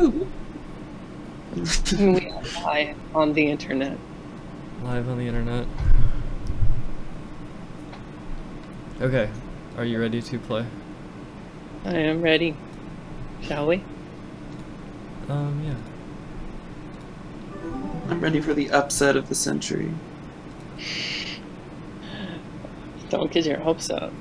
Woo! We are live on the internet. Live on the internet. Okay, are you ready to play? I am ready. Shall we? Yeah. I'm ready for the upset of the century. Don't get your hopes up.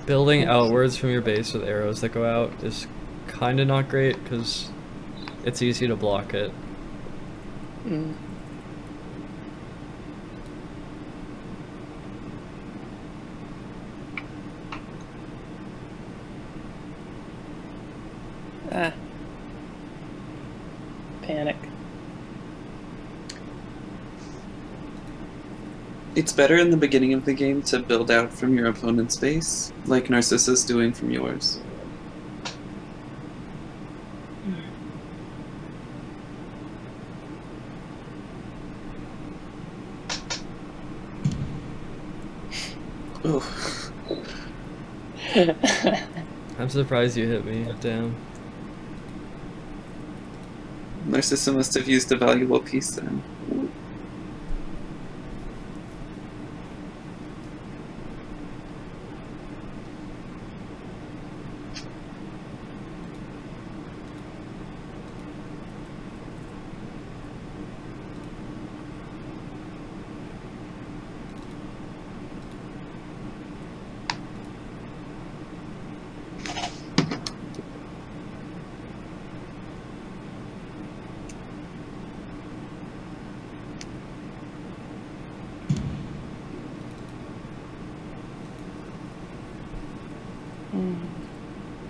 Building outwards from your base with arrows that go out is kind of not great because it's easy to block it. Mm. Ah. Panic. It's better in the beginning of the game to build out from your opponent's base, like Narcissa's doing from yours. Oh. I'm surprised you hit me, damn. Narcissa must have used a valuable piece then.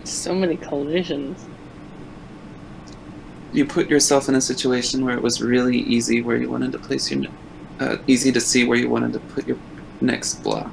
So many collisions. You put yourself in a situation where it was really easy where you wanted to place your easy to see where you wanted to put your next block.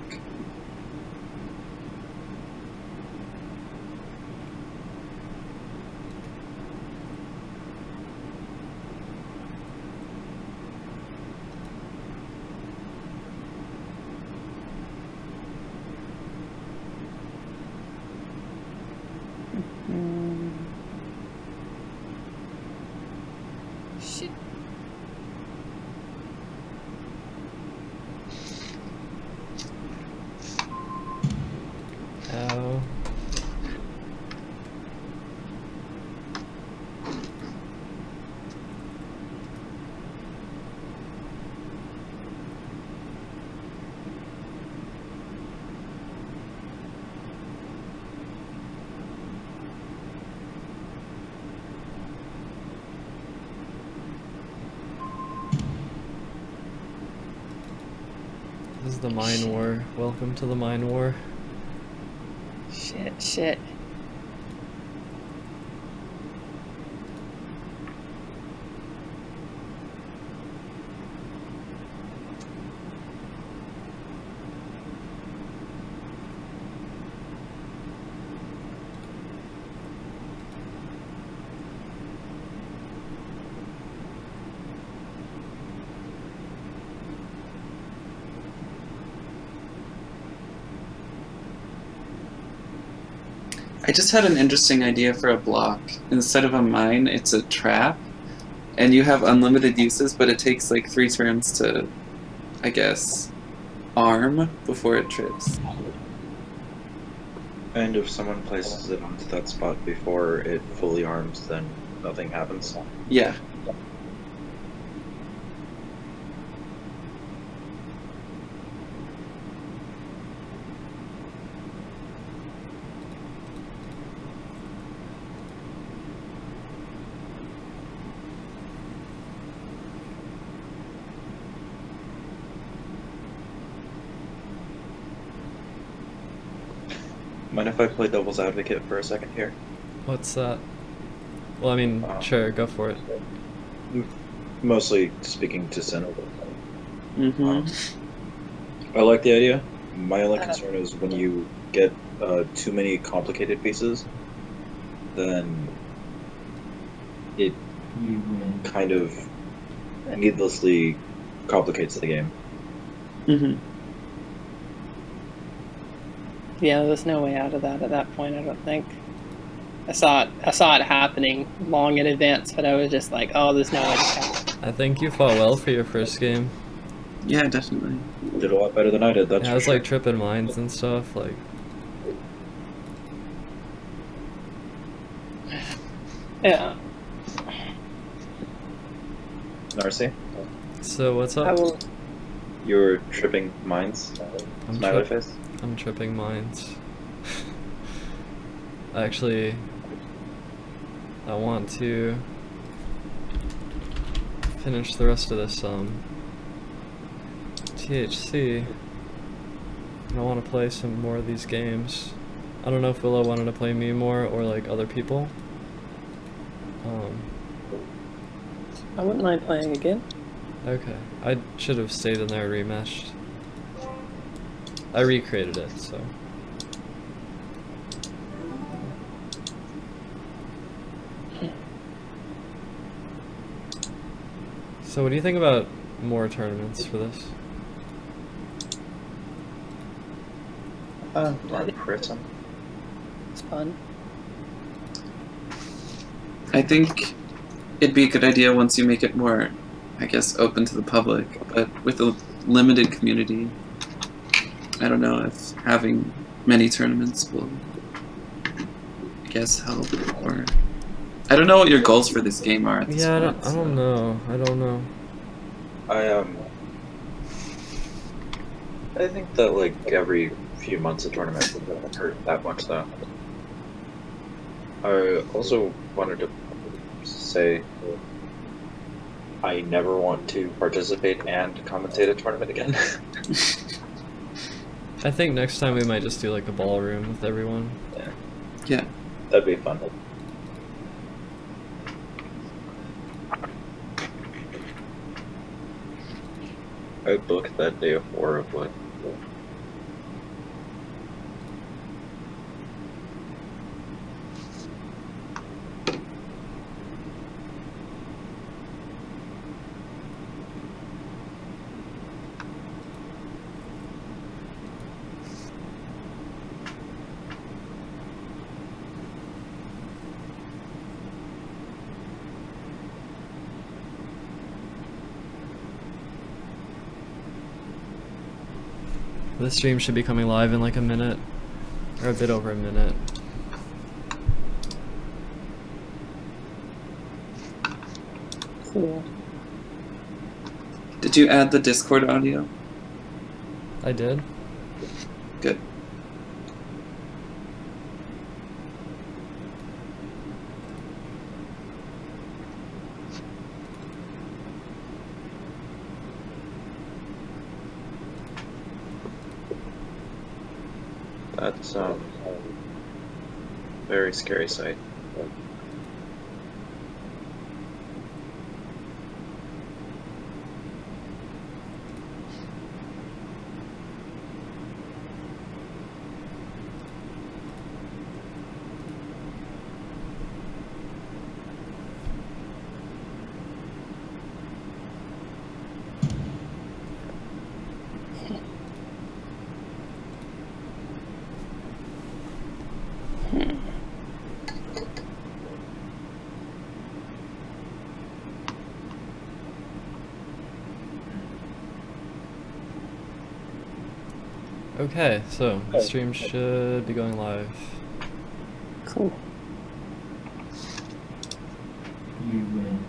Shit. Ow. This is the mine war. Welcome to the mine war. Shit. I just had an interesting idea for a block. Instead of a mine, it's a trap. And you have unlimited uses, but it takes like 3 turns to, I guess, arm before it trips. And if someone places it onto that spot before it fully arms, then nothing happens. Yeah. Mind if I play devil's advocate for a second here? What's that? Well, I mean, sure, go for it. Mostly speaking to Sin. Mm-hmm. I like the idea. My only concern is when you get too many complicated pieces, then it kind of needlessly complicates the game. Mm-hmm. Yeah, there's no way out of that at that point, I don't think. I saw it happening long in advance, but I was just like, oh, there's no way to happen. I think you fought well for your first game. Yeah, definitely. Did a lot better than I did, that's Yeah, I for was sure. like tripping mines and stuff, like... Yeah. Narcy, So, what's I up? will. you were tripping mines? I'm Smiley tri- face? I'm tripping mines. Actually, I want to finish the rest of this THC, and I want to play some more of these games. I don't know if Willow wanted to play me more or like other people. I wouldn't mind playing again. Okay, I should have stayed in there remeshed. I recreated it, so. So what do you think about more tournaments for this? More prison. It's fun. I think it'd be a good idea once you make it more, I guess, open to the public, but with a limited community. I don't know if having many tournaments will, I guess, help, or... I don't know what your goals for this game are at this Yeah, point, I don't know. I don't know. I think that like every few months a tournament wouldn't hurt that much though. I also wanted to say I never want to participate and commentate a tournament again. I think next time we might just do like a ballroom with everyone. Yeah. That'd be fun. I booked that day of 4 of what? This stream should be coming live in like a minute, or a bit over a minute. Cool. Did you add the Discord audio? I did. Good. That's very scary sight. Okay, so the stream should be going live. Cool. You win.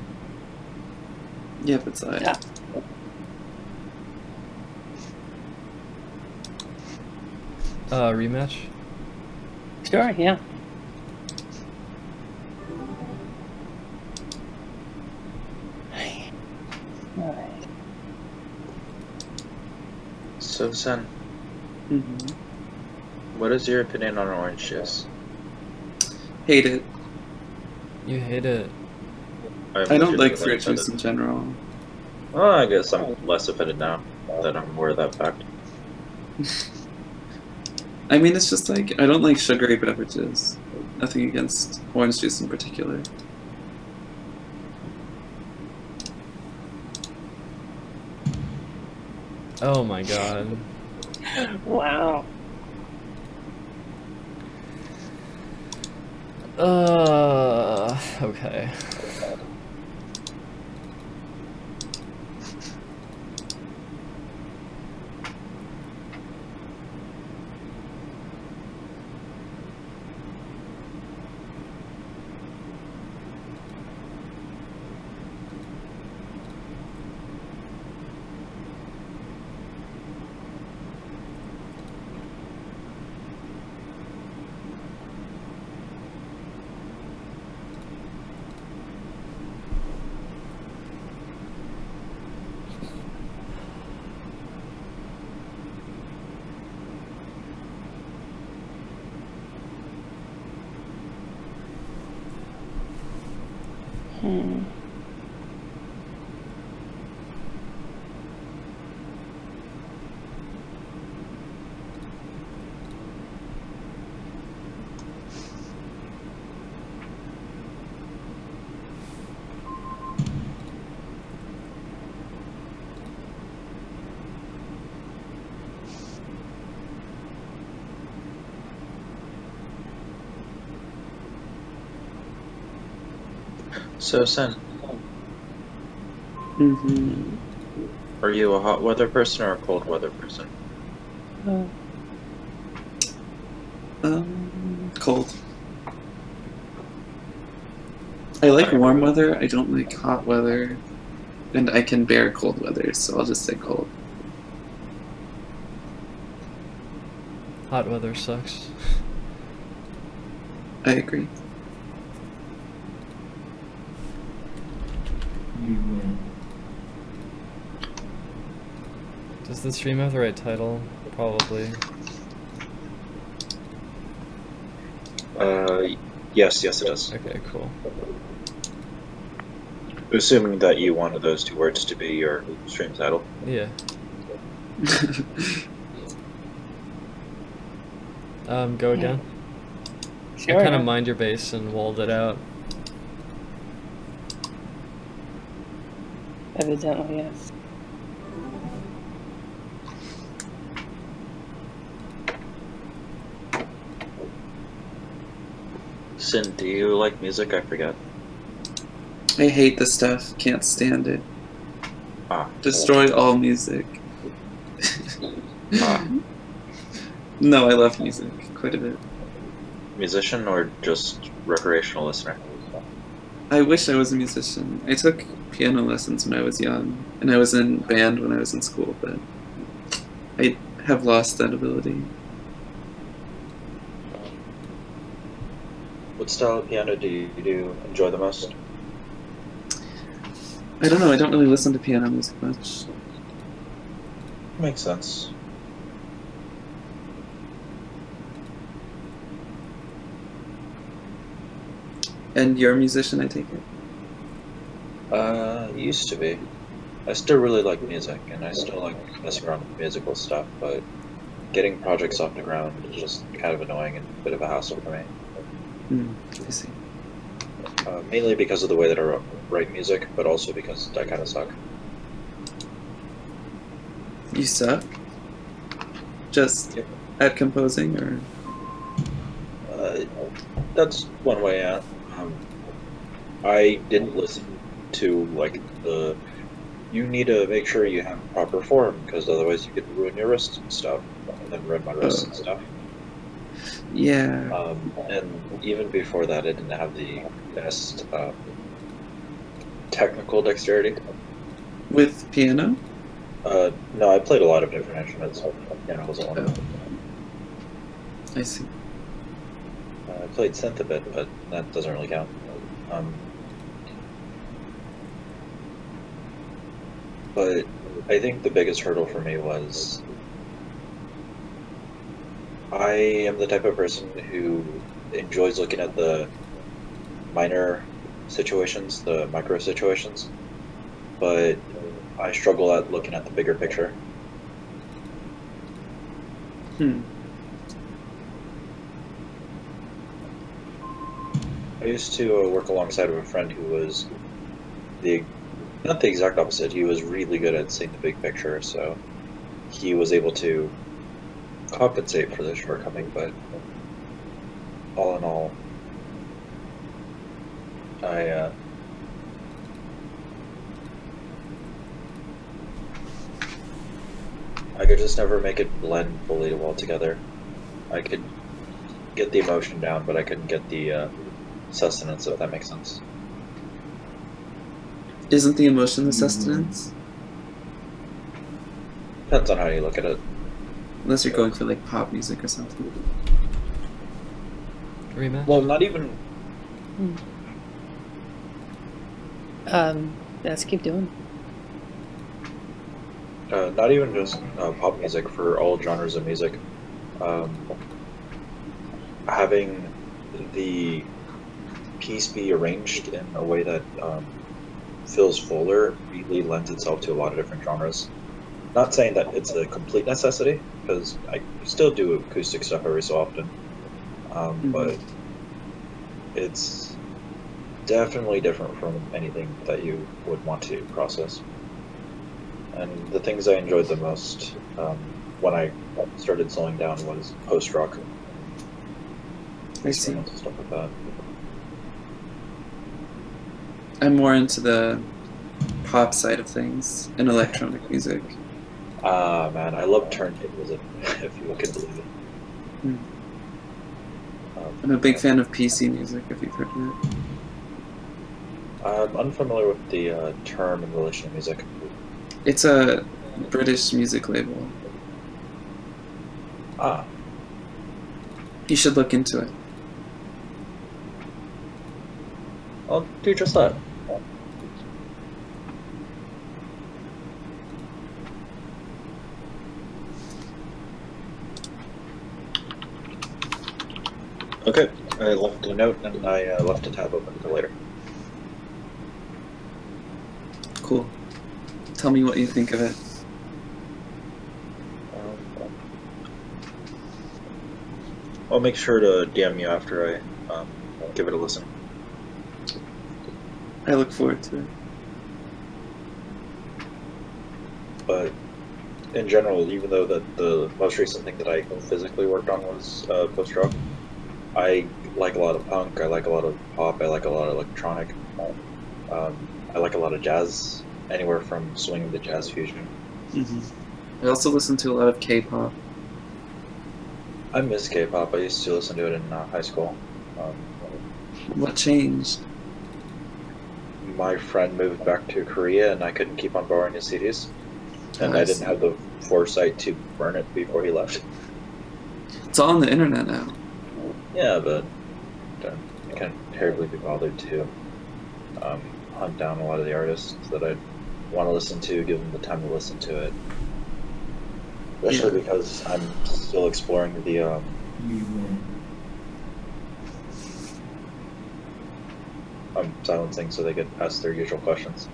Yep, it's live. Yeah. Rematch? Sure, yeah. Alright. So, son, Mm-hmm. what is your opinion on orange juice? Hate it. You hate it. I don't like fruit juice in general. Well, I guess I'm less offended now that I'm aware of that fact. I mean, it's just like, I don't like sugary beverages. Nothing against orange juice in particular. Oh my god. Wow. Okay. So, son, Mm-hmm. are you a hot weather person or a cold weather person? Cold. I like warm weather, I don't like hot weather, and I can bear cold weather, so I'll just say cold. Hot weather sucks. I agree. You win. Does the stream have the right title? Probably. Yes, it does. Okay, cool. Assuming that you wanted those two words to be your stream title. Yeah. Go again. Sure. I kind of mind your base and walled it out. Evidently, yes. Sin, do you like music? I forget. I hate the stuff, can't stand it. Ah. Destroy all music. Ah. No, I love music quite a bit. Musician or just recreational listener? I wish I was a musician. I took piano lessons when I was young, and I was in band when I was in school, but I have lost that ability. What style of piano do you enjoy the most? I don't know, I don't really listen to piano music much. Makes sense. And you're a musician, I take it? Used to be. I still really like music, and I still like messing around with musical stuff, but getting projects off the ground is just kind of annoying and a bit of a hassle for me. I see. Mainly because of the way that I write music, but also because I kind of suck. You suck? Just Yep. at composing, or? That's one way out. I didn't listen to, like, you need to make sure you have proper form, because otherwise you could ruin your wrists and stuff. and ruin my wrists and stuff. Yeah. And even before that, I didn't have the best technical dexterity. With piano? No, I played a lot of different instruments. Piano wasn't one of them. I see. I played synth a bit, but that doesn't really count. But I think the biggest hurdle for me was I am the type of person who enjoys looking at the minor situations, the micro situations, but I struggle at looking at the bigger picture. I used to work alongside of a friend who was not the exact opposite. He was really good at seeing the big picture, so he was able to compensate for the shortcoming. But all in all, I could just never make it blend fully well together. I could get the emotion down, but I couldn't get the sustenance, if that makes sense. Isn't the emotion the sustenance? Depends on how you look at it. Unless you're going for like pop music or something. Rematch? Well, not even. Let's keep doing. Not even just pop music, for all genres of music. Having the piece be arranged in a way that feels fuller really lends itself to a lot of different genres. Not saying that it's a complete necessity, because I still do acoustic stuff every so often, but it's definitely different from anything that you would want to process. And the things I enjoyed the most when I started slowing down was post-rock. I see. Stuff like that. I'm more into the pop side of things and electronic music. Ah, man, I love turntable, if you can believe it. I'm a big fan of PC music, if you've heard of it. I'm unfamiliar with the term in relation to music. It's a British music label. Ah. You should look into it. I'll do just that. Okay, I left a note and I left a tab open for later. Cool. Tell me what you think of it. I'll make sure to DM you after I give it a listen. I look forward to it. But in general, even though that the most recent thing that I physically worked on was post-rock, I like a lot of punk, I like a lot of pop, I like a lot of electronic, I like a lot of jazz, anywhere from swing to jazz fusion. I also listen to a lot of K-pop. I miss K-pop. I used to listen to it in high school. What changed? My friend moved back to Korea and I couldn't keep on borrowing his CDs. And Oh, I I didn't see. have the foresight to burn it before he left. It's all on the internet now. Yeah, but I can't terribly be bothered to hunt down a lot of the artists that I'd want to listen to, give them the time to listen to it. Especially because I'm still exploring the You win. I'm silencing so they get ask their usual questions.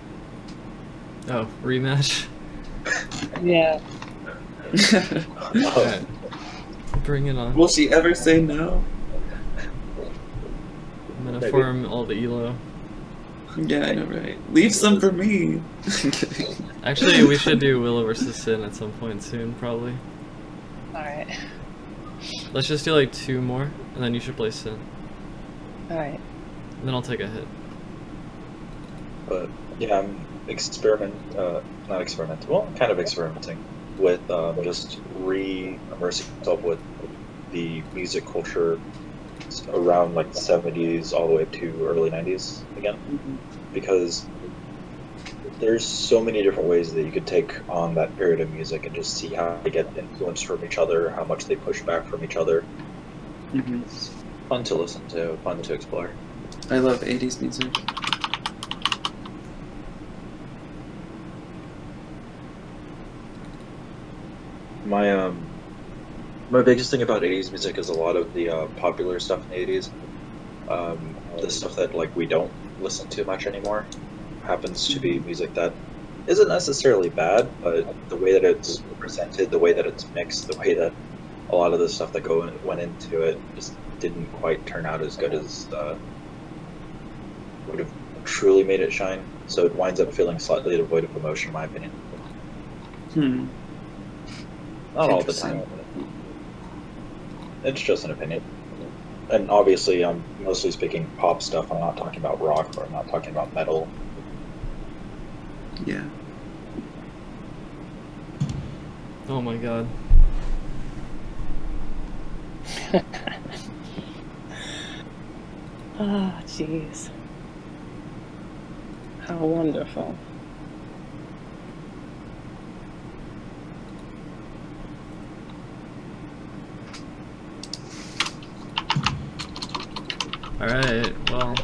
Oh, rematch? Yeah. Alright. Bring it on. Will she ever say no? I'm gonna Maybe. farm all the elo. Yeah, I know, right? Leave some for me. I'm kidding. Actually, we should do Willow versus Sin at some point soon, probably. Alright. Let's just do like 2 more, and then you should play Sin. Alright. And then I'll take a hit. But yeah, I'm not experimenting. Well, kind of experimenting with just re-immersing yourself with the music culture around like the 70s all the way to early 90s again, because there's so many different ways that you could take on that period of music and just see how they get influenced from each other, how much they push back from each other. It's fun to listen to, fun to explore. I love 80s music. My biggest thing about 80s music is a lot of the popular stuff in the 80s. The stuff that like we don't listen to much anymore happens to be music that isn't necessarily bad, but the way that it's presented, the way that it's mixed, the way that a lot of the stuff that went into it just didn't quite turn out as good as would have truly made it shine. So it winds up feeling slightly devoid of emotion, in my opinion. Not all the time. It's just an opinion. And obviously, I'm mostly speaking pop stuff. I'm not talking about rock, or I'm not talking about metal. Yeah. Oh my god. Ah, jeez. How wonderful. Alright, well.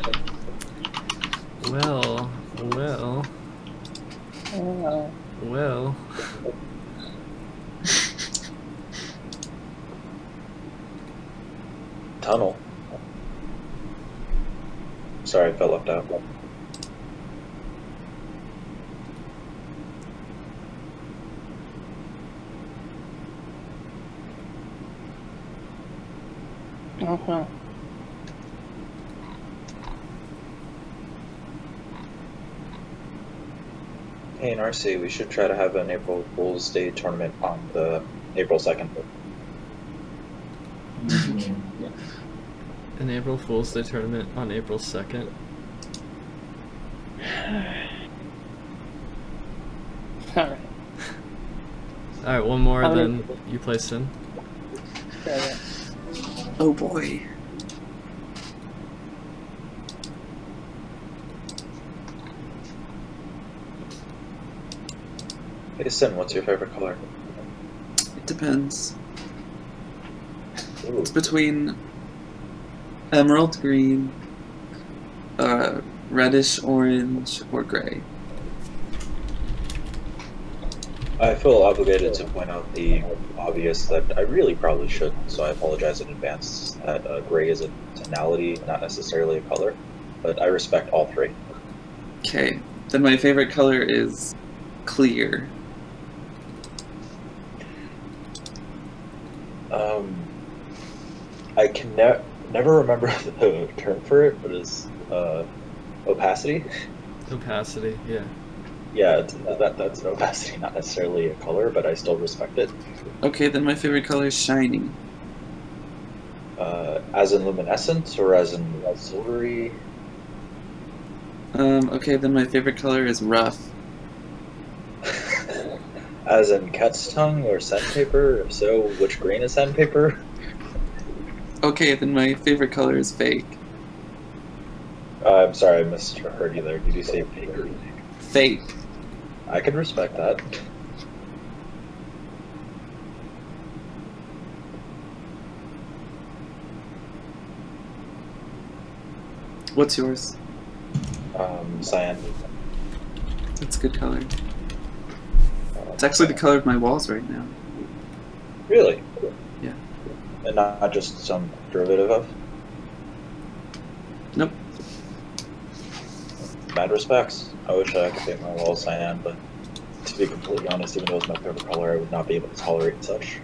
Tunnel. Sorry, I felt left out. Oh, well. Hey, Narcissa, we should try to have an April Fool's Day tournament on the April 2nd. An April Fool's Day tournament on April 2nd. Alright. Alright, one more, How then many- you play Sin. Yeah. Oh boy. Hey, Sin, what's your favorite color? It depends. Ooh. It's between emerald green, reddish orange, or gray. I feel obligated to point out the obvious that I really probably shouldn't, so I apologize in advance that gray is a tonality, not necessarily a color, but I respect all three. Okay, then my favorite color is clear. I can never remember the term for it, but it's opacity. Opacity, yeah. Yeah, that's an opacity, not necessarily a color, but I still respect it. Okay, then my favorite color is shiny. As in luminescent or as in silvery? Okay, then my favorite color is rough. As in cat's tongue or sandpaper? If so, which grain is sandpaper? Okay, then my favorite color is fake. I'm sorry, I misheard you there. Did you say fake or fake? Fake. I can respect that. What's yours? Cyan. It's a good color. It's actually the color of my walls right now. Really? Yeah. And not just some derivative of? Nope. Mad respects. I wish I could paint my walls cyan, but to be completely honest, even though it's my favorite color, I would not be able to tolerate such.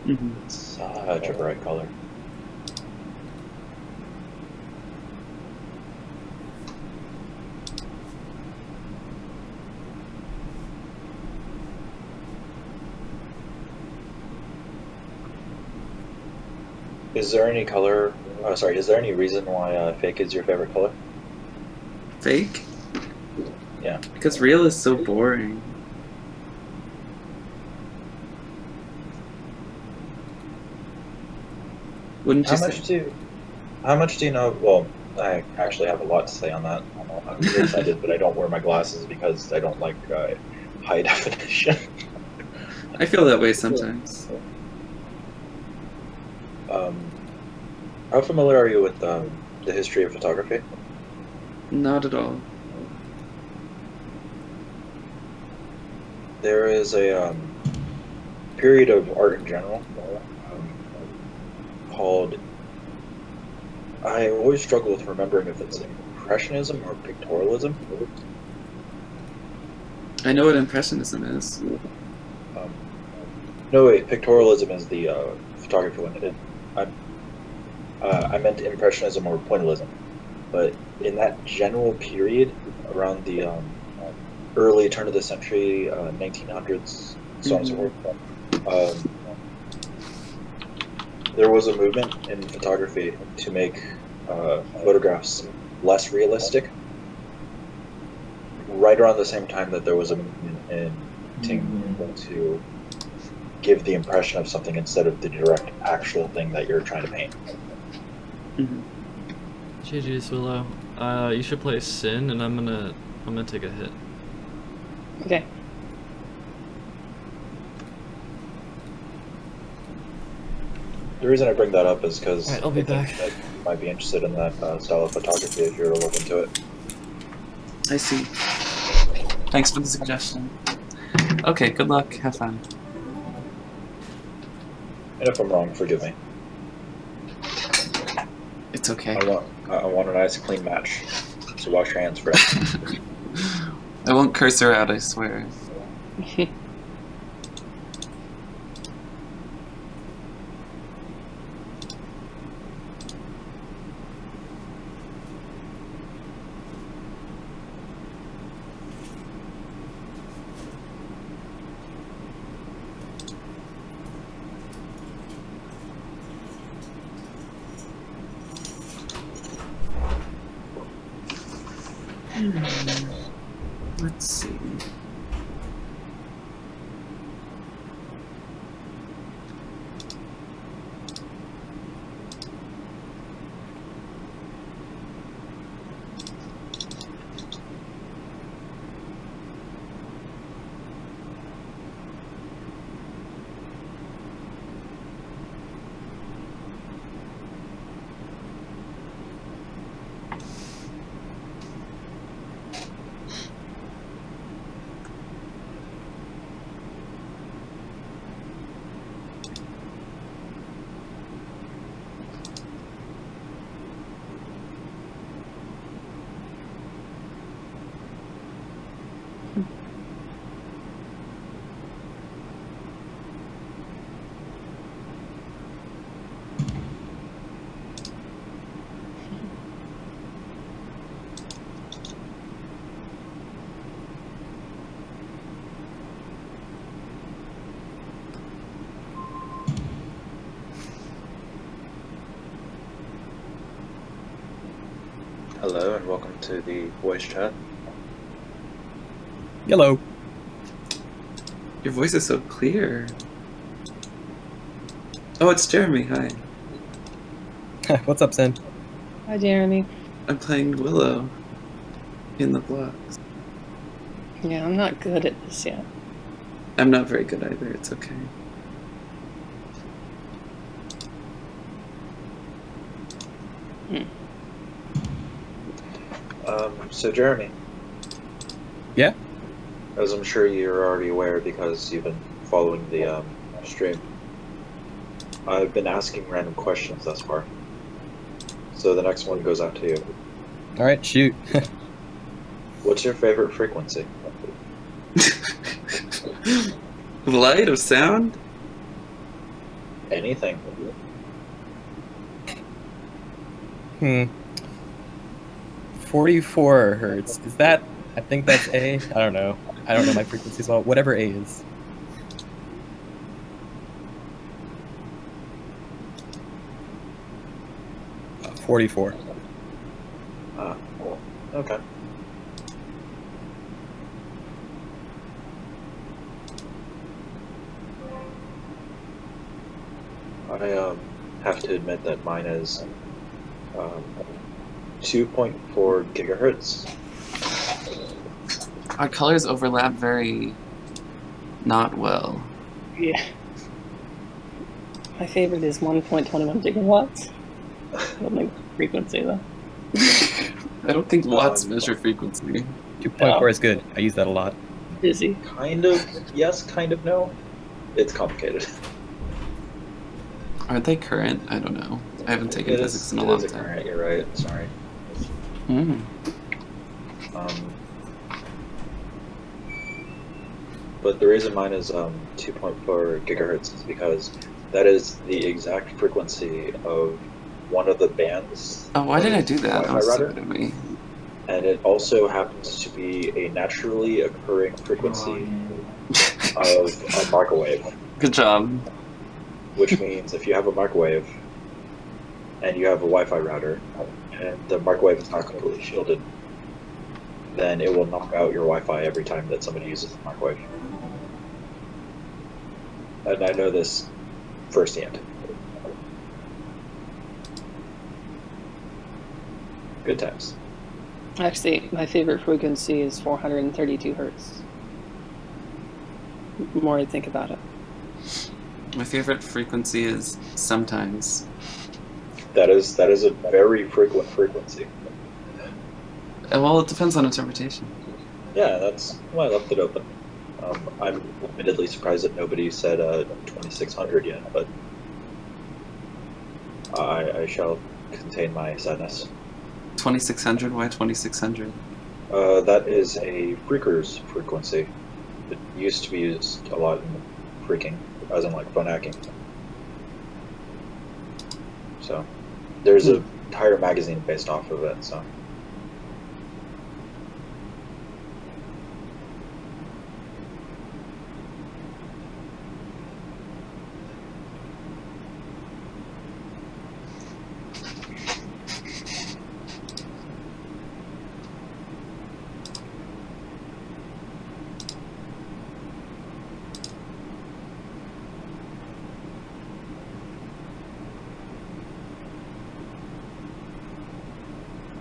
It's such a bright color. Is there any color? Oh, sorry. Is there any reason why fake is your favorite color? Fake? Yeah. Because real is so boring. Wouldn't you How much do you know? Well, I actually have a lot to say on that. I'm really excited, but I don't wear my glasses because I don't like high definition. I feel that way sometimes. How familiar are you with the history of photography? Not at all. There is a period of art in general called. I always struggle with remembering if it's Impressionism or Pictorialism. I know what Impressionism is. No, wait, Pictorialism is the photography one. I meant Impressionism or Pointillism. But in that general period, around the early turn of the century, 1900s, so on and so forth, there was a movement in photography to make photographs less realistic. Right around the same time that there was a movement in painting to give the impression of something instead of the direct actual thing that you're trying to paint. GG's Willow. You should play Sin, and I'm gonna take a hit. Okay. The reason I bring that up is because Alright, I'll be back. That you might be interested in that style of photography if you were to look into it. I see. Thanks for the suggestion. Okay, good luck. Have fun. And if I'm wrong, forgive me. It's okay. I want a nice clean match, so wash your hands first. I won't curse her out, I swear. Let's see. Hello and welcome to the voice chat. Hello. Your voice is so clear. Oh, it's Jeremy. Hi. What's up, Sin? Hi, Jeremy. I'm playing Willow in the blocks. Yeah, I'm not good at this yet. I'm not very good either. It's okay. So Jeremy. Yeah? As I'm sure you're already aware because you've been following the stream, I've been asking random questions thus far. So the next one goes out to you. Alright, shoot. What's your favorite frequency? Light or sound? Anything. 44 hertz. Is that... I think that's A? I don't know. I don't know my frequencies well. Whatever A is. Uh, 44. Cool. Okay. have to admit that mine is 2.4 gigahertz. Our colors overlap very not well. Yeah. My favorite is 1.21 gigawatts. I don't think frequency though. I don't think watts measure frequency. 2.4 is good. I use that a lot. Busy. Kind of yes, kind of no. It's complicated. Aren't they current? I don't know. I haven't taken It physics is, in a it long is time. current, you're right. Sorry. Hmm. But the reason mine is 2.4 gigahertz is because that is the exact frequency of one of the bands. Oh, why did I do that? That Wi-Fi was router. stupid of me. And it also happens to be a naturally occurring frequency of a microwave, Good job. which means if you have a microwave and you have a Wi-Fi router and the microwave is not completely shielded, then it will knock out your Wi-Fi every time that somebody uses the microwave. And I know this firsthand. Good times. Actually, my favorite frequency is 432 hertz. The more I think about it. My favorite frequency is sometimes. That is a very frequent frequency. Well, it depends on interpretation. Yeah, that's why I left it open. I'm admittedly surprised that nobody said 2600 yet, but I shall contain my sadness. 2600? Why 2600? That is a freaker's frequency. It used to be used a lot in freaking, as in like phone hacking. So there's an entire magazine based off of it. So.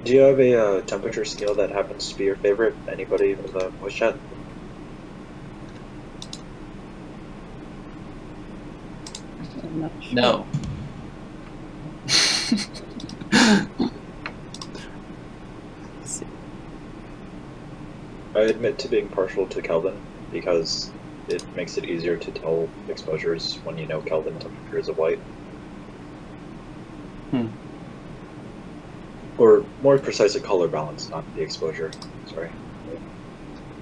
Do you have a temperature scale that happens to be your favorite? Anybody in the voice chat? I'm not sure. No. I admit to being partial to Kelvin because it makes it easier to tell exposures when you know Kelvin temperatures of light. Hmm. Or more precisely, color balance, not the exposure. Sorry.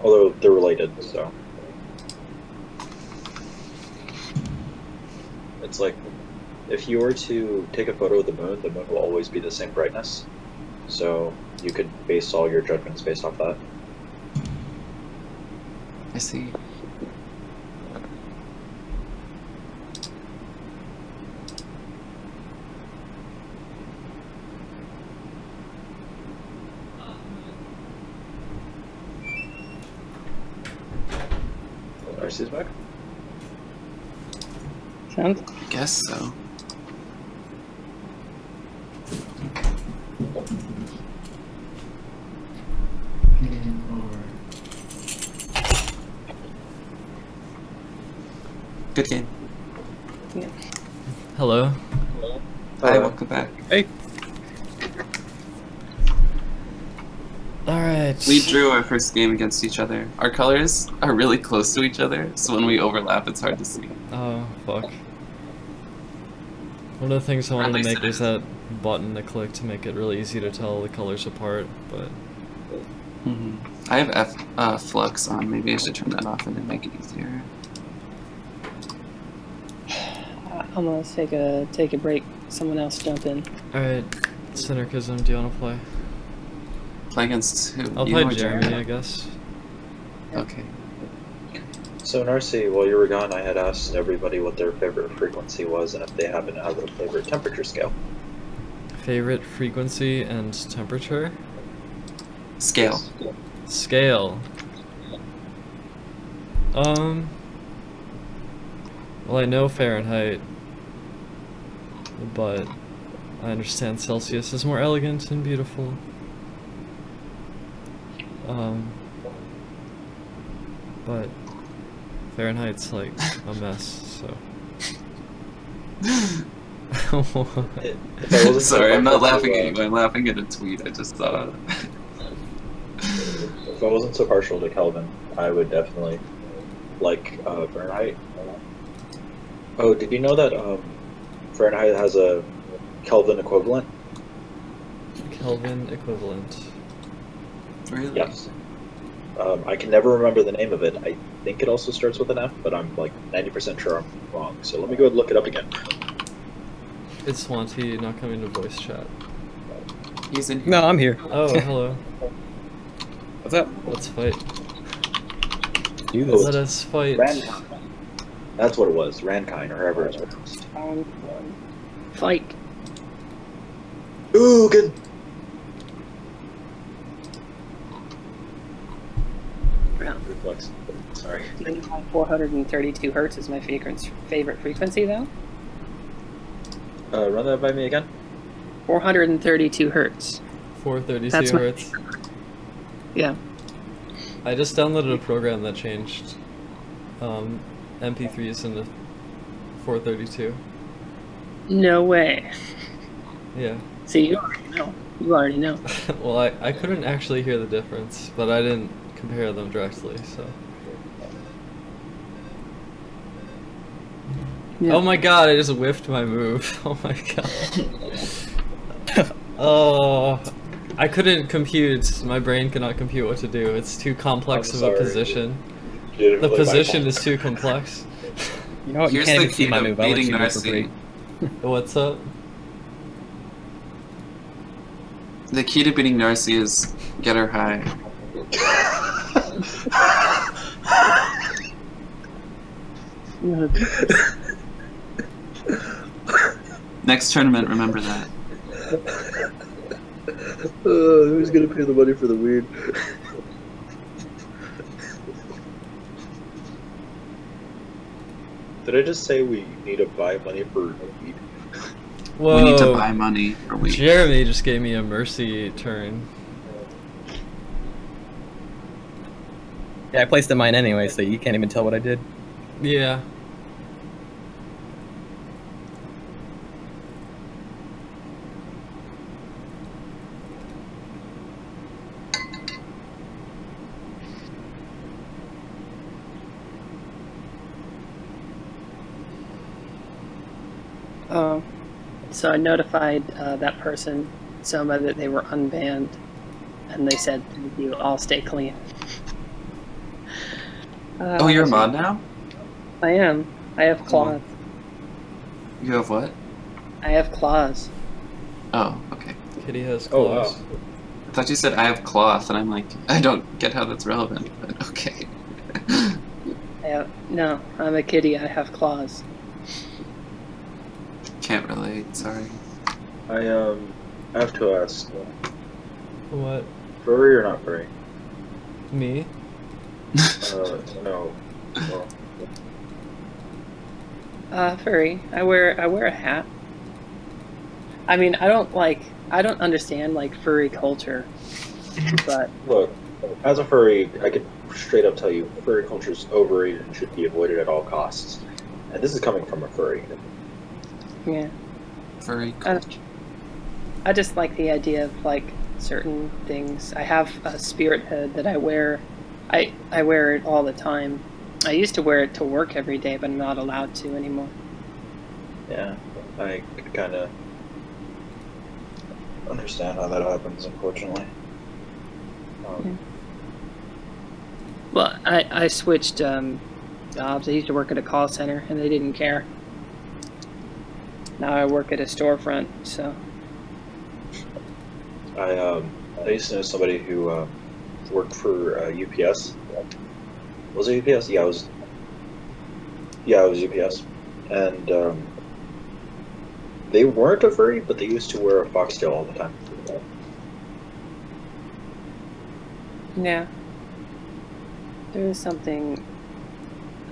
Although they're related, so. It's like, if you were to take a photo of the moon will always be the same brightness. So you could base all your judgments based off that. I see. Narcissa's back? Sounds. I guess so. Good game. Yeah. Hello. Hi, welcome back. Hey. Alright. We drew our first game against each other. Our colors are really close to each other, so when we overlap, it's hard to see. Oh, fuck. One of the things I wanted to least make it was is. that button to click to make it really easy to tell the colors apart, but I have flux on. Maybe I should turn that off and then make it easier. I'm gonna take a break. Someone else jump in. alright. Synarchism, do you want to play? Play against who? I'll You play or Jeremy, I guess. Okay. So Narcy, while you were gone, I had asked everybody what their favorite frequency was and if they happen to have a favorite temperature scale. Favorite frequency and temperature? Scale. Scale. Well, I know Fahrenheit but I understand Celsius is more elegant and beautiful. But Fahrenheit's like a mess, so. Sorry, I'm not laughing at you. I'm laughing at a tweet I just saw. If I wasn't so partial to Kelvin, I would definitely like Fahrenheit. Oh, did you know that Fahrenheit has a Kelvin equivalent? Kelvin equivalent. Really? Yes. I can never remember the name of it. I think it also starts with an F, but I'm like 90% sure I'm wrong. So let me go ahead and look it up again. It's Swanty not coming to voice chat. He's in here. No, I'm here. Oh, hello. What's up? Let's fight. Do this. Let us fight. Rankine. That's what it was. Rankine, or however it's pronounced. Fight. Ooh, good. Reflex. Sorry. 432 hertz is my favorite frequency, though. Run that by me again. 432 hertz. 432 That's my hertz. Yeah. I just downloaded a program that changed MP3s into 432. No way. Yeah. See, you already know. You already know. Well, I couldn't actually hear the difference, but I didn't compare them directly, so. Yeah. Oh my god, I just whiffed my move. Oh my god. Oh, I couldn't compute. My brain cannot compute what to do. It's too complex of a position. The position is too complex. You know what? You Here's can't the even see key my to move. I'll let beating you do it for free. Narcissa. What's up? The key to beating Narcissa is get her high. Next tournament, remember that. Who's gonna pay the money for the weed? Did I just say we need to buy money for weed? Whoa. We need to buy money for weed. Jeremy just gave me a mercy turn. Yeah, I placed in mine anyway, so you can't even tell what I did. Yeah. So I notified that person, Soma, that they were unbanned, and they said, "Thank you, I'll stay clean." Oh, you're a mod now? I am. I have claws. You have what? I have claws. Oh, okay. Kitty has Oh, claws. wow. I thought you said I have cloth, and I'm like, I don't get how that's relevant, but okay. No, I'm a kitty. I have claws. Can't relate, sorry. I have to ask, What? furry or not furry? Me? No. Well, Furry. I wear a hat. I mean, I don't understand like furry culture, but look, as a furry, I could straight up tell you, furry culture is overrated and should be avoided at all costs. And this is coming from a furry. yeah. Furry culture. I just like the idea of like certain things. I have a spirit hood that I wear. I wear it all the time. I used to wear it to work every day, but I'm not allowed to anymore. Yeah, I could kind of understand how that happens, unfortunately. Well, I switched jobs. I used to work at a call center, and they didn't care. Now I work at a storefront, so. I used to know somebody who worked for UPS. Was it UPS? Yeah, it was. Yeah, it was UPS, and they weren't a furry, but they used to wear a foxtail all the time. Yeah. There is something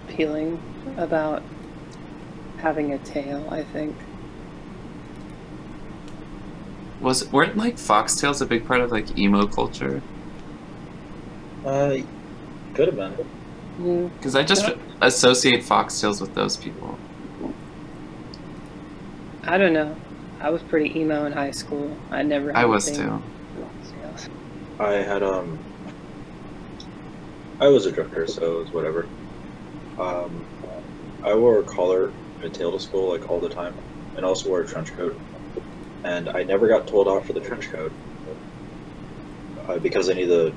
appealing about having a tail, I think. Weren't like foxtails a big part of like emo culture? Could have been. Because I just associate foxtails with those people. I don't know. I was pretty emo in high school. I never had I was anything. too. I had I was a drifter, so it was whatever. I wore a collar and a tail to school like all the time, and also wore a trench coat. And I never got told off for the trench coat because I knew the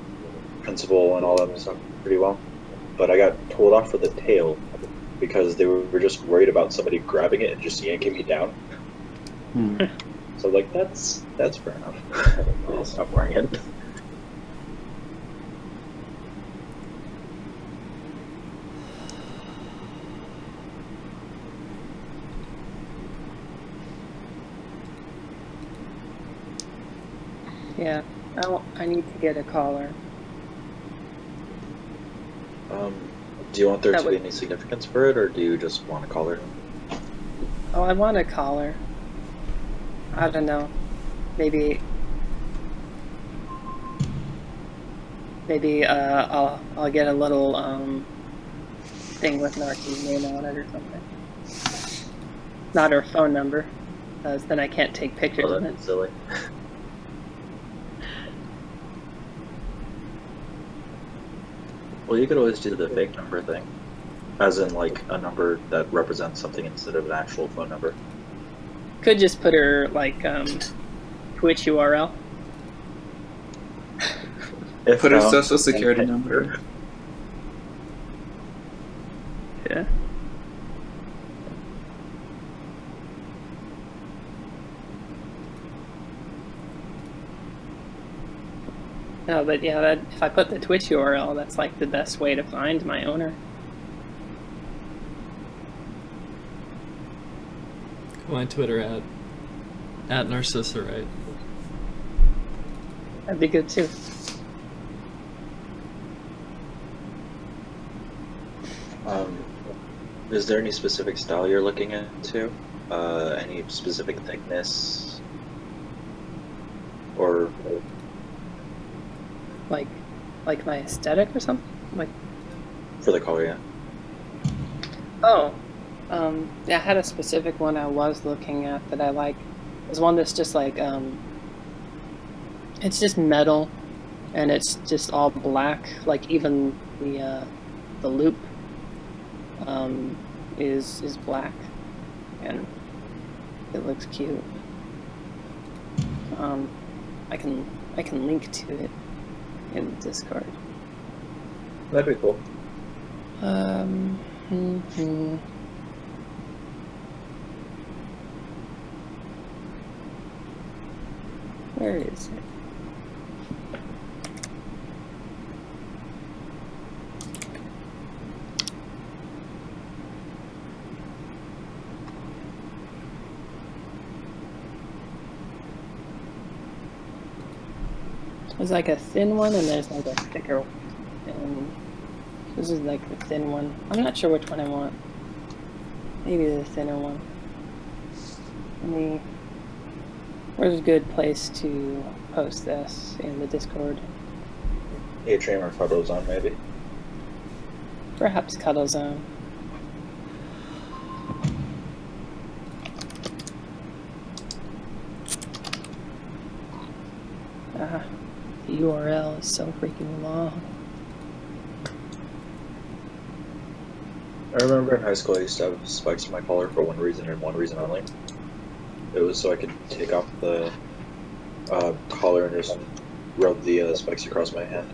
principal and all that stuff pretty well. But I got told off for the tail because they were just worried about somebody grabbing it and just yanking me down. So like that's fair enough. I'll stop wearing it. Yeah, I need to get a collar. Do you want there to be any significance for it, or do you just want a collar? Oh, I want a collar. I don't know. Maybe I'll get a little thing with Narcissa's name on it or something. Not her phone number, because then I can't take pictures of it. That's silly. Well, you could always do the fake number thing, as in like a number that represents something instead of an actual phone number. Could just put her like Twitch URL. Put her social security number. Yeah. No, but yeah, if I put the Twitch URL, that's like the best way to find my owner. My Twitter at Narcissa, right? That'd be good too. Is there any specific style you're looking into? Any specific thickness? Or like my aesthetic or something? Like for the collar, yeah. Oh. Yeah, I had a specific one I was looking at that I like. There's one that's just like it's just metal and it's just all black, like even the loop is black and it looks cute. I can link to it in Discord. That'd be cool. Where is it? There's like a thin one and there's like a thicker one. And this is like the thin one. I'm not sure which one I want. Maybe the thinner one. Where's a good place to post this in the Discord? Atrium or Cuddle Zone, maybe? Perhaps Cuddle Zone. The URL is so freaking long. I remember in high school I used to have spikes in my collar for one reason and one reason only. It was so I could take off the collar and just rub the spikes across my hand.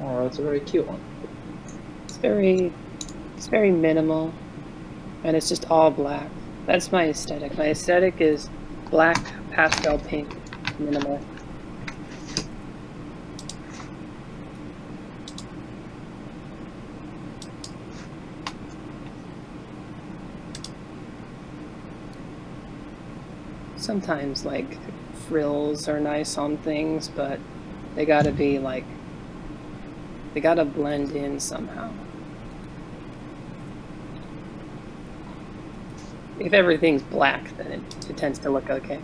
Oh, that's a very cute one. It's very minimal, and it's just all black. That's my aesthetic. My aesthetic is black, pastel pink, minimal. Sometimes like frills are nice on things, but they gotta be like, they gotta blend in somehow. If everything's black, then it tends to look okay.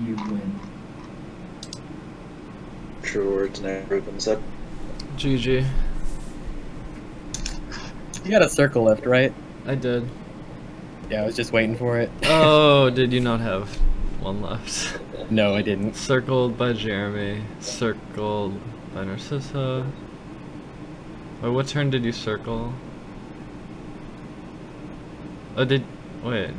You win. True words never been said. GG. You got a circle left, right? I did. Yeah, I was just waiting for it. Oh, did you not have one left? No, I didn't. Circled by Jeremy. Circled by Narcissa. Wait, what turn did you circle? Oh, wait.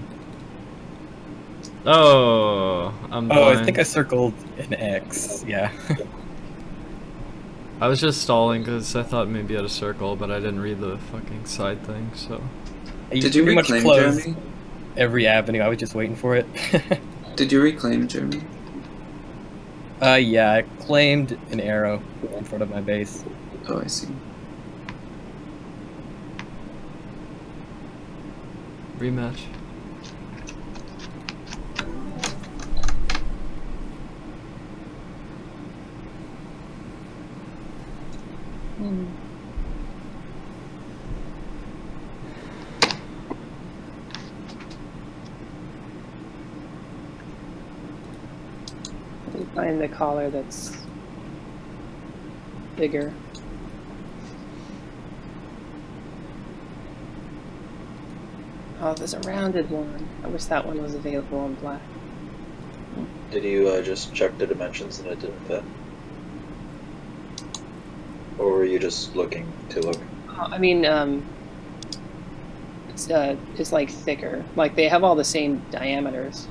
Oh, I'm blind. I think I circled an X. Yeah. I was just stalling because I thought maybe you had a circle, but I didn't read the fucking side thing, so. Did you pretty much reclaim closed Jeremy? every avenue. I was just waiting for it. Did you reclaim Jeremy? Yeah, I claimed an arrow in front of my base. Oh, I see. Rematch. Find the collar that's bigger. Oh, there's a rounded one. I wish that one was available in black. Did you just check the dimensions and it didn't fit? Or were you just looking to look? I mean, it's like thicker. Like they have all the same diameters.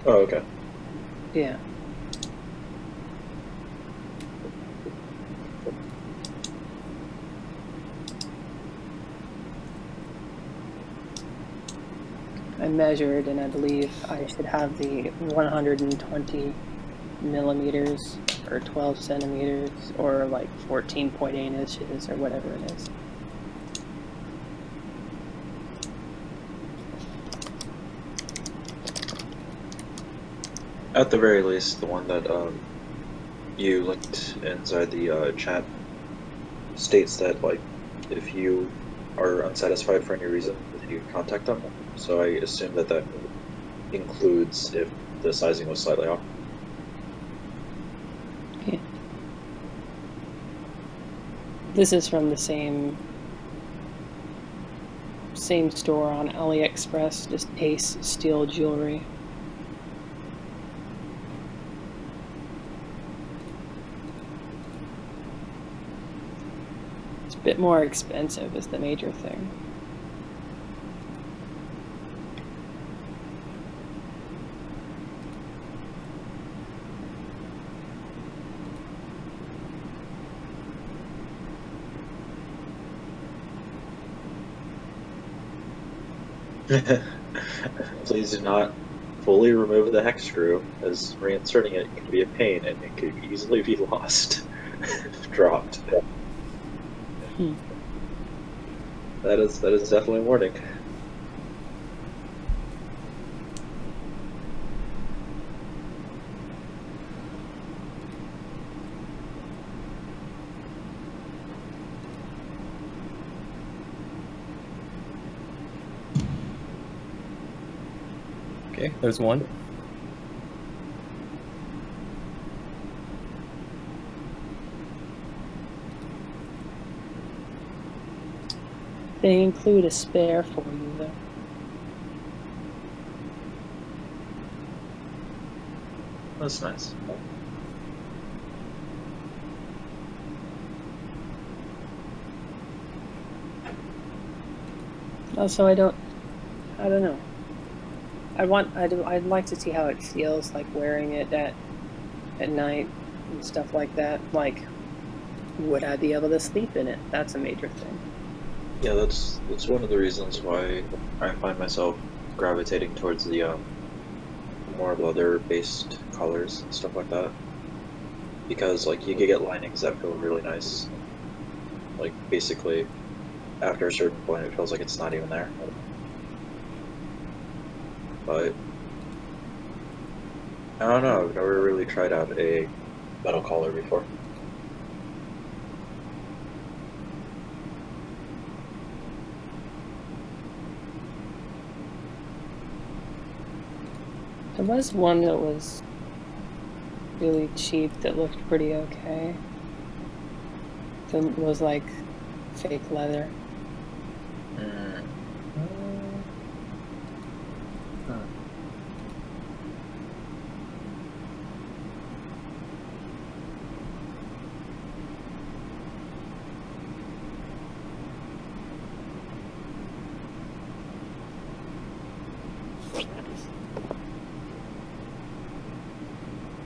Oh, okay. Yeah. I measured, and I believe I should have the 120 millimeters or 12 centimeters or like 14.8 inches or whatever it is. At the very least, the one that you linked inside the chat states that, like, if you are unsatisfied for any reason, you can contact them. So I assume that that includes if the sizing was slightly off. Yeah. This is from the same store on AliExpress, just Ace Steel Jewelry. It's a bit more expensive is the major thing. Please do not fully remove the hex screw, as reinserting it can be a pain and it could easily be lost if dropped. That is definitely a warning. Okay, there's one. They include a spare for you, though. That's nice. Also, I don't know. I'd like to see how it feels like wearing it at night and stuff like that. Like, would I be able to sleep in it? That's a major thing. Yeah, that's one of the reasons why I find myself gravitating towards the more leather-based colors and stuff like that. Because, like, you could get linings that feel really nice. Like, basically, after a certain point, it feels like it's not even there. But I don't know, I've never really tried out a metal collar before. There was one that was really cheap that looked pretty okay. That was like fake leather.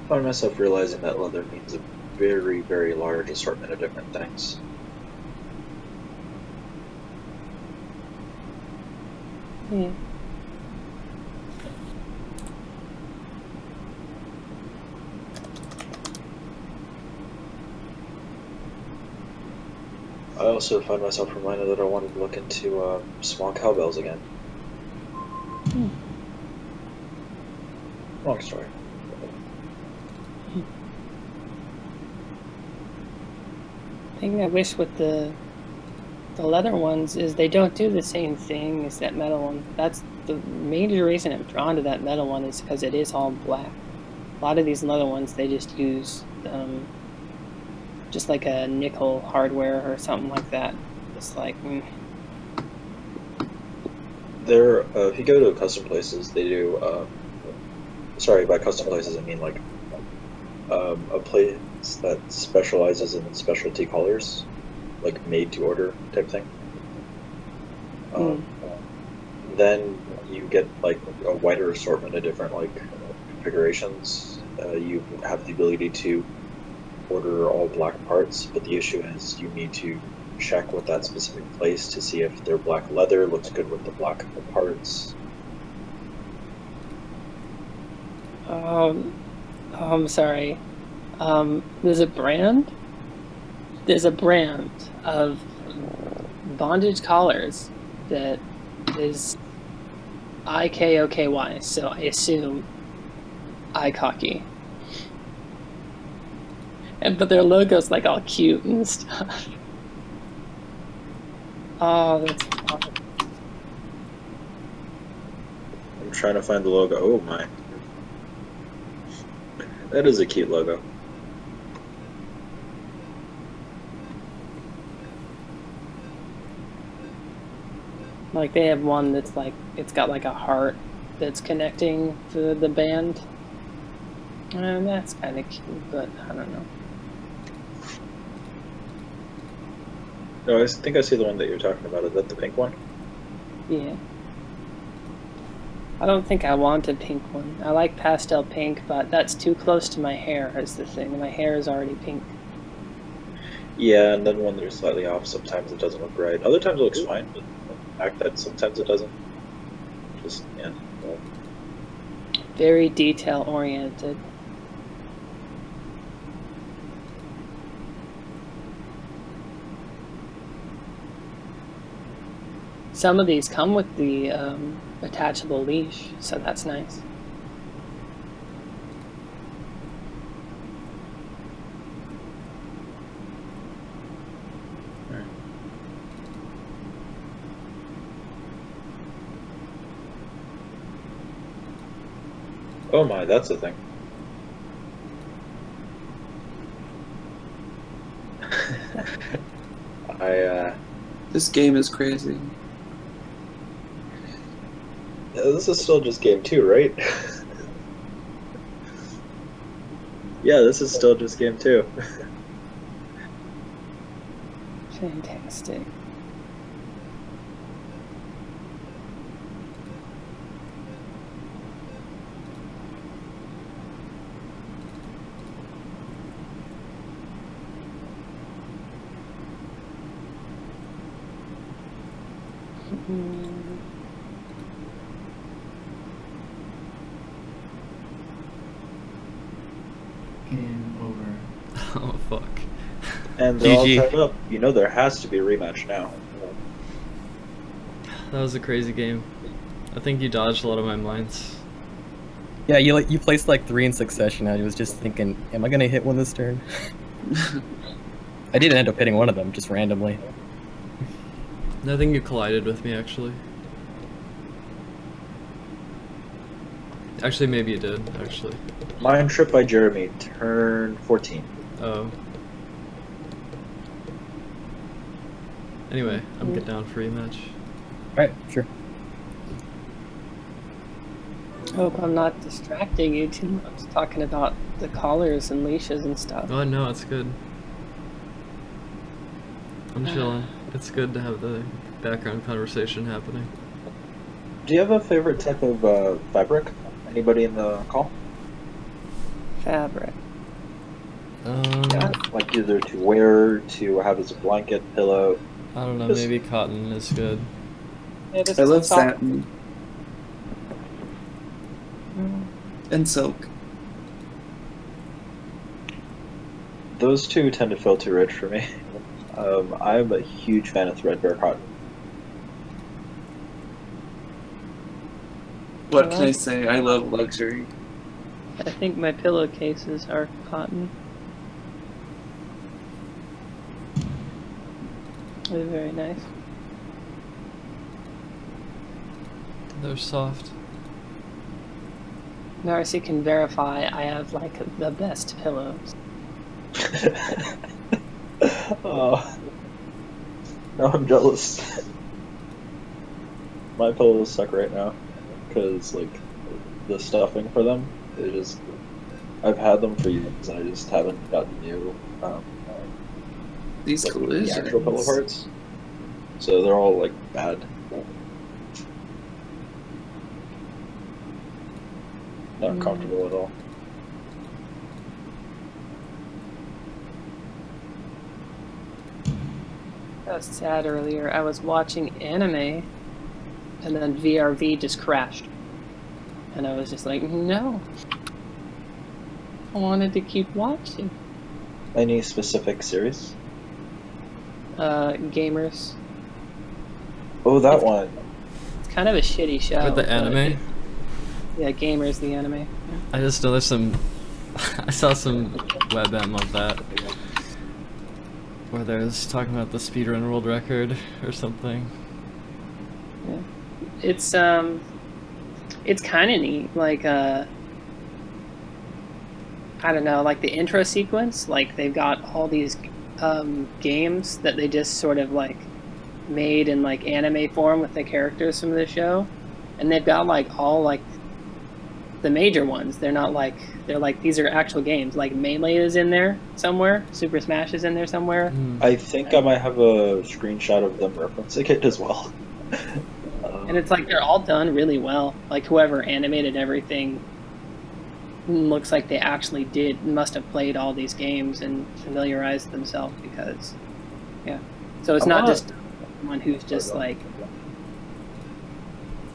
I find myself realizing that leather means a very, very large assortment of different things. Yeah. I also find myself reminded that I wanted to look into small cowbells again. Long story. Thing I wish with the leather ones is they don't do the same thing as that metal one. That's the major reason I'm drawn to that metal one, is because it is all black. A lot of these leather ones, they just use just like a nickel hardware or something like that. It's like There, if you go to custom places, they do. Sorry, by custom places I mean like a place that specializes in specialty colors, like made to order type thing. Then you get like a wider assortment of different like configurations. You have the ability to order all black parts, but the issue is you need to check with that specific place to see if their black leather looks good with the black parts. I'm sorry. There's a brand of bondage collars that is IKOKY, so I assume iCocky. But their logo's like all cute and stuff. Oh, that's awesome. I'm trying to find the logo. Oh my. That is a cute logo. Like they have one that's like, it's got like a heart that's connecting to the band. And that's kind of cute, but I don't know. No, I think I see the one that you're talking about. Is that the pink one? Yeah. I don't think I want a pink one. I like pastel pink, but that's too close to my hair is the thing. My hair is already pink. Yeah, and then when they're slightly off, sometimes it doesn't look right. Other times it looks fine, but the fact that sometimes it doesn't. Just, yeah. Well. Very detail oriented. Some of these come with the attachable leash, so that's nice. Oh my, that's the thing. This game is crazy. This is still just game 2, right? Yeah, this is still just game 2. Fantastic. Game over. Oh fuck. And they're all GG. tied up. You know there has to be a rematch now. That was a crazy game. I think you dodged a lot of my mines. Yeah, you placed like 3 in succession. I was just thinking, am I gonna hit one this turn? I did end up hitting one of them just randomly. I think you collided with me actually. Actually, maybe you did, actually. Mind Trip by Jeremy, turn 14. Oh. Anyway, I'm get down for rematch. Alright, sure. Hope I'm not distracting you too much talking about the collars and leashes and stuff. Oh no, it's good. I'm chilling. It's good to have the background conversation happening. Do you have a favorite type of fabric? Anybody in the call? Fabric. Yeah, like either to wear, to have as a blanket, pillow. I don't know, Just- maybe cotton is good. Yeah, just I love soft- satin and silk. Those two tend to feel too rich for me. I'm a huge fan of threadbare cotton. What can I say? I love luxury. I think my pillowcases are cotton. They're very nice. They're soft. Narcissa can verify I have like the best pillows. Oh, now I'm jealous. My pillows suck right now because like the stuffing for them, I've had them for years and I just haven't gotten new These like, the collisions. actual pillow parts. So they're all like bad. Not comfortable at all. I was sad earlier. I was watching anime and then VRV just crashed. And I was just like, no. I wanted to keep watching. Any specific series? Gamers. Oh, that one. It's kind of a shitty show. With the but- anime? Yeah, Gamers, the anime. I just know there's some... I saw some webm of that. Where there's talking about the speedrun world record or something. Yeah. It's kind of neat. Like, I don't know, like the intro sequence, like they've got all these games that they just sort of like made in like anime form with the characters from the show. And they've got like all like the major ones. They're not like, they're like, these are actual games. Like Melee is in there somewhere. Super Smash is in there somewhere. I think I might have a screenshot of them referencing it as well. And it's like they're all done really well. Like whoever animated everything looks like they actually must have played all these games and familiarized themselves because, yeah. So it's not just someone who's just like,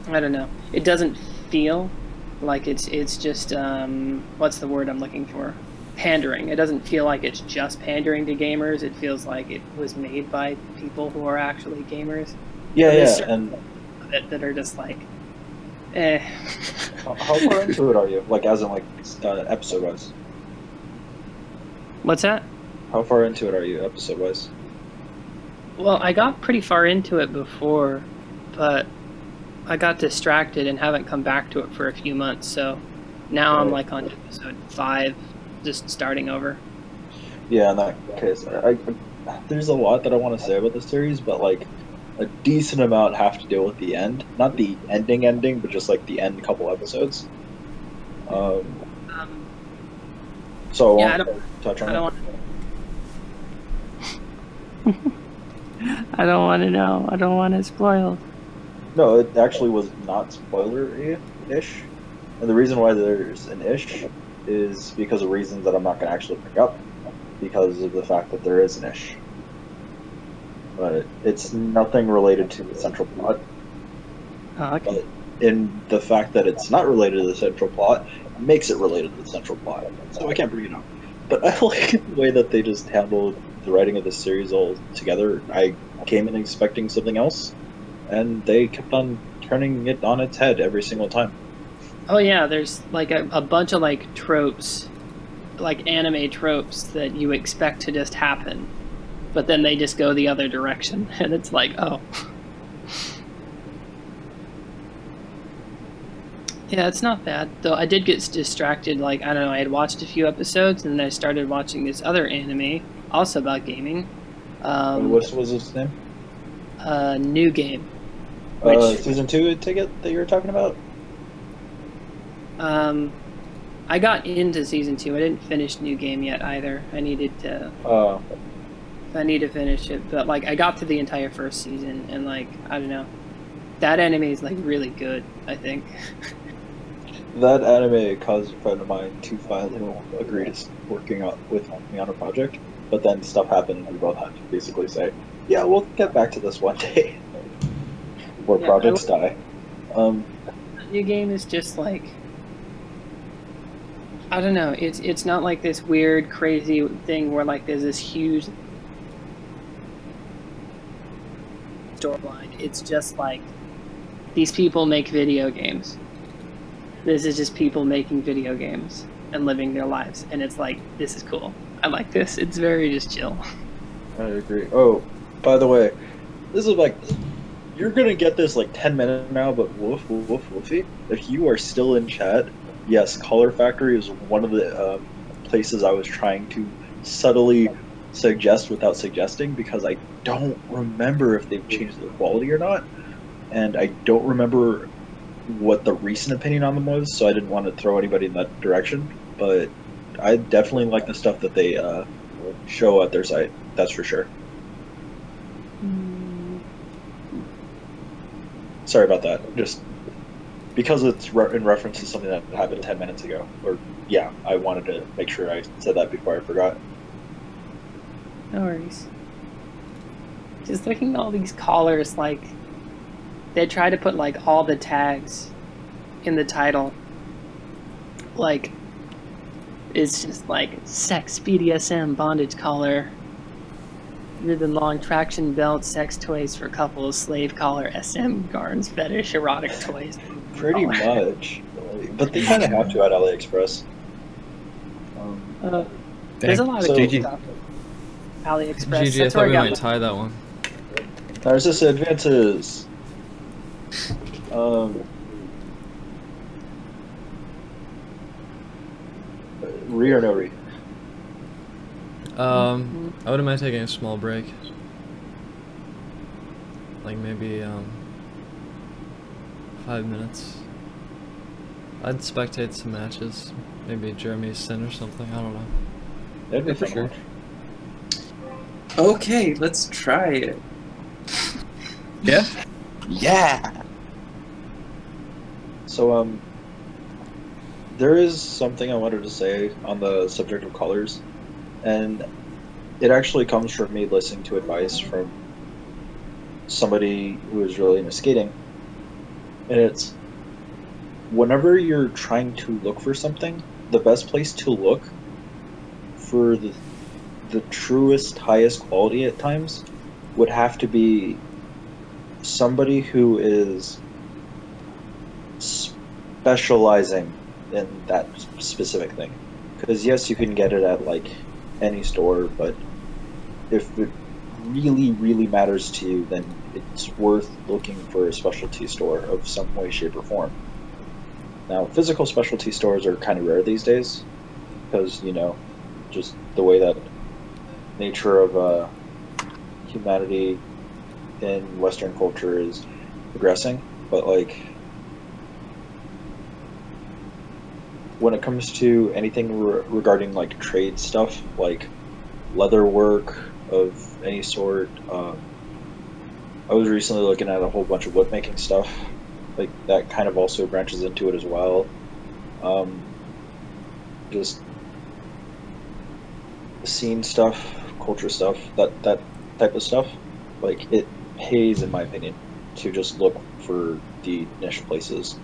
I don't know. It doesn't feel like it's just, what's the word I'm looking for? Pandering. It doesn't feel like it's just pandering to gamers. It feels like it was made by people who are actually gamers. Yeah, There's yeah, and that are just like, eh. how far into it are you? Like, as in, like, episode-wise? What's that? How far into it are you, episode-wise? Well, I got pretty far into it before, but I got distracted and haven't come back to it for a few months, so now I'm like on episode 5, just starting over. Yeah, in that case, there's a lot that I want to say about this series, but like a decent amount have to deal with the end. Not the ending, but just like the end couple episodes. So Yeah, I won't touch on I it. don't want. I don't want to know. I don't want to spoil. No, it actually was not spoiler-ish. And the reason why there's an ish is because of reasons that I'm not going to actually pick up, because of the fact that there is an ish. But it's nothing related to the central plot. Oh, okay. But in the fact that it's not related to the central plot, makes it related to the central plot. So I can't bring it up. But I like the way that they just handled the writing of this series all together. I came in expecting something else, and they kept on turning it on its head every single time. Oh yeah, there's like a bunch of like tropes, like anime tropes that you expect to just happen, but then they just go the other direction, and it's like, oh. Yeah, it's not bad. Though I did get distracted, like, I don't know, I had watched a few episodes, and then I started watching this other anime, also about gaming. What was its name? New Game. Which, Season 2 ticket that you were talking about? I got into Season 2. I didn't finish New Game yet, either. I needed to... I need to finish it, but, like, I got to the entire first season, and, like, I don't know. That anime is, like, really good, I think. That anime caused a friend of mine to finally agree to working with me on a project, but then stuff happened and we both had to basically say, yeah, we'll get back to this one day. Where projects die. New Game is just, like... I don't know, it's not like this weird, crazy thing where, like, there's this huge storyline. It's just, like, these people make video games. This is just people making video games and living their lives, and it's like, this is cool. I like this. It's very just chill. I agree. Oh, by the way, this is like, you're gonna get this like 10 minutes now, but woofy. If you are still in chat, yes, Color Factory is one of the places I was trying to subtly suggest without suggesting, because I don't remember if they've changed the quality or not, and I don't remember what the recent opinion on them was, so I didn't want to throw anybody in that direction, but I definitely like the stuff that they show at their site, that's for sure. Sorry about that, just because it's in reference to something that happened 10 minutes ago, or yeah, I wanted to make sure I said that before I forgot. No worries. Just looking at all these collars, like, they try to put, like, all the tags in the title. Like, it's just like, sex, BDSM, bondage collar, ribbon long traction belt, sex toys for couples, slave collar, SM, garns, fetish, erotic toys. Pretty much. But they kind of have to at AliExpress. There's a lot of GG. stuff. AliExpress. GG, I That's thought where we I might got tie that one. Narcissa advances. Re or no re? I wouldn't mind taking a small break. Like maybe 5 minutes. I'd spectate some matches. Maybe Jeremy's Sin or something, I don't know. That'd be for fun. sure. Okay, let's try it. Yeah? Yeah! So, there is something I wanted to say on the subject of colors, and it actually comes from me listening to advice from somebody who is really into skating, and it's, whenever you're trying to look for something, the best place to look for the truest, highest quality at times would have to be somebody who is specializing in that specific thing. Because yes, you can get it at like any store, but if it really, really matters to you, then it's worth looking for a specialty store of some way, shape, or form. Now, physical specialty stores are kind of rare these days, because, you know, just the way that nature of humanity in Western culture is progressing. But, like, when it comes to anything regarding, like, trade stuff, like leather work of any sort, I was recently looking at a whole bunch of wood making stuff. Like, that kind of also branches into it as well. Just scene stuff, culture stuff, that type of stuff. Like, it pays, in my opinion, to just look for the niche places,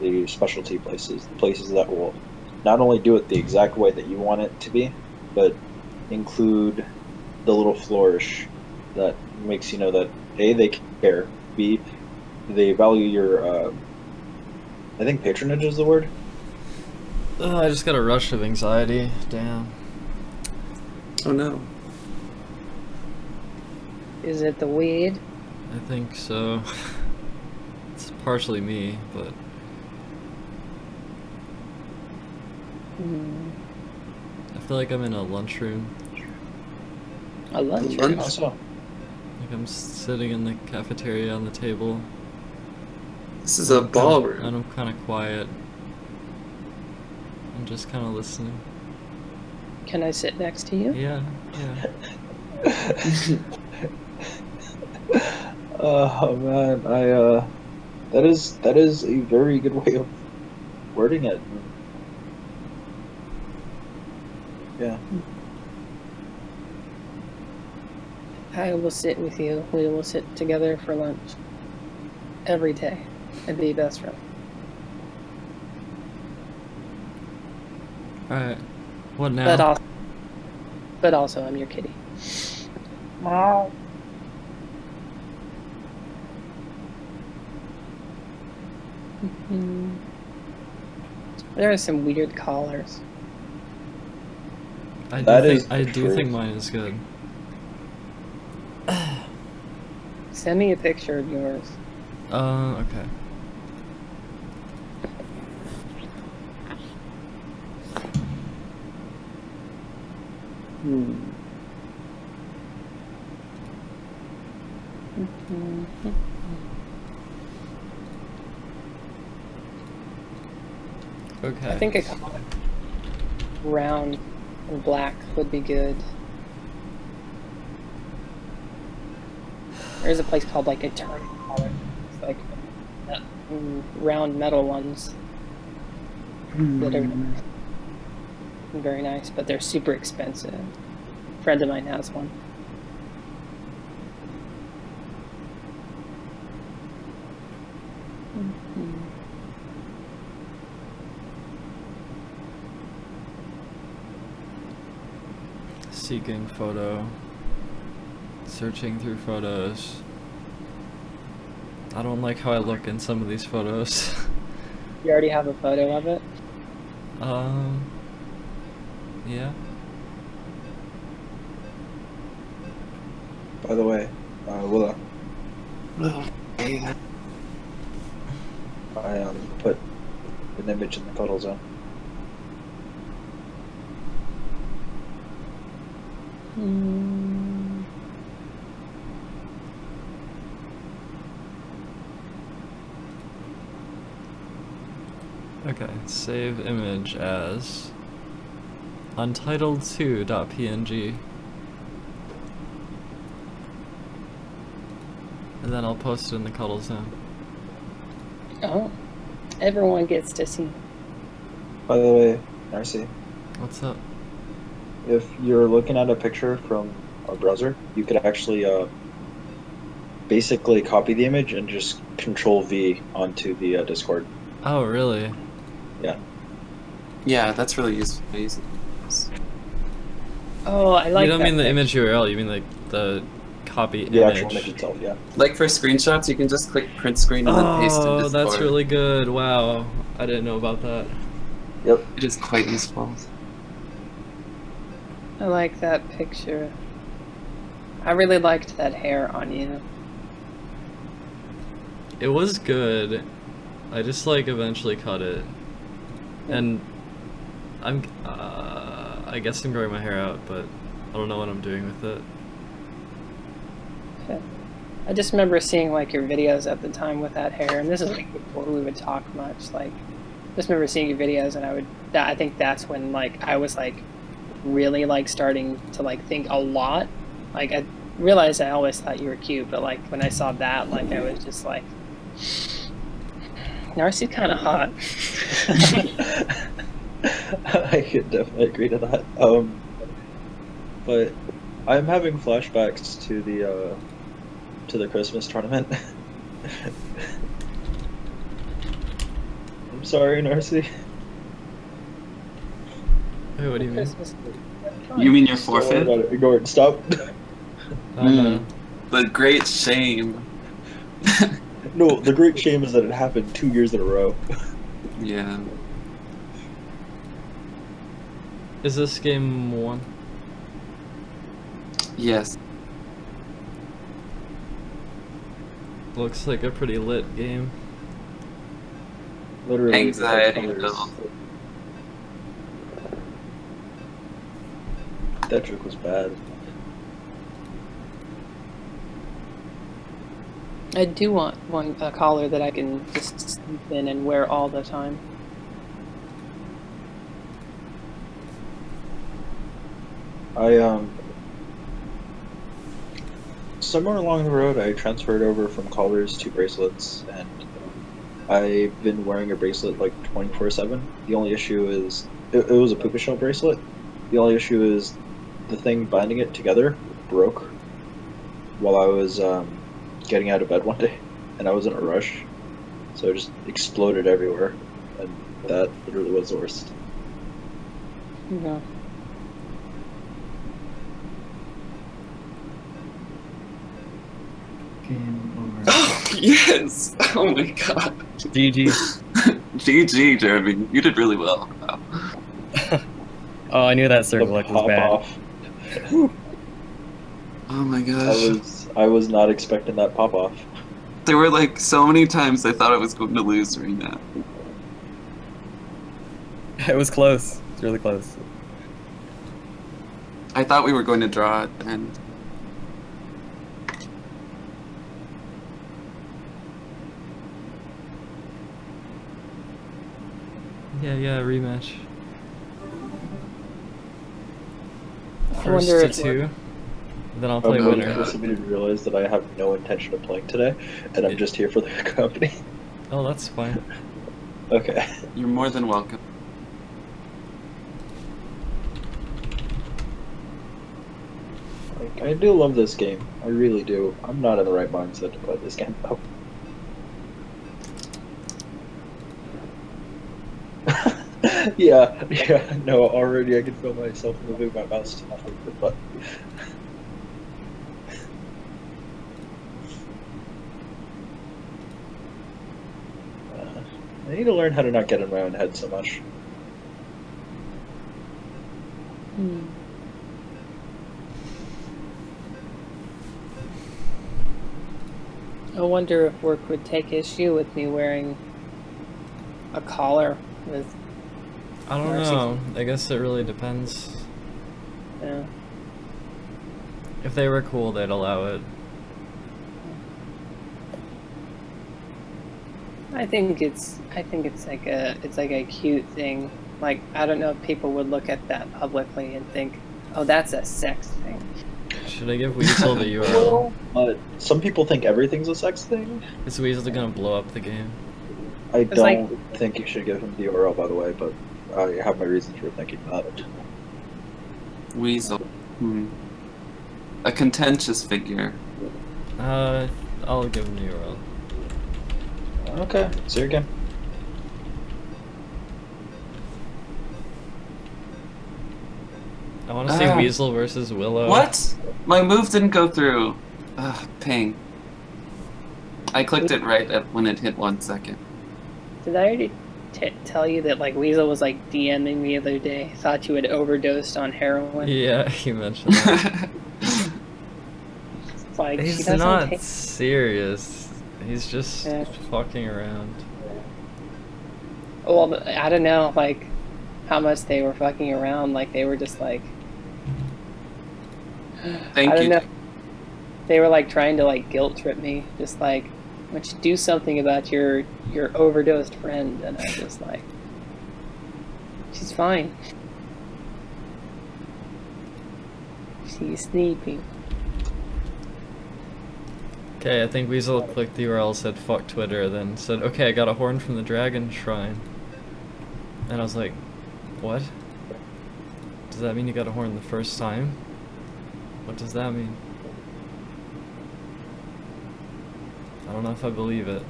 the specialty places, the places that will not only do it the exact way that you want it to be, but include the little flourish that makes you know that A, they care, B, they value your, I think patronage is the word. I just got a rush of anxiety. Damn. Oh no. Is it the weed? I think so. It's partially me, but I feel like I'm in a lunchroom. A lunchroom? Also, Like I'm sitting in the cafeteria on the table. This is a ballroom. And I'm kind of quiet. I'm just kind of listening. Can I sit next to you? Yeah. oh man, that is a very good way of wording it. Yeah. I will sit with you. We will sit together for lunch. Every day. And be best friends. Alright. What now? But also, I'm your kitty. There are some weird collars. I do think mine is good. Send me a picture of yours. Okay. Okay. I think a collar round and black would be good. There's a place called like Eternal Collar. It's like round metal ones that are very nice, but they're super expensive. A friend of mine has one. Seeking photo. Searching through photos. I don't like how I look in some of these photos. You already have a photo of it? Yeah. By the way, Willa. I put an image in the cuddle zone. Okay, save image as untitled2.png. And then I'll post it in the cuddle zone. Oh, everyone gets to see. By the way, Narcy, What's up? if you're looking at a picture from a browser, you could actually basically copy the image and just Control V onto the Discord. Oh, really? Yeah. Yeah, that's really useful. Oh, I like You don't that mean the picture. image URL, you mean like the copy The image. actual image itself, yeah. Like for screenshots, you can just click print screen and then paste in Oh, Discord. that's really good. Wow. I didn't know about that. Yep. It is quite useful. I like that picture. I really liked that hair on you. It was good. I just like eventually cut it. And I guess I'm growing my hair out, but I don't know what I'm doing with it. I just remember seeing like your videos at the time with that hair, and this is like before we would talk much. Like, just remember seeing your videos, and I think that's when like I was like really like starting to like think a lot. Like I realized I always thought you were cute, but like when I saw that, like I was just like, Narcy's kind of hot. I could definitely agree to that. But I'm having flashbacks to the Christmas tournament. I'm sorry, Narcy. Wait, what do you mean? Christmas. You mean your Don't worry forfeit? about it. Ignore it. Stop. The great shame. No, the great shame is that it happened 2 years in a row. Yeah. Is this game 1? Yes. Looks like a pretty lit game. Literally. Anxiety there's- filled. That trick was bad. I do want a collar that I can just sleep in and wear all the time. Somewhere along the road, I transferred over from collars to bracelets, and I've been wearing a bracelet like 24/7. The only issue is, it was a puka shell bracelet. The only issue is the thing binding it together broke while I was getting out of bed one day, and I was in a rush, so it just exploded everywhere, and that literally was the worst. Yeah. Game over. Oh, yes! Oh my god. GG. GG, Jeremy. You did really well. Wow. Oh, I knew that circle was Pop bad. off. Oh my gosh. I was not expecting that pop off. There were like so many times I thought I was going to lose during that. It was close. It's really close. I thought we were going to draw at the end. Yeah, rematch. I First wonder to if two. Then I'll play I'm really winner. forcing me to realize that I have no intention of playing today, and I'm just here for the company. Oh, that's fine. Okay. You're more than welcome. Like, I do love this game. I really do. I'm not in the right mindset to play this game though. yeah, no, already I can feel myself moving my mouse to my favorite button. I need to learn how to not get in my own head so much. I wonder if work would take issue with me wearing a collar with. I don't Narcissa. know. I guess it really depends. Yeah. If they were cool, they'd allow it. I think it's like a cute thing. Like, I don't know if people would look at that publicly and think, oh, that's a sex thing. Should I give Weasel the URL? Some people think everything's a sex thing. Is Weasel gonna blow up the game? I It's don't think you should give him the URL, by the way, but I have my reasons for thinking that. Weasel. A contentious figure. I'll give him the URL. Okay, see you again. I want to see Weasel versus Willow. What? My move didn't go through. Ugh, ping. I clicked it right at when it hit 1 second. Did I already tell you that like Weasel was like DMing me the other day? Thought you had overdosed on heroin. Yeah, he mentioned that. It's like, she He's doesn't not take- serious. He's just Yeah. fucking around. Well, I don't know, like, how much they were fucking around. Like, they were just like, Thank I don't you. know. They were like trying to like guilt trip me, just like, why don't you do something about your overdosed friend? And I was just like, she's fine. She's sleeping. Okay, I think Weasel clicked the URL, said fuck Twitter, then said, okay, I got a horn from the Dragon Shrine. And I was like, what? Does that mean you got a horn the first time? What does that mean? I don't know if I believe it.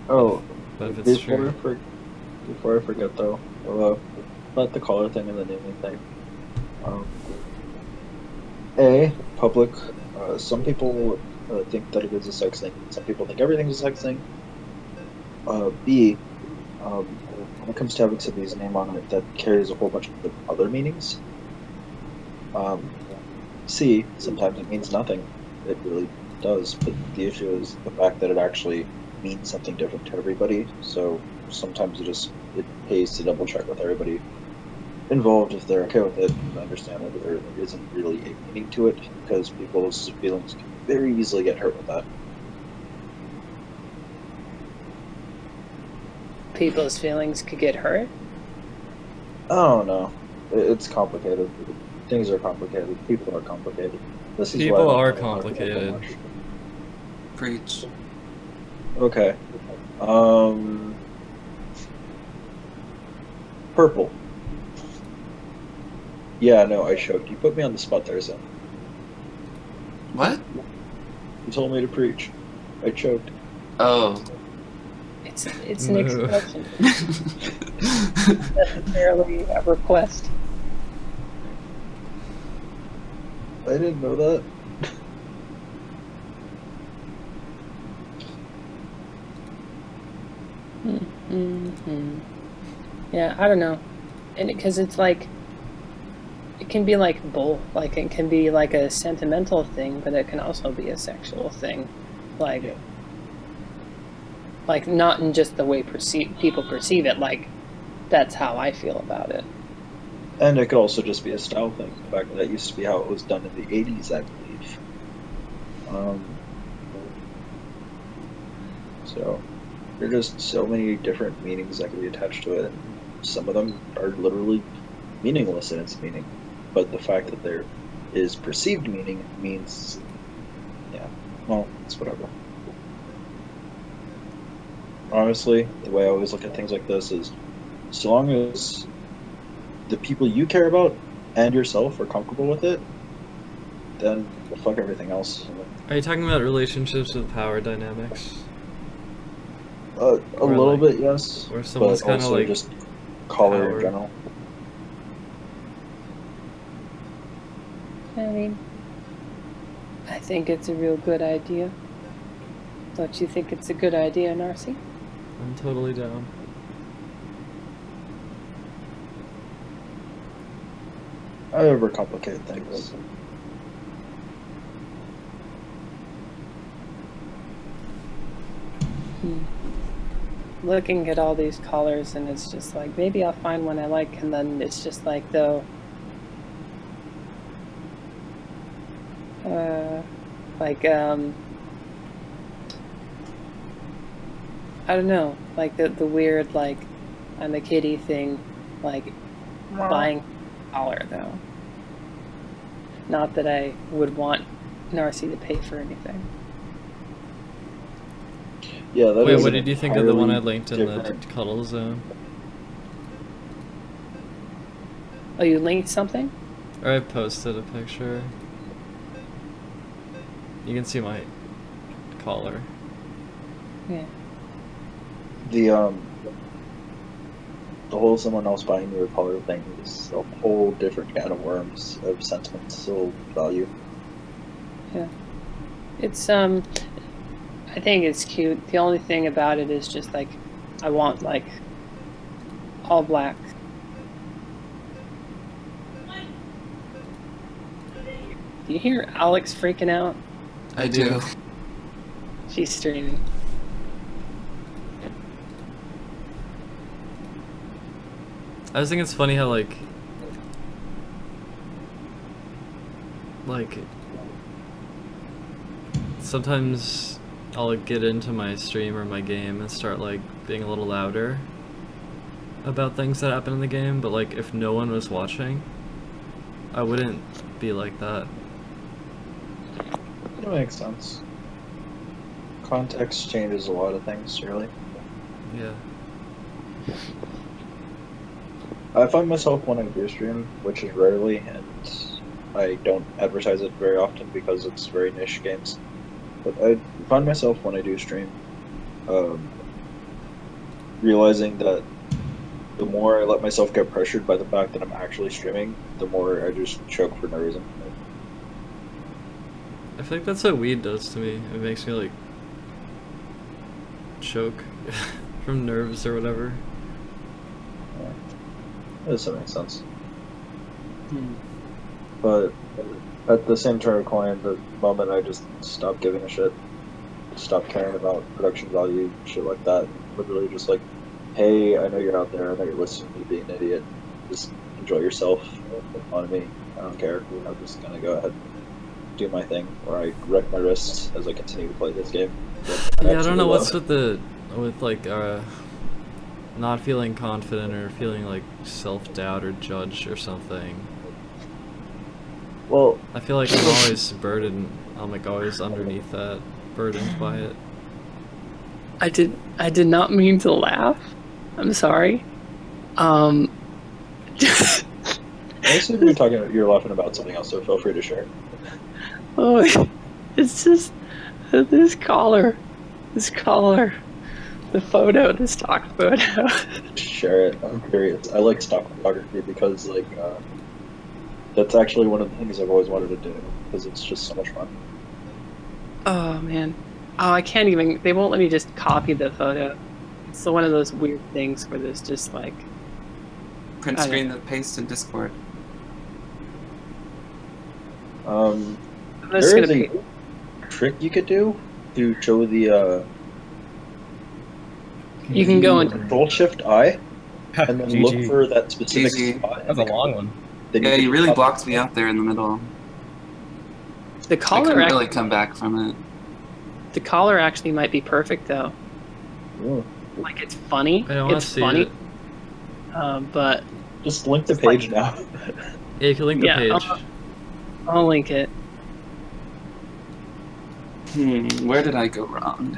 Oh, But if it's true. Before I forget though, about the collar thing and the naming thing. Public. Some people think that it is a sex thing. Some people think everything's a sex thing. B. When it comes to having somebody's name on it, that carries a whole bunch of other meanings. C. Sometimes it means nothing. It really does, but the issue is the fact that it actually means something different to everybody. So sometimes it pays to double check with everybody involved, if they're okay with it, and understand that there isn't really a meaning to it, because people's feelings can very easily get hurt with that. People's feelings could get hurt? I don't know. It's complicated. Things are complicated. People are complicated. This is People why I are don't talk about it so complicated. much. Preach. Okay. Purple. Yeah, no, I choked. You put me on the spot there, son. What? You told me to preach. I choked. Oh. It's an No. expression. Not necessarily a request. I didn't know that. Mm-hmm. Yeah, I don't know, and because it's like, it can be like both. Like it can be like a sentimental thing, but it can also be a sexual thing. Like, Yeah. like not in just the way people perceive it. Like, that's how I feel about it. And it could also just be a style thing. The fact that that used to be how it was done in the 80s, I believe. So, there are just so many different meanings that can be attached to it. And some of them are literally meaningless in its meaning. But the fact that there is perceived meaning means, yeah, well, it's whatever. Honestly, the way I always look at things like this is, so long as the people you care about and yourself are comfortable with it, then fuck everything else. Are you talking about relationships with power dynamics? A Or little like- bit, yes. Where someone's But kind of also like just color power. in general. I mean, I think it's a real good idea. Don't you think it's a good idea, Narcy? I'm totally down. I overcomplicate things. Looking at all these colors, and it's just like, maybe I'll find one I like, and then it's just like, though, I don't know, like the weird, like, I'm a kitty thing, like, buying a collar, though. Not that I would want Narcy to pay for anything. Yeah, that Wait, is what an did you think of the one I entirely linked in the different- cuddle zone? Oh, you linked something? Or I posted a picture. You can see my collar. Yeah. The whole someone else buying your color thing is a whole different can of worms of sentimental value. Yeah. It's, I think it's cute. The only thing about it is just like, I want like all black. Do you hear Alex freaking out? I do. She's streaming. I just think it's funny how like sometimes I'll get into my stream or my game and start like being a little louder about things that happen in the game, but like if no one was watching, I wouldn't be like that. It makes sense. Context changes a lot of things, really. Yeah. I find myself when I do stream, which is rarely, and I don't advertise it very often because it's very niche games, but I find myself when I do stream, realizing that the more I let myself get pressured by the fact that I'm actually streaming, the more I just choke for no reason. I feel like that's what weed does to me. It makes me like choke from nerves or whatever. Does that make sense? But at the same turn of coin, the moment I just stop giving a shit, stop caring about production value, shit like that, literally just like, hey, I know you're out there, I know you're listening to me being an idiot, just enjoy enjoy yourself on me. I don't care. I'm just gonna go ahead and do my thing, where I wreck my wrists as I continue to play this game. Yeah, I don't know what's with not feeling confident or feeling like self-doubt or judged or something. Well, I feel like I'm always burdened. I'm like always underneath that, burdened by it. I did not mean to laugh. I'm sorry. I assume you're laughing about something else, so feel free to share. Oh, it's just this collar, the photo, the stock photo. Share it. I'm curious. I like stock photography because that's actually one of the things I've always wanted to do because it's just so much fun. Oh man. Oh, I can't even. They won't let me just copy the photo. It's one of those weird things where there's just like Print screen the paste in Discord. That's There gonna is be. a trick you could do to show the You can go into. Control Shift I and then look GG. for that specific GG. spot. That was a long one. Then Yeah, can you really pop- blocked me out there in the middle. The I collar. couldn't really come back from it. The collar actually might be perfect though. Ooh. Like it's funny. I don't want to It's see funny. it. But Just link the It's like- page now. Yeah, you can link the Yeah, page. I'll link it. Where did I go wrong?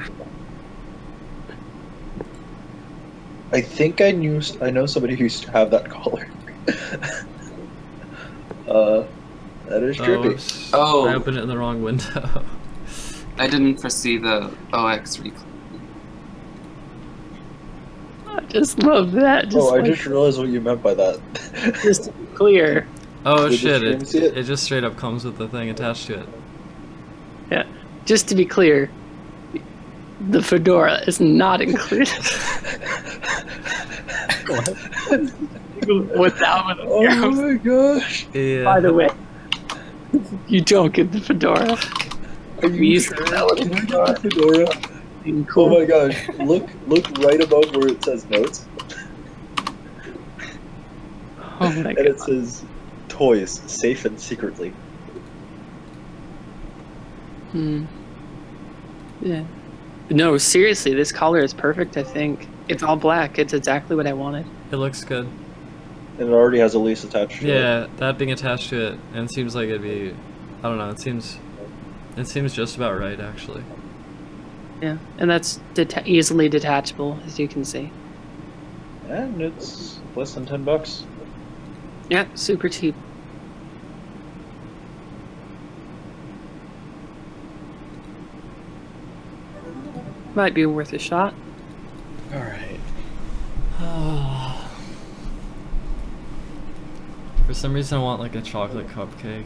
I think I know somebody who used to have that collar. That is trippy. Oops. Oh. I opened it in the wrong window. I didn't foresee the OX recall. I just love that. Just I like, just realized what you meant by that. just to be clear. Oh Did the shit! stream see it? It just straight up comes with the thing attached to it. Yeah. Just to be clear. The fedora is not included. Without Oh my gosh! Yeah. By the way, you don't get the fedora. Are We you used sure? to sell it Can I get the fedora? Being Oh cool. my gosh! Look right above where it says notes, Oh my and it god. says toys, safe and secretly. Yeah. No, seriously, this collar is perfect, I think. It's all black. It's exactly what I wanted. It looks good. And it already has a lease attached to it. Yeah, that being attached to it, and it seems like it'd be, I don't know. It seems just about right actually. Yeah. And that's easily detachable, as you can see. And it's less than $10. Yeah, super cheap. Might be worth a shot. All right. For some reason, I want like a chocolate cupcake.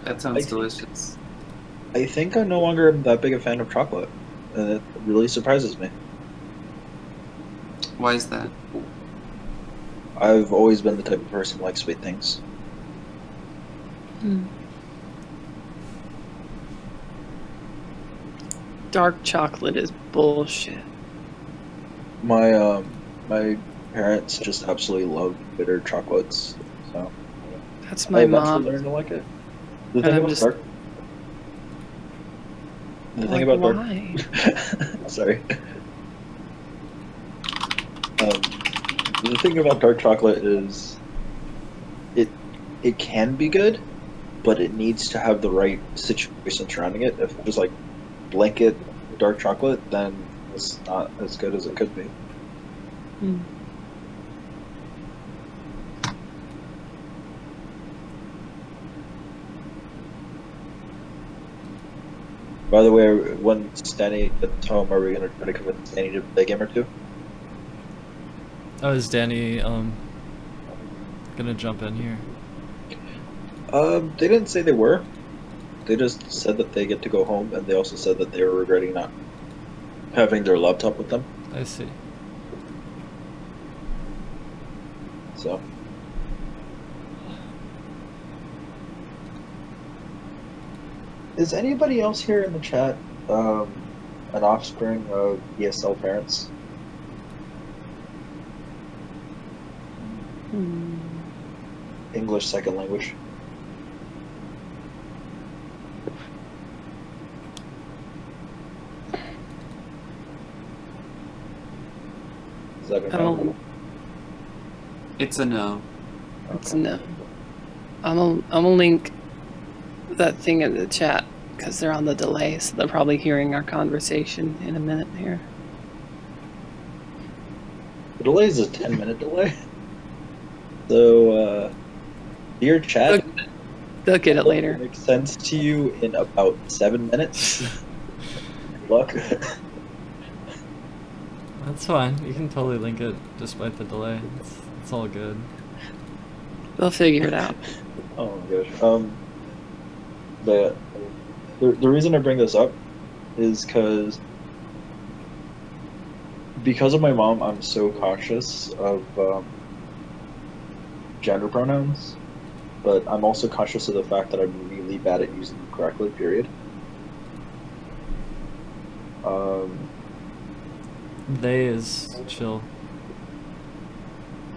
That sounds delicious. I think I no longer am that big a fan of chocolate, and it really surprises me. Why is that? I've always been the type of person who likes sweet things. Dark chocolate is bullshit. My parents just absolutely love bitter chocolates, so That's I my eventually mom. learned to like it. The And thing I'm about just- dark. The thing Like, about why? dark. Sorry. The thing about dark chocolate is, it can be good, but it needs to have the right situation surrounding it. If it's just like blanket dark chocolate, then it's not as good as it could be. By the way, when Danny gets home, are we gonna try to convince Danny to play a game or two? Oh, is Danny gonna jump in here? They didn't say they were. They just said that they get to go home, and they also said that they were regretting not having their laptop with them. I see. So. Is anybody else here in the chat an offspring of ESL parents? English second language. Is that a no? It's a no. It's a no. I'm gonna link that thing in the chat because they're on the delay, so they're probably hearing our conversation in a minute here. The delay is a 10-minute delay. So, dear chat, They'll get it later. Makes sense to you in about 7 minutes. Good luck. That's fine. You can totally link it despite the delay. It's all good. They'll figure it out. Oh my gosh. The reason I bring this up is because of my mom, I'm so cautious of gender pronouns, but I'm also conscious of the fact that I'm really bad at using them correctly, period. They is chill.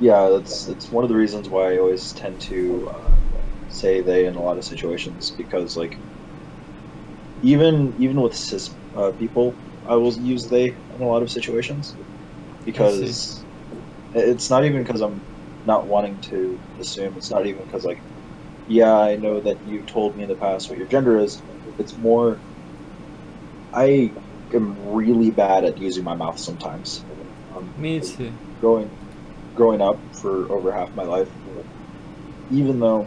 Yeah, it's one of the reasons why I always tend to say they in a lot of situations, because like even with cis people, I will use they in a lot of situations, because it's not even because I'm not wanting to assume. It's not even because like, yeah, I know that you told me in the past what your gender is. It's more, I am really bad at using my mouth sometimes. Me too. Growing up for over half my life, even though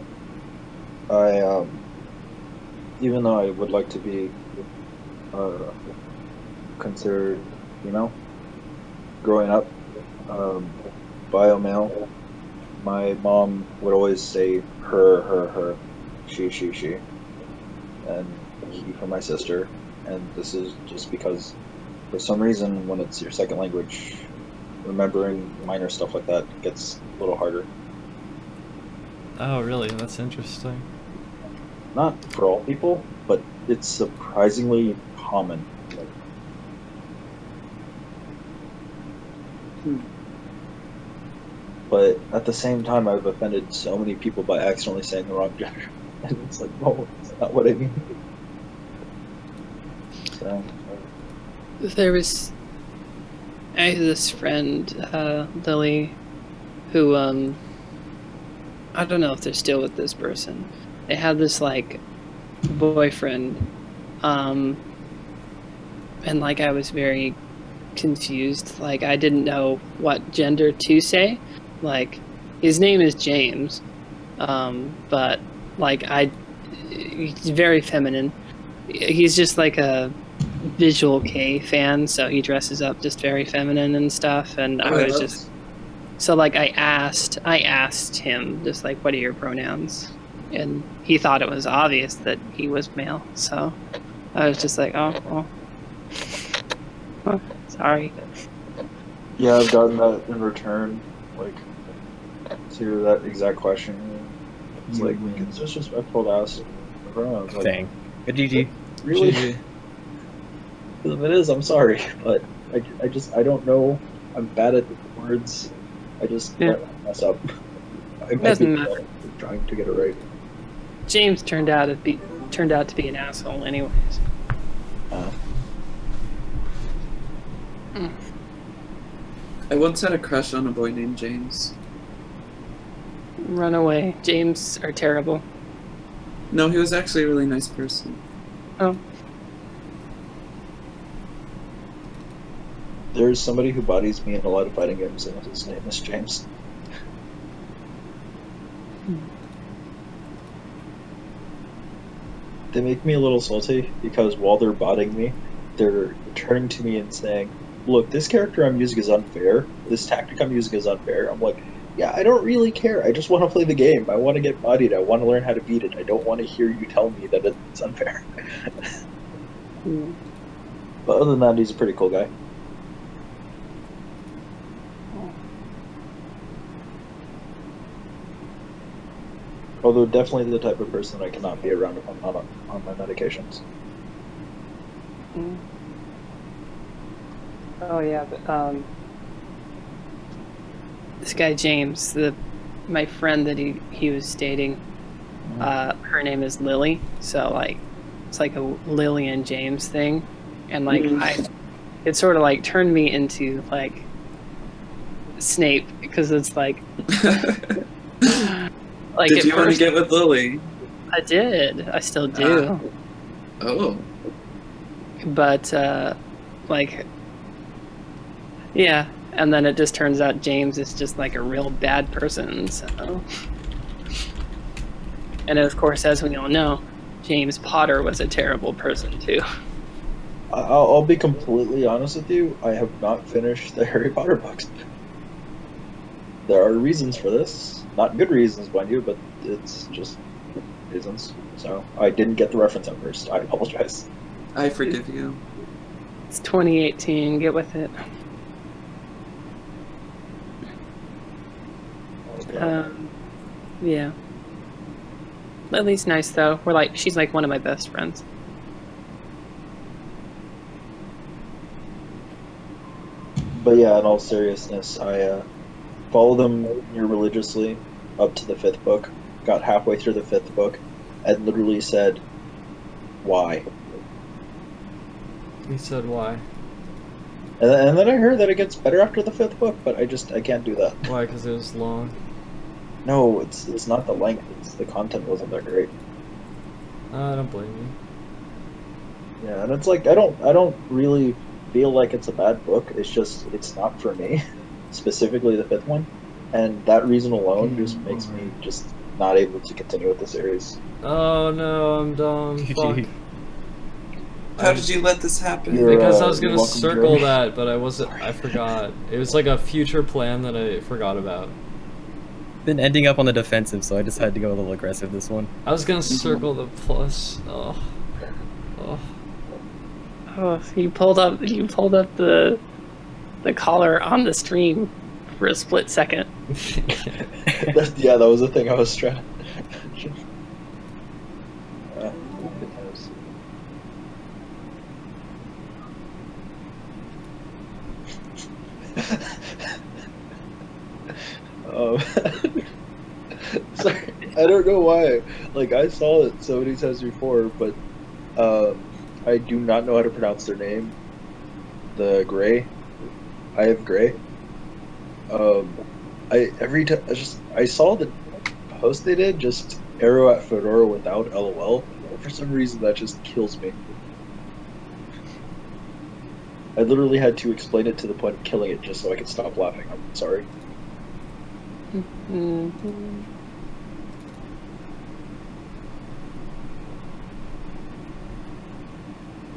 I would like to be considered, growing up bio male, my mom would always say her, she, and he for my sister. And this is just because, for some reason, when it's your second language, remembering minor stuff like that gets a little harder. Oh, really? That's interesting. Not for all people, but it's surprisingly common. But at the same time, I've offended so many people by accidentally saying the wrong gender. And it's like, no, it's not what I mean. So. I had this friend, Lily, who, I don't know if they're still with this person. They had this, like, boyfriend, and, like, I was very confused. Like, I didn't know what gender to say. Like, his name is James, but, like, he's very feminine. He's just, like, a Visual K fan, so he dresses up just very feminine and stuff, and I was just so like I asked him just like, what are your pronouns, and he thought it was obvious that he was male, so I was just like, oh sorry. Yeah, I've gotten that in return, like, to that exact question. It's like, it's just disrespectful to ask the pronouns. Like, dang. Good GG. Really? GG. If it is, I'm sorry, but I don't know. I'm bad at words. I just mess up. It doesn't matter. Trying to get it right. James turned out to be an asshole, anyways. I once had a crush on a boy named James. Run away. James are terrible. No, he was actually a really nice person. Oh. There's somebody who bodies me in a lot of fighting games, and his name is James. They make me a little salty because while they're botting me, they're turning to me and saying, look, this character I'm using is unfair. This tactic I'm using is unfair. I'm like, yeah, I don't really care. I just want to play the game. I want to get bodied. I want to learn how to beat it. I don't want to hear you tell me that it's unfair. But other than that, he's a pretty cool guy. Although definitely the type of person I cannot be around if I'm not on my medications. Oh yeah, but this guy James, my friend that he was dating, her name is Lily, so like it's like a Lily and James thing, and like it sort of like turned me into like Snape, because it's like like did you want to get with Lily? I did. I still do. Oh. But like, yeah, and then it just turns out James is just like a real bad person. So, and of course, as we all know, James Potter was a terrible person too. I'll be completely honest with you. I have not finished the Harry Potter books. There are reasons for this. Not good reasons, mind you, but it's just reasons. So I didn't get the reference at first. I apologize. I forgive you. It's 2018. Get with it. Yeah. Lily's nice though. She's like one of my best friends. But yeah, in all seriousness, I followed them near religiously up to the 5th book. Got halfway through the 5th book, and literally said, "Why?" He said why? And then I heard that it gets better after the 5th book, but I can't do that. Why? Because it was long. No, it's not the length. It's the content wasn't that great. I don't blame you. Yeah, and it's like I don't really feel like it's a bad book. It's just it's not for me, specifically the 5th one, and that reason alone just makes me just not able to continue with the series. Oh no, I'm dumb. Fuck. How did you let this happen? Because I was gonna welcome, circle Jeremy. that, but I forgot. It was like a future plan that I forgot about. Been ending up on the defensive, so I decided to go a little aggressive this one. I was gonna circle the plus. Oh. Oh, you pulled up the collar on the stream for a split second. Yeah, that was the thing I was trying. Good times. Sorry, I don't know why. Like, I saw it so many times before, but I do not know how to pronounce their name. The Gray. I have Gray. Every time I saw the post they did, just arrow at Fedora without LOL. For some reason, that just kills me. I literally had to explain it to the point of killing it just so I could stop laughing. I'm sorry.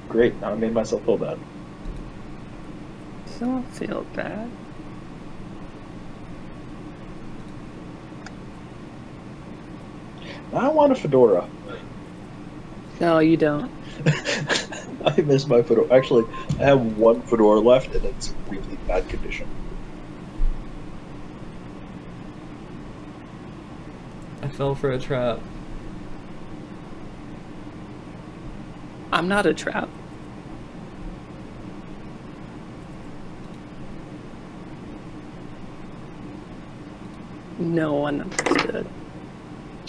Great, now I made myself feel bad. Don't feel bad. Now I want a fedora. No, you don't. I miss my fedora. Actually, I have one fedora left, and it's in really bad condition. I fell for a trap. I'm not a trap. No one understood.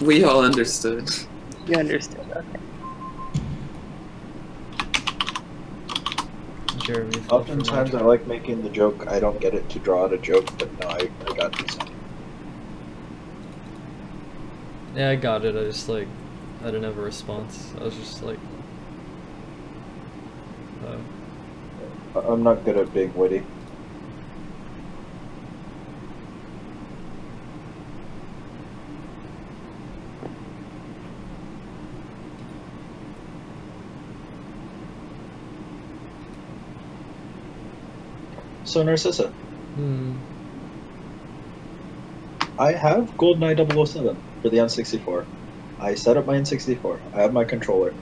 We all understood. You understood, okay. Jeremy fell for my Oftentimes, I trap. like making the joke. I don't get it to draw out a joke, but no, I got this one. Yeah, I got it. I just like I didn't have a response. I was just like, I'm not good at being witty. So Narcissa, I have GoldenEye 007 for the N64. I set up my N64. I have my controller.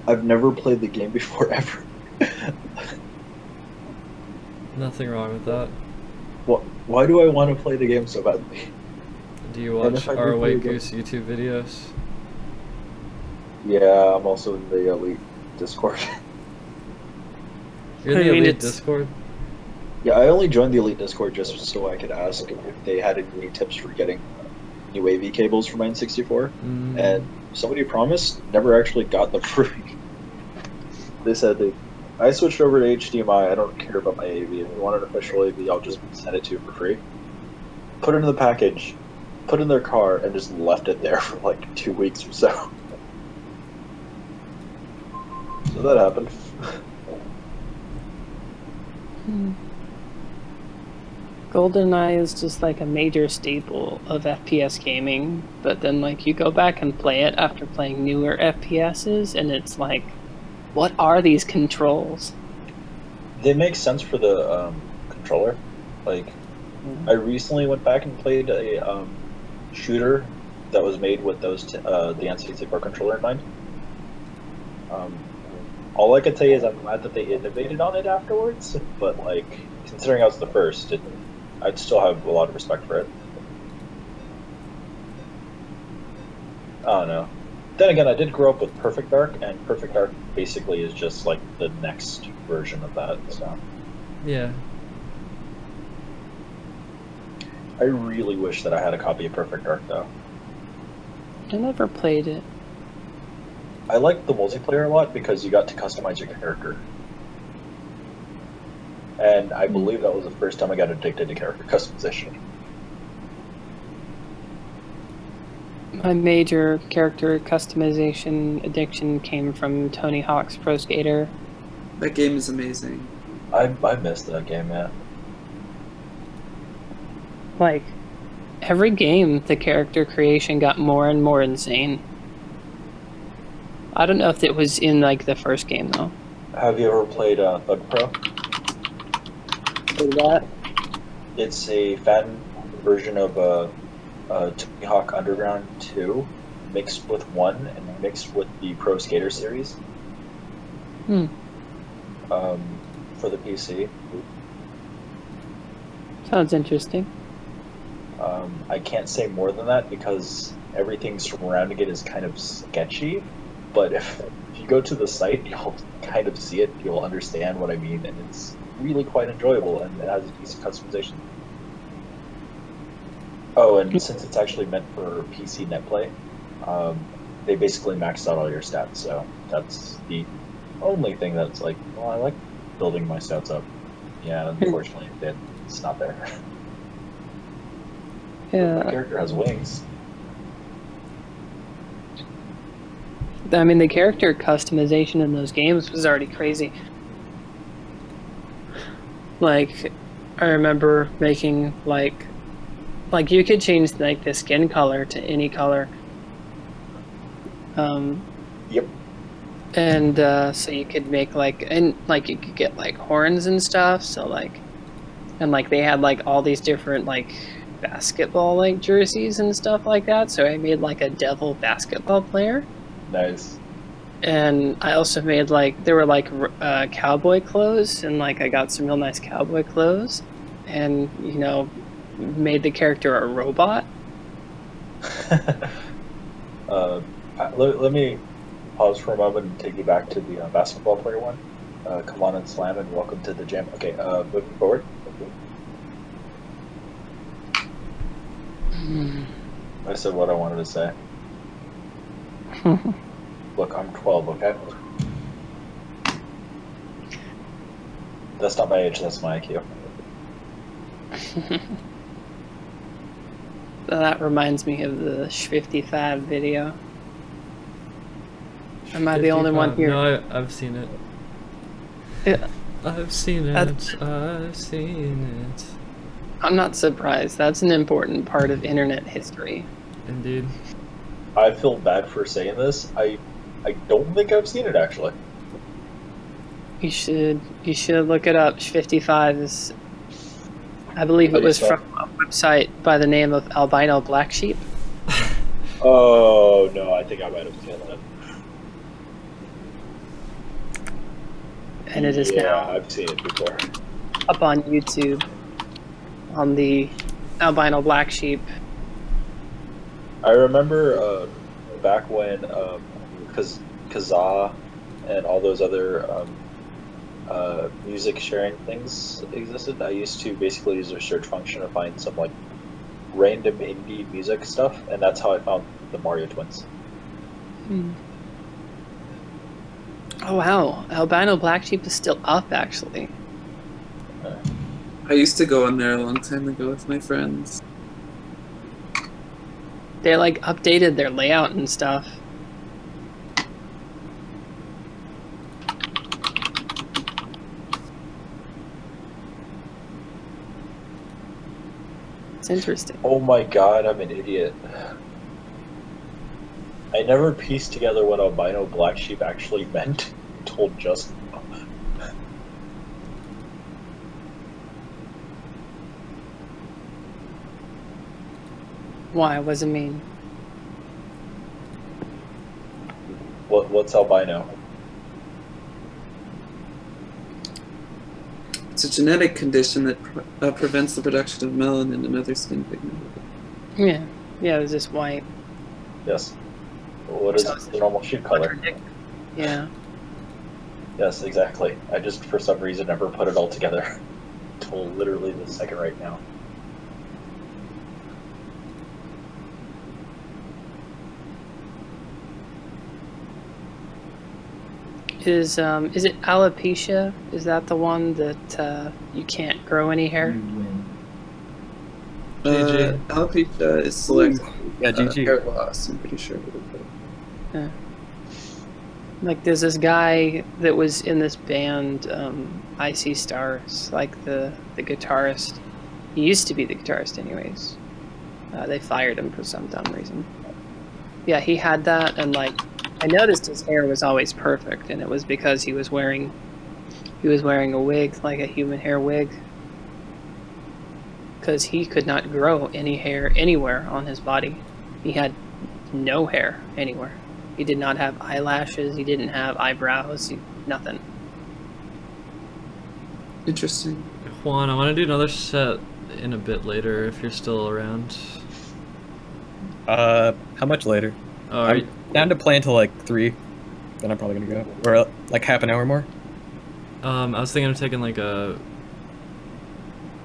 I've never played the game before ever. nothing wrong with that. Why do I want to play the game so badly? Do you And watch if I do our play White the game- Goose YouTube videos? Yeah, I'm also in the Elite Discord. You're in I the mean, Elite it's- Discord? Yeah, I only joined the Elite Discord just so I could ask if they had any tips for getting new AV cables for my N64, Mm. and somebody promised, never actually got them free. They said I switched over to HDMI. I don't care about my AV. If you want an official AV, I'll just send it to you for free. Put it in the package, put it in their car, and just left it there for like 2 weeks or so. So that happened. GoldenEye is just like a major staple of FPS gaming, but then like you go back and play it after playing newer FPSs, and it's like, what are these controls? They make sense for the controller. Like, I recently went back and played a shooter that was made with those the N64 controller in mind. All I can tell you is I'm glad that they innovated on it afterwards, but like, considering I was the first, I'd still have a lot of respect for it. I don't know. Then again, I did grow up with Perfect Dark, and Perfect Dark basically is just like the next version of that, so. Yeah. I really wish that I had a copy of Perfect Dark, though. I never played it. I liked the multiplayer a lot because you got to customize your character. And I believe that was the first time I got addicted to character customization. My major character customization addiction came from Tony Hawk's Pro Skater. That game is amazing. I missed that game, yeah. Like, every game, the character creation got more and more insane. I don't know if it was in, like, the first game, though. Have you ever played Thug Pro? Did that? It's a fan version of Tony Hawk Underground 2, mixed with 1 and mixed with the Pro Skater series. For the PC. Sounds interesting. I can't say more than that because everything surrounding it is kind of sketchy, but if you go to the site, you'll kind of see it, you'll understand what I mean, and it's really quite enjoyable, and it has a decent customization. Oh, and since it's actually meant for PC netplay, they basically maxed out all your stats, so that's the only thing that's like, well, I like building my stats up. Yeah, unfortunately, it's not there. Yeah. My character has wings. I mean, the character customization in those games was already crazy. Like, I remember making, like you could change, like, the skin color to any color. Yep. And, so you could make, like, and, like, you could get, like, horns and stuff, so, like, and, like, they had, like, all these different, like, basketball, like, jerseys and stuff like that, so I made, like, a devil basketball player. Nice. And I also made, like, there were, like, cowboy clothes, and, like, I got some real nice cowboy clothes, and, you know, made the character a robot. Let me pause for a moment and take you back to the basketball player one. Come on and slam and welcome to the jam. Okay, moving forward. I said what I wanted to say. Look, I'm 12, okay? That's not my age, that's my IQ. That reminds me of the Sh55 video. Am I the only one here? No, I've seen it. Yeah. I've seen it. I've seen it. I'm not surprised. That's an important part of internet history. Indeed. I feel bad for saying this. I don't think I've seen it, actually. You should look it up. Sh55 is, I believe it was from a website by the name of Albino Black Sheep. Oh, no, I think I might have seen that. And it is now I've seen it before. up on YouTube on the Albino Black Sheep. I remember back when Kazaa and all those other music sharing things existed. I used to basically use their search function to find some like random indie music stuff, and that's how I found the Mario Twins. Oh wow, Albino Black Sheep is still up actually. I used to go on there a long time ago with my friends. They like updated their layout and stuff. It's interesting. Oh my god, I'm an idiot. I never pieced together what albino black sheep actually meant until just now. Why? What does it mean? What's albino? It's a genetic condition that prevents the production of melanin and other skin pigment. Yeah, yeah, it was just white. Yes. What is the normal sheep color? Yeah. Yes, exactly. I just, for some reason, never put it all together until literally the second right now. Is it alopecia? Is that the one that you can't grow any hair? You win. GG. Alopecia is selective Yeah, GG. hair loss, I'm pretty sure. Yeah. Like there's this guy that was in this band, Icy Stars, like the guitarist. He used to be the guitarist anyways. They fired him for some dumb reason. Yeah, he had that, and like I noticed his hair was always perfect, and it was because he was wearing a wig, like a human hair wig. Because he could not grow any hair anywhere on his body. He had no hair anywhere. He did not have eyelashes, he didn't have eyebrows, nothing. Interesting. Juan, I want to do another set in a bit later if you're still around. How much later? Alright. I'm down to play until like 3. Then I'm probably gonna go. Or like half an hour more. I was thinking of taking like a,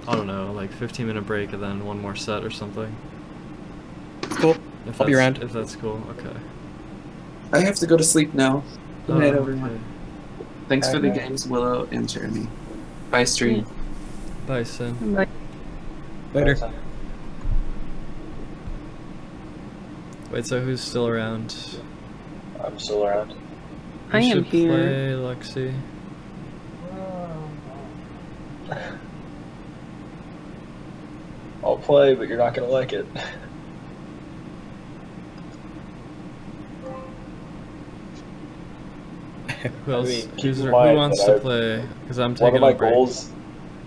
I don't know, like 15-minute break and then one more set or something. It's cool. If I'll be that's- around. If that's cool, okay. I have to go to sleep now. Good night, Oh, everyone. okay. Thanks for the Bye. games, Willow and Jeremy. Bye, stream. Bye, Sim. Later. Wait, so who's still around? I'm still around. I You am should here. play, Lexi. I'll play, but you're not gonna like it. Who else? mean, keep Who in mind wants that to play? Because I'm One taking of my a break.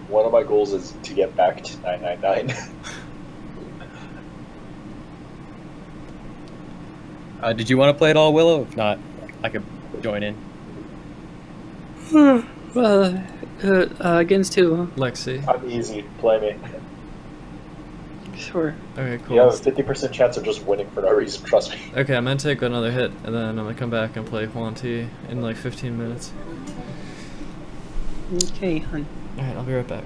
One of my goals is to get back to 999. Did you want to play it all, Willow? If not, I could join in. Against who? Lexi. I'm easy. Play me. Sure. Okay, cool. You have a 50% chance of just winning for no reason. Trust me. Okay, I'm gonna take another hit, and then I'm gonna come back and play Juan T in like 15 minutes. Okay, hun. Alright, I'll be right back.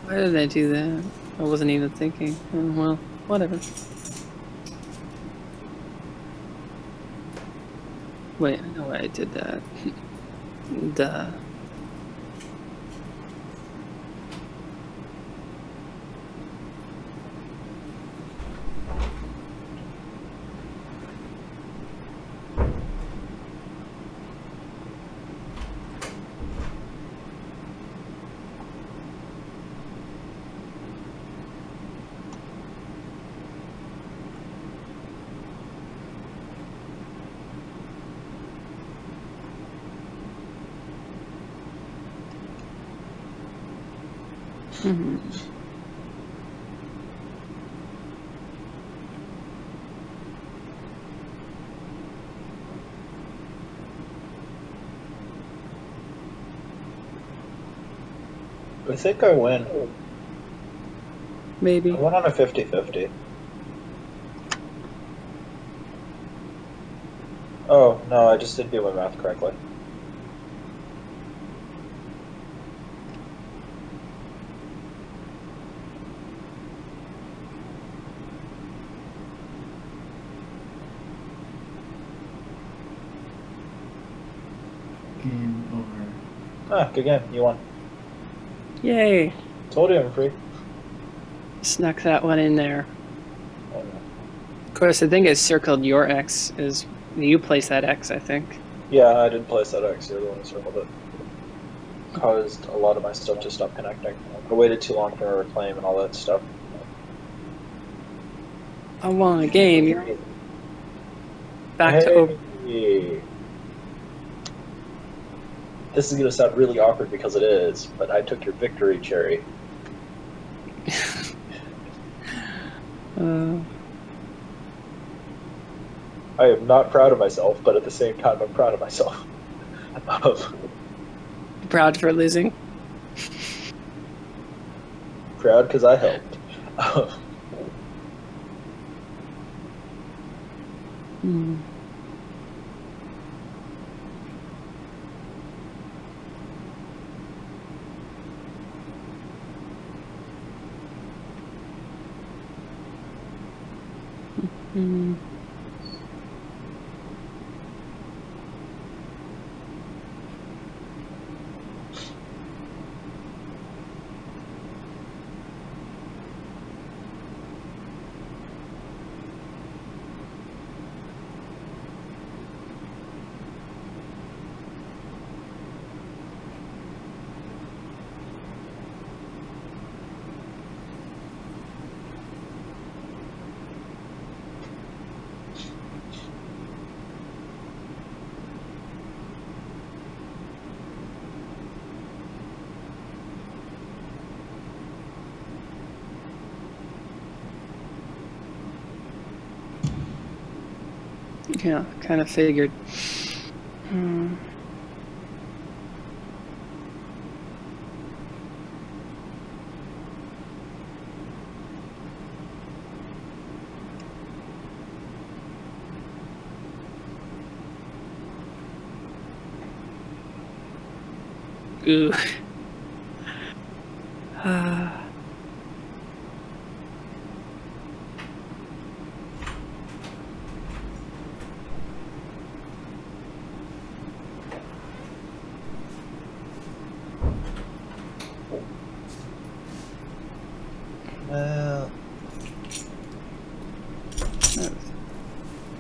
Why did I do that? I wasn't even thinking. Oh, well, whatever. Wait, I know why I did that. Duh. I think I win. Maybe. I went on a 50-50. Oh, no, I just didn't do my math correctly. Game over. Ah, good game. You won. Yay! Told you I'm free. Snuck that one in there. Oh, no. Of course, I think it's circled your X. Is you place that X, I think. Yeah, I did place that X. You're the one who circled it. Caused a lot of my stuff to stop connecting. I waited too long for a reclaim and all that stuff. I won a game. You're back to over. Hey. This is going to sound really awkward because it is, but I took your victory cherry. I am not proud of myself, but at the same time, I'm proud of myself. Proud for losing. Proud because I helped. Hmm. Mm. Yeah, kind of figured. Hmm. Ooh.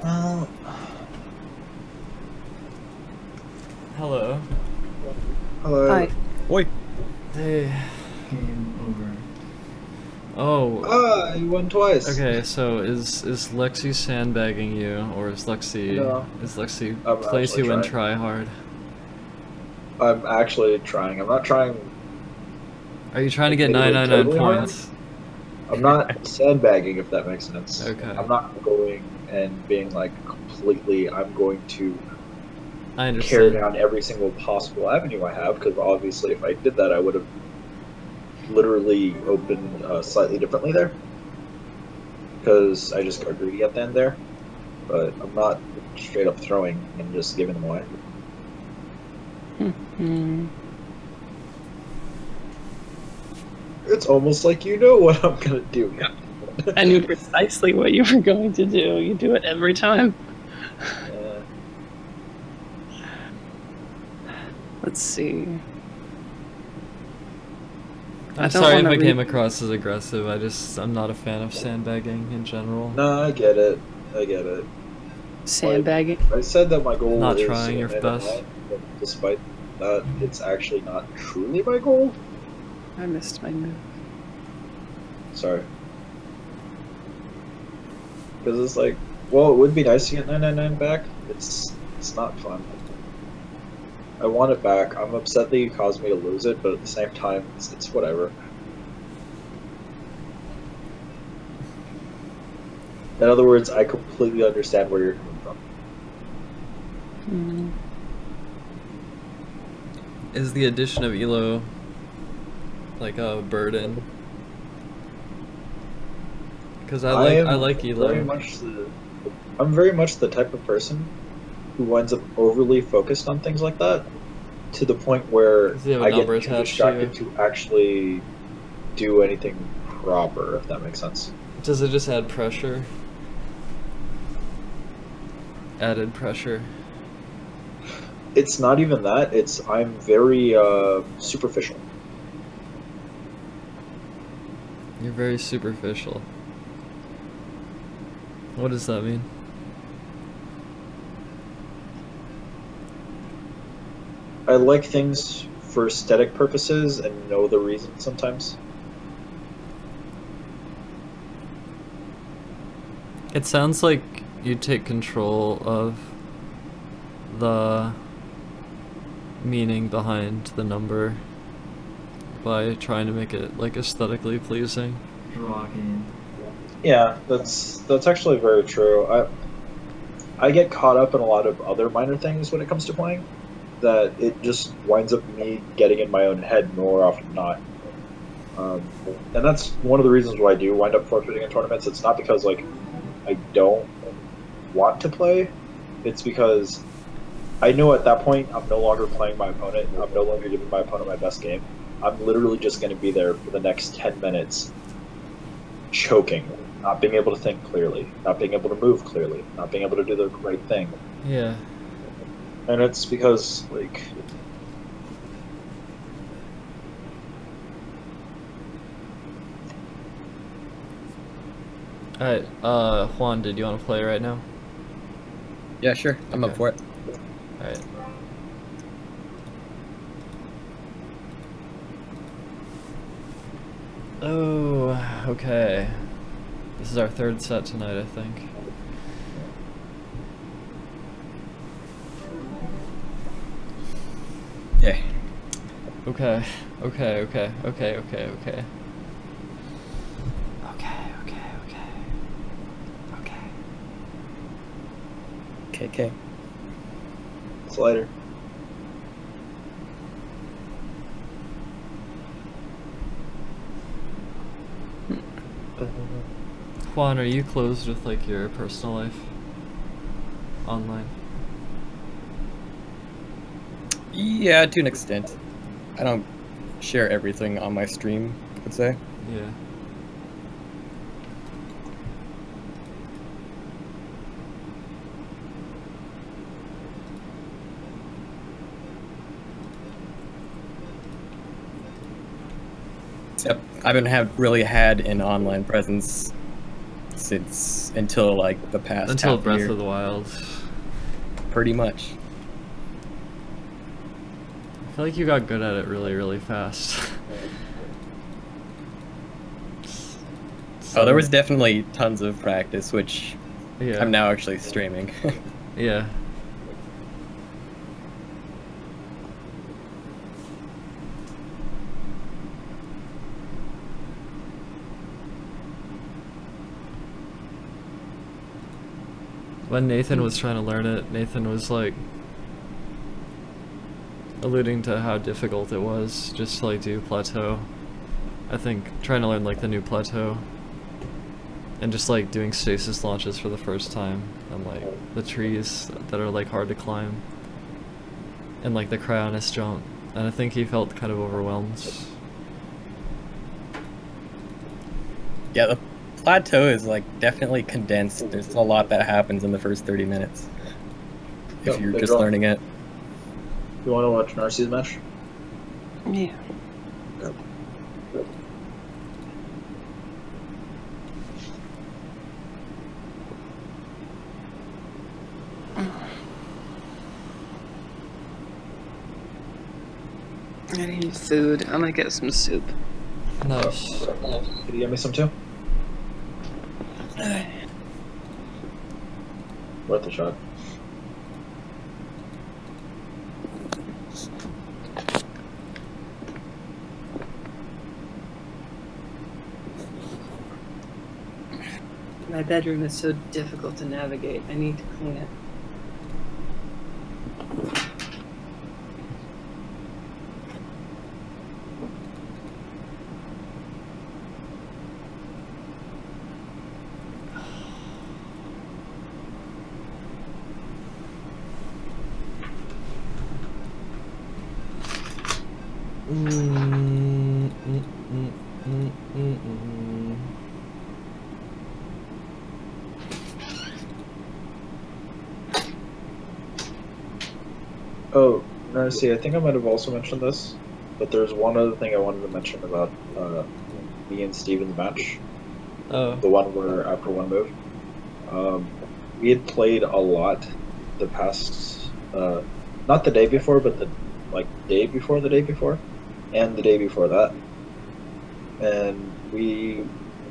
Well, Hello. hello. Hi. Oi. Hey. Game over. Oh. Ah, you won twice. Okay, so is Lexi sandbagging you, or is Lexi No. I'm place actually you and trying. try hard? I'm actually trying. I'm not trying. Are you trying to get Admittedly, 999 totally hard. points? I'm not sandbagging, if that makes sense. Okay. I'm not going and being like completely. I'm going to I tear understand. down every single possible avenue I have, because obviously, if I did that, I would have literally opened slightly differently there. Because I just got greedy at the end there. But I'm not straight up throwing and just giving them away. Hmm. It's almost like you know what I'm gonna do. I knew precisely what you were going to do. You do it every time. Let's see. I'm sorry if I came across as aggressive. I'm not a fan of sandbagging in general. No, I get it. I get it. Sandbagging. I said that my goal Not is trying your best. but despite that, it's actually not truly my goal. I missed my move. Sorry. Because it's like, well, it would be nice to get 999 back. It's not fun. I want it back. I'm upset that you caused me to lose it, but at the same time, it's whatever. In other words, I completely understand where you're coming from. Hmm. Is the addition of Elo like a burden. Because I like Elo. I'm very much the type of person who winds up overly focused on things like that, to the point where I get too distracted to actually do anything proper, if that makes sense. Does it just add pressure? Added pressure. It's not even that. I'm very superficial. You're very superficial. What does that mean? I like things for aesthetic purposes and know the reason sometimes. It sounds like you take control of the meaning behind the number by trying to make it like aesthetically pleasing. Yeah, that's actually very true. I get caught up in a lot of other minor things when it comes to playing, that it just winds up me getting in my own head more often than not. And that's one of the reasons why I do wind up forfeiting in tournaments. It's not because like I don't want to play, it's because I know at that point I'm no longer playing my opponent, I'm no longer giving my opponent my best game. I'm literally just going to be there for the next 10 minutes choking, not being able to think clearly, not being able to move clearly, not being able to do the right thing. Yeah. And it's because, like... Alright, Juan, did you want to play right now? Yeah, sure. I'm up for it. Alright. Oh, okay. This is our third set tonight, I think. Yeah. Okay. Okay. KK. Slider. Juan, are you closed with like your personal life online? Yeah, to an extent. I don't share everything on my stream, I would say. Yeah. Yep, I haven't really had an online presence since until like the past until half Breath year. of the Wild. Pretty much. I feel like you got good at it really fast. Oh, there was definitely tons of practice, which yeah. I'm now actually streaming. Yeah. When Nathan was trying to learn it, Nathan was like alluding to how difficult it was just to like do plateau. I think trying to learn like the new plateau and just like doing stasis launches for the first time and like the trees that are like hard to climb and like the Cryonis jump, and I think he felt kind of overwhelmed. Yeah, the plateau is like definitely condensed. There's a lot that happens in the first 30 minutes if you're just learning it. You want to watch Narcissa's match? Yeah. I need food. I'm gonna get some soup. Nice. Could you get me some too? Worth a shot. My bedroom is so difficult to navigate. I need to clean it. Oh, Narcissa, I think I might have also mentioned this, but there's one other thing I wanted to mention about me and Steven's match. Oh. The one where after one move. We had played a lot the past, not the day before, but the day before the day before, and the day before that. And we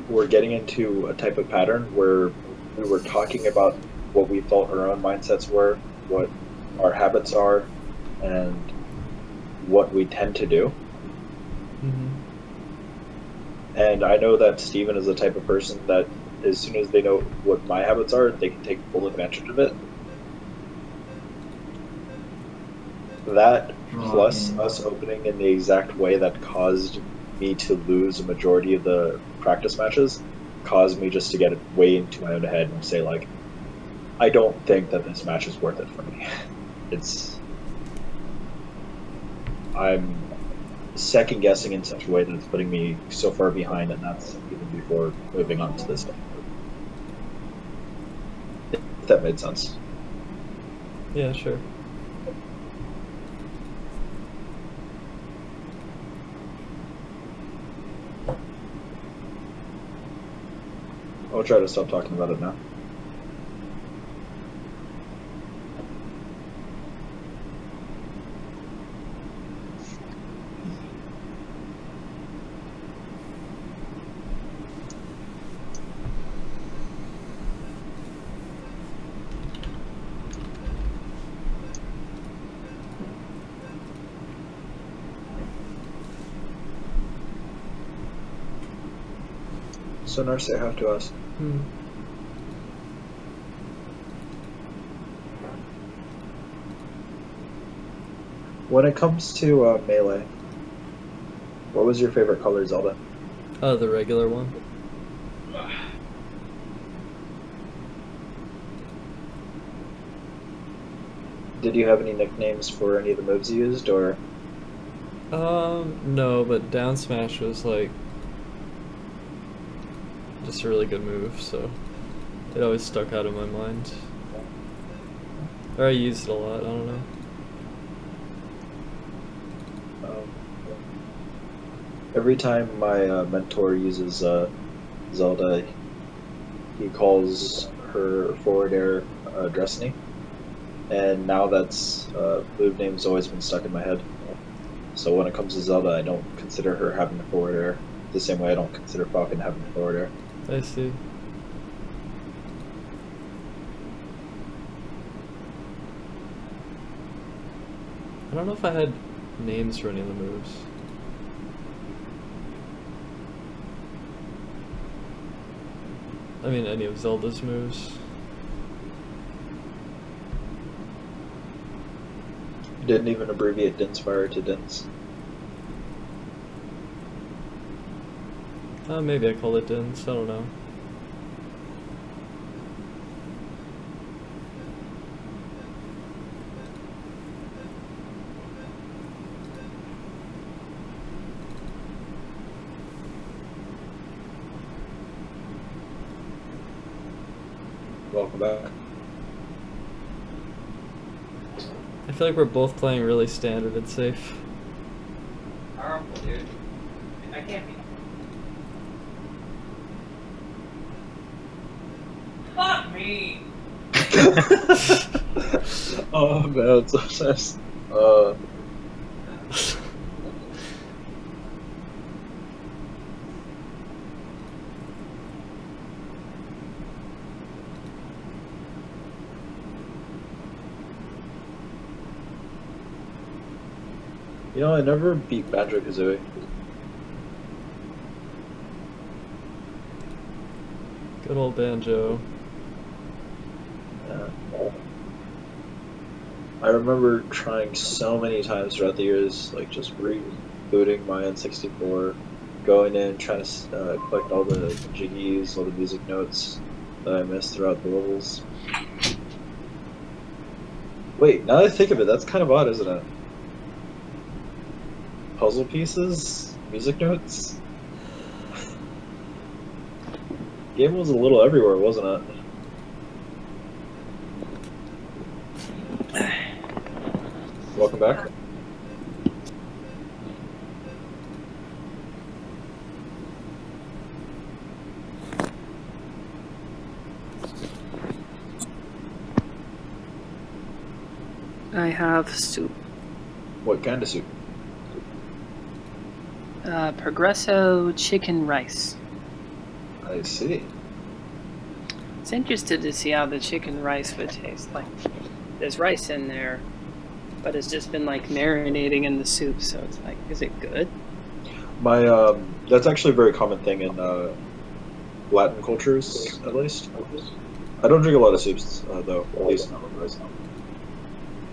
were getting into a type of pattern where we were talking about what we felt our own mindsets were, what our habits are, and what we tend to do. Mm-hmm. And I know that Steven is the type of person that as soon as they know what my habits are, they can take full advantage of it. That, plus us opening in the exact way that caused me to lose a majority of the practice matches, caused me just to get way into my own head and say, like, I don't think that this match is worth it for me. I'm second guessing in such a way that it's putting me so far behind, and that's even before moving on to this. If that made sense. Yeah, sure. I'll try to stop talking about it now. So Narcissa, I have to ask. When it comes to melee, what was your favorite color, Zelda? The regular one. Did you have any nicknames for any of the moves you used, or? No, but down smash was like just a really good move, so it always stuck out in my mind. Or I used it a lot, I don't know. Every time my mentor uses Zelda, he calls her forward air Destiny, and now that's move name's always been stuck in my head. So when it comes to Zelda, I don't consider her having a forward air the same way I don't consider Falcon having a forward air. I see. I don't know if I had names for any of the moves. I mean, any of Zelda's moves. You didn't even abbreviate Dinspire to Dins. Maybe I call it Dins, I don't know. Welcome back. I feel like we're both playing really standard and safe. Powerful, dude. I can't be. Fuck me! Oh man, it's so nice. You know, I never beat Banjo-Kazooie. Good old Banjo. Yeah. I remember trying so many times throughout the years, like just rebooting my N64, going in, trying to collect all the jiggies, all the music notes that I missed throughout the levels. Wait, now that I think of it, that's kind of odd, isn't it? puzzle pieces, music notes. Game was a little everywhere, wasn't it? Welcome back. I have soup. What kind of soup? Progresso chicken rice. I see. It's interested to see how the chicken rice would taste. Like, there's rice in there, but it's just been like marinating in the soup. So it's like, is it good? That's actually a very common thing in Latin cultures, at least. I don't drink a lot of soups, though, at least not with rice.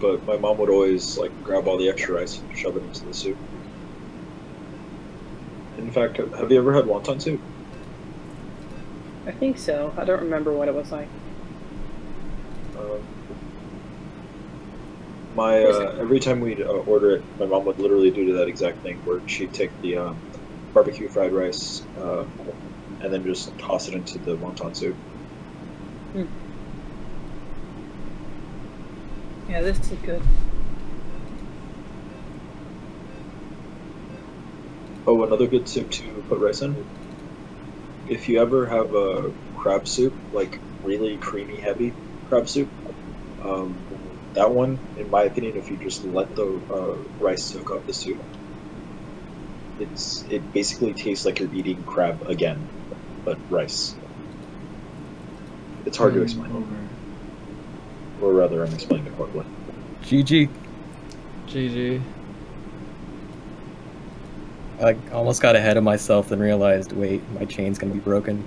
But my mom would always like grab all the extra rice and shove it into the soup. In fact, have you ever had wonton soup? I think so. I don't remember what it was like. Every time we'd order it, my mom would literally do that exact thing where she'd take the barbecue fried rice and then just toss it into the wonton soup. Hmm. Yeah, this is good. Oh, another good soup to put rice in. If you ever have a crab soup, like really creamy, heavy crab soup, that one, in my opinion, if you just let the rice soak up the soup, it basically tastes like you're eating crab again, but rice. It's hard to explain. Or rather, I'm explaining it horribly. GG. GG. I almost got ahead of myself and realized, wait, my chain's gonna be broken.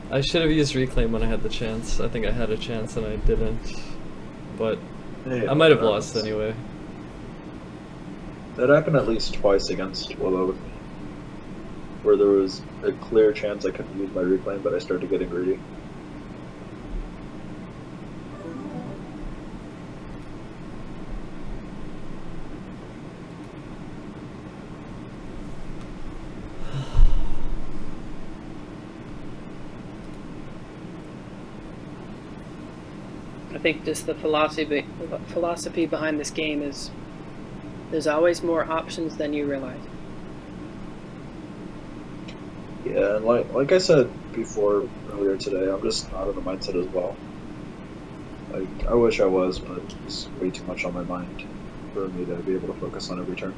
I should have used reclaim when I had the chance. I think I had a chance and I didn't. But Hey, I might have lost anyway. That happened at least twice against Willow with me, where there was a clear chance I could use my reclaim, but I started getting greedy. I think just the philosophy behind this game is there's always more options than you realize. Yeah, and like I said before earlier today, I'm just not in the mindset as well. Like, I wish I was, but it's way too much on my mind for me to be able to focus on every turn.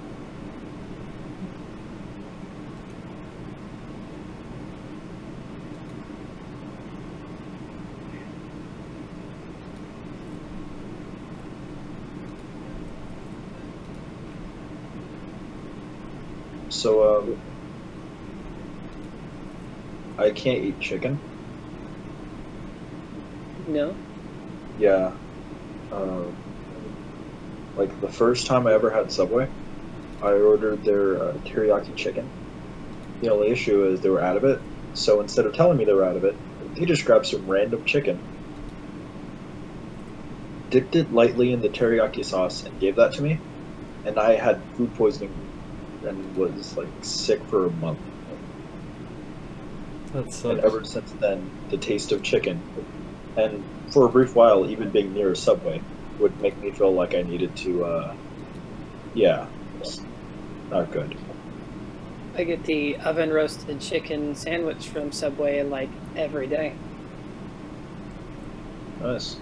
So, I can't eat chicken. No? Yeah. Like, the first time I ever had Subway, I ordered their teriyaki chicken. The only issue is they were out of it, so instead of telling me they were out of it, they just grabbed some random chicken, dipped it lightly in the teriyaki sauce, and gave that to me, and I had food poisoning and was like sick for a month. That sucks. And ever since then, the taste of chicken, and for a brief while, even being near a Subway, would make me feel like I needed to, yeah, it's not good. I get the oven roasted chicken sandwich from Subway like every day. Nice.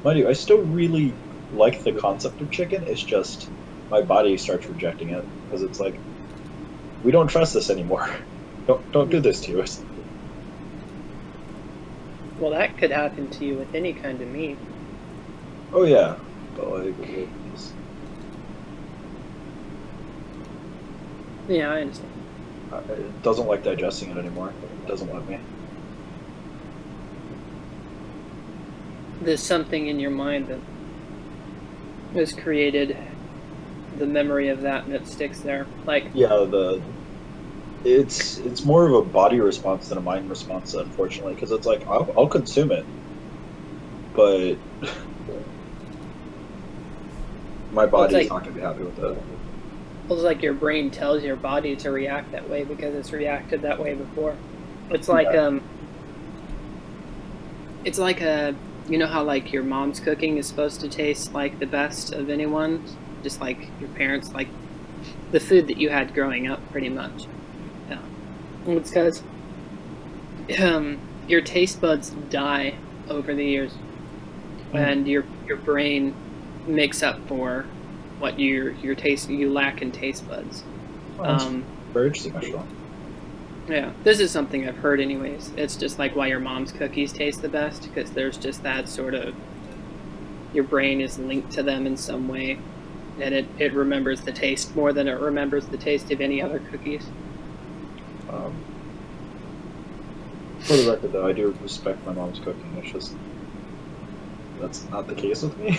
Mind you, I still really like the concept of chicken, it's just my body starts rejecting it, because it's like, we don't trust this anymore. Don't do this to us. Well, that could happen to you with any kind of meat. Oh yeah, but like, it's, Yeah, I understand. it doesn't like digesting it anymore. It doesn't let me. There's something in your mind that has created the memory of that and it sticks there. Like, Yeah, it's more of a body response than a mind response, unfortunately, because it's like I'll consume it, but my body's like- not going to be happy with it. Well, it's like your brain tells your body to react that way because it's reacted that way before. It's like it's like you know how like your mom's cooking is supposed to taste like the best of anyone, just like your parents, like the food that you had growing up, pretty much. Yeah, and it's because your taste buds die over the years, and your brain makes up for what you lack in taste buds. Very interesting, actually. Yeah, this is something I've heard anyways. It's just like why your mom's cookies taste the best, because there's just that sort of, your brain is linked to them in some way, and it remembers the taste more than it remembers the taste of any other cookies. For the record, though, I do respect my mom's cooking. It's just that's not the case with me.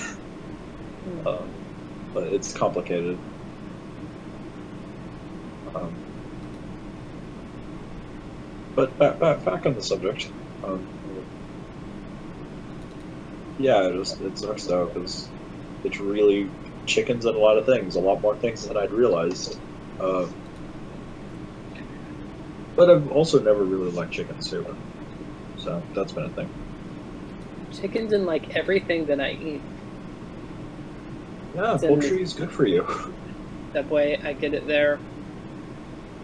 But it's complicated. But back on the subject. Yeah, it sucks though because it's really chickens and a lot of things, a lot more things than I'd realized. But I've also never really liked chickens too, so that's been a thing. Chickens in like everything that I eat. Yeah, poultry is good for you. That way I get it there.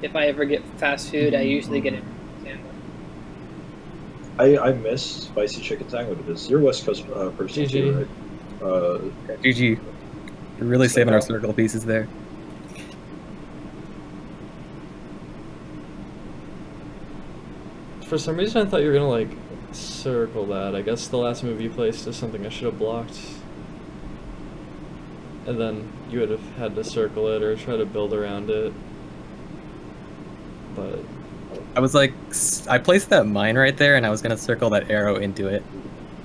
If I ever get fast food, I usually get it. I miss spicy chicken sandwiches. You're West Coast person too, right? GG. You're really saving our circle pieces there. For some reason, I thought you were gonna like circle that. I guess the last move you placed is something I should have blocked. And then you would have had to circle it or try to build around it. But I was like, I placed that mine right there, and I was gonna circle that arrow into it,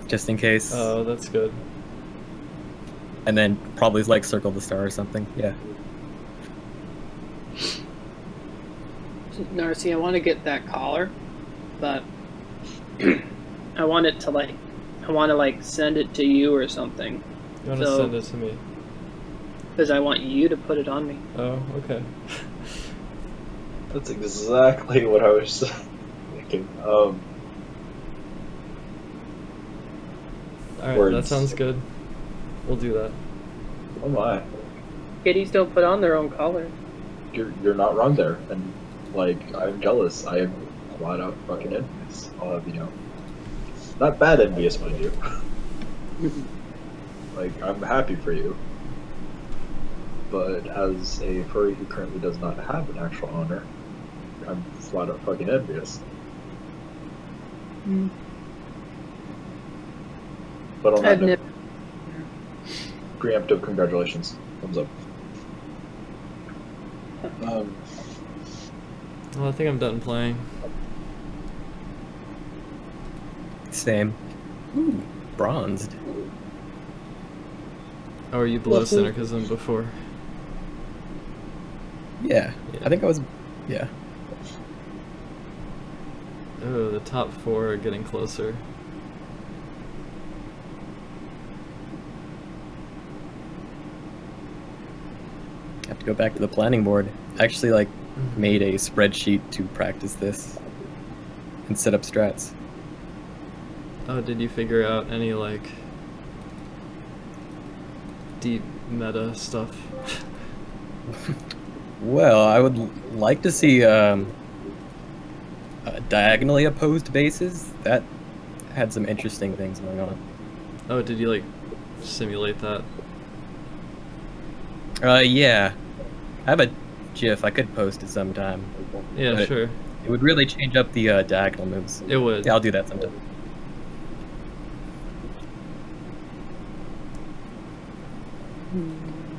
just in case. oh, that's good. And then probably like circle the star or something. Yeah. Narcissa, I want to get that collar, but I want it to like, I want to like send it to you or something. You want to send it to me? Because I want you to put it on me. Oh, okay. That's exactly what I was thinking. Alright, that sounds good. We'll do that. Oh my. Kitties don't put on their own collar. You're not wrong there, and like I'm jealous. I am flat out fucking envious. I'll have you know, not bad envious, mind you. Like I'm happy for you, but as a furry who currently does not have an actual honor, I'm flat out fucking envious. But on that note, preemptive congratulations. Thumbs up. Well, I think I'm done playing. Same. Ooh, bronzed. Oh, were you below Cynicism before? Yeah, I think I was. Yeah. Oh, the top 4 are getting closer. Have to go back to the planning board. I actually like made a spreadsheet to practice this and set up strats. Oh, did you figure out any like deep meta stuff? Well, I would like to see diagonally opposed bases. That had some interesting things going on. Oh, did you like simulate that? Yeah. I have a GIF. I could post it sometime. Yeah, sure. It would really change up the diagonal moves. It would. Yeah, I'll do that sometime.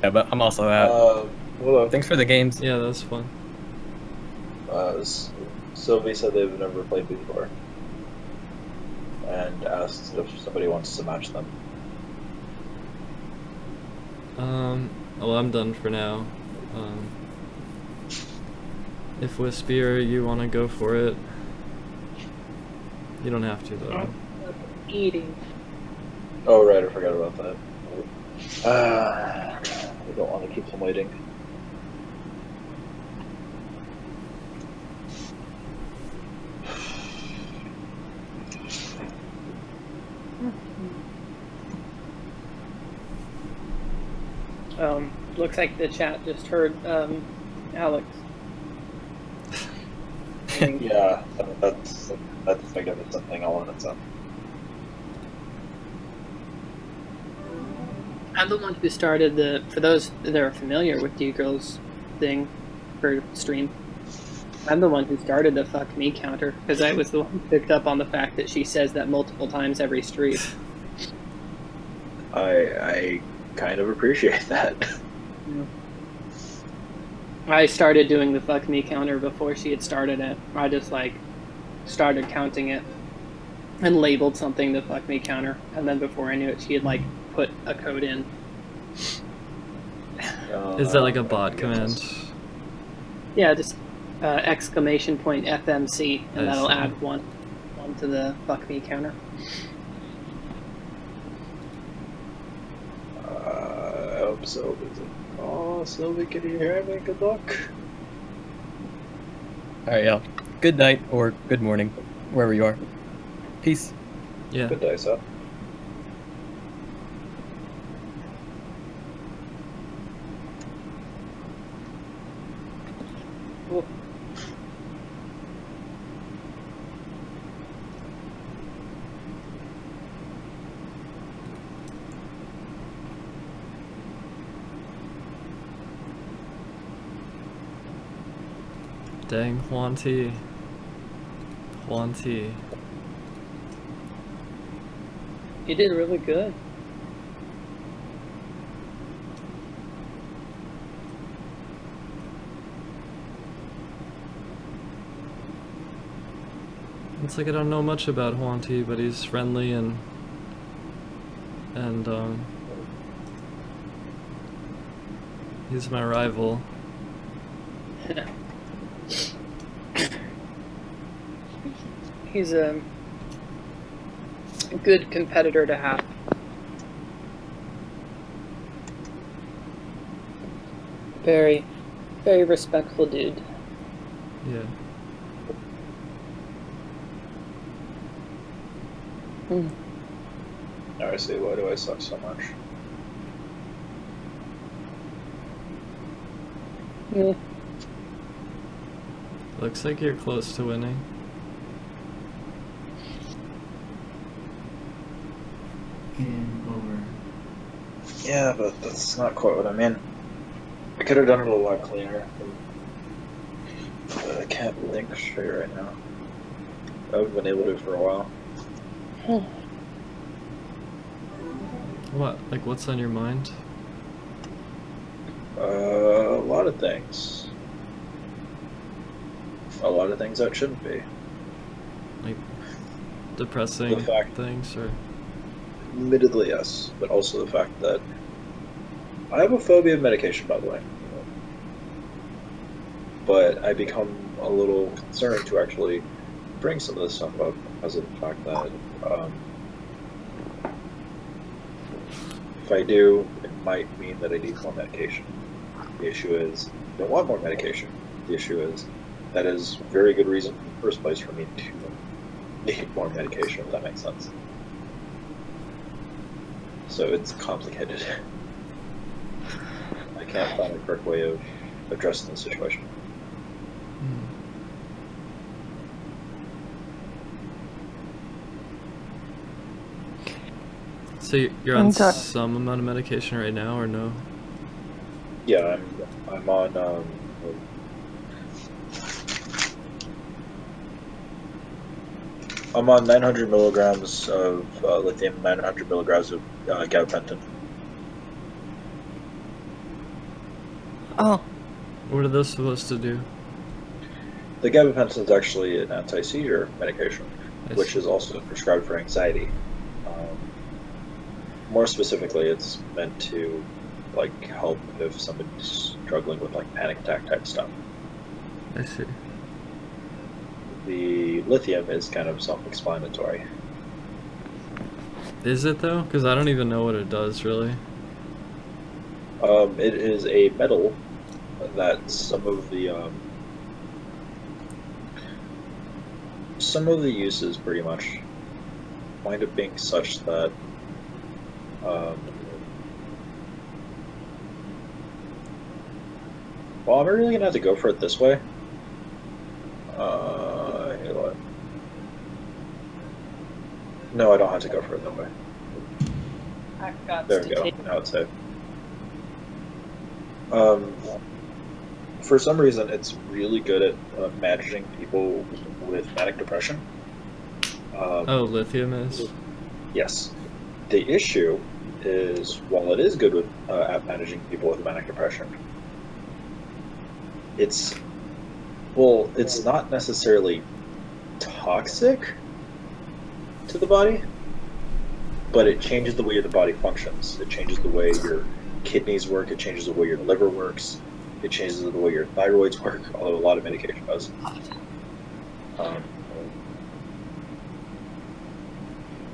Yeah, but I'm also out. Well, Thanks for the games. Yeah, that's fun. Sylvie said they've never played before, and asked if somebody wants to match them. Well, I'm done for now. If Wispier, you want to go for it, you don't have to though. Eating. Oh right, I forgot about that. I don't want to keep them waiting. Looks like the chat just heard Alex. Yeah, that's magnificent something all on its own. I'm the one who started the, for those that are familiar with D-Girl's thing for stream, I'm the one who started the fuck me counter, because I was the one who picked up on the fact that she says that multiple times every stream. I kind of appreciate that. Yeah. I started doing the fuck me counter before she had started it. I just like started counting it and labeled something the fuck me counter, and then before I knew it, she had like put a code in. Is that like a bot command? Yeah, just exclamation point FMC, and I that'll see. add one to the fuck me counter. I hope so. Oh, Sylvie, can you hear me? Good luck. Alright, yeah. Good night or good morning, wherever you are. Peace. Yeah. Good day, sir. Cool. Dang, Huan Ti. Huan Ti. You did really good. It's like I don't know much about Huan Ti, but he's friendly and he's my rival. He's a good competitor to have. Very, very respectful dude. Yeah. Mm. Now I see why do I suck so much. Yeah. Looks like you're close to winning. Yeah, but that's not quite what I mean. I could have done it a lot cleaner. But I can't think straight right now. I've been able to for a while. What? Like, what's on your mind? A lot of things. A lot of things that shouldn't be. Like, depressing The fact- things, or? Admittedly, yes, but also the fact that I have a phobia of medication, by the way. But I become a little concerned to actually bring some of this stuff up because of the fact that if I do, it might mean that I need more medication. The issue is, I don't want more medication. The issue is, that is very good reason in the first place for me to need more medication, if that makes sense. So it's complicated. I can't find a correct way of addressing the situation. So you're on some amount of medication right now, or no? Yeah, I'm on I'm on 900 milligrams of lithium, 900 milligrams of gabapentin. Oh. What are those supposed to do? The gabapentin is actually an anti-seizure medication, I which see. is also prescribed for anxiety. More specifically, it's meant to like help if somebody's struggling with like panic attack type stuff. I see. The lithium is kind of self-explanatory. Is it though? Because I don't even know what it does really. It is a metal that some of the uses pretty much wind up being such that well, I'm really gonna have to go for it this way. Hey, what? No, I don't have to go for it that way. I've got There to we go. take. Now it's safe. For some reason, it's really good at managing people with manic depression. Oh, lithium is? Yes. The issue is, while it is good with at managing people with manic depression, it's not necessarily toxic to the body, but it changes the way the body functions. It changes the way your kidneys work. It changes the way your liver works. It changes the way your thyroids work, although a lot of medication does.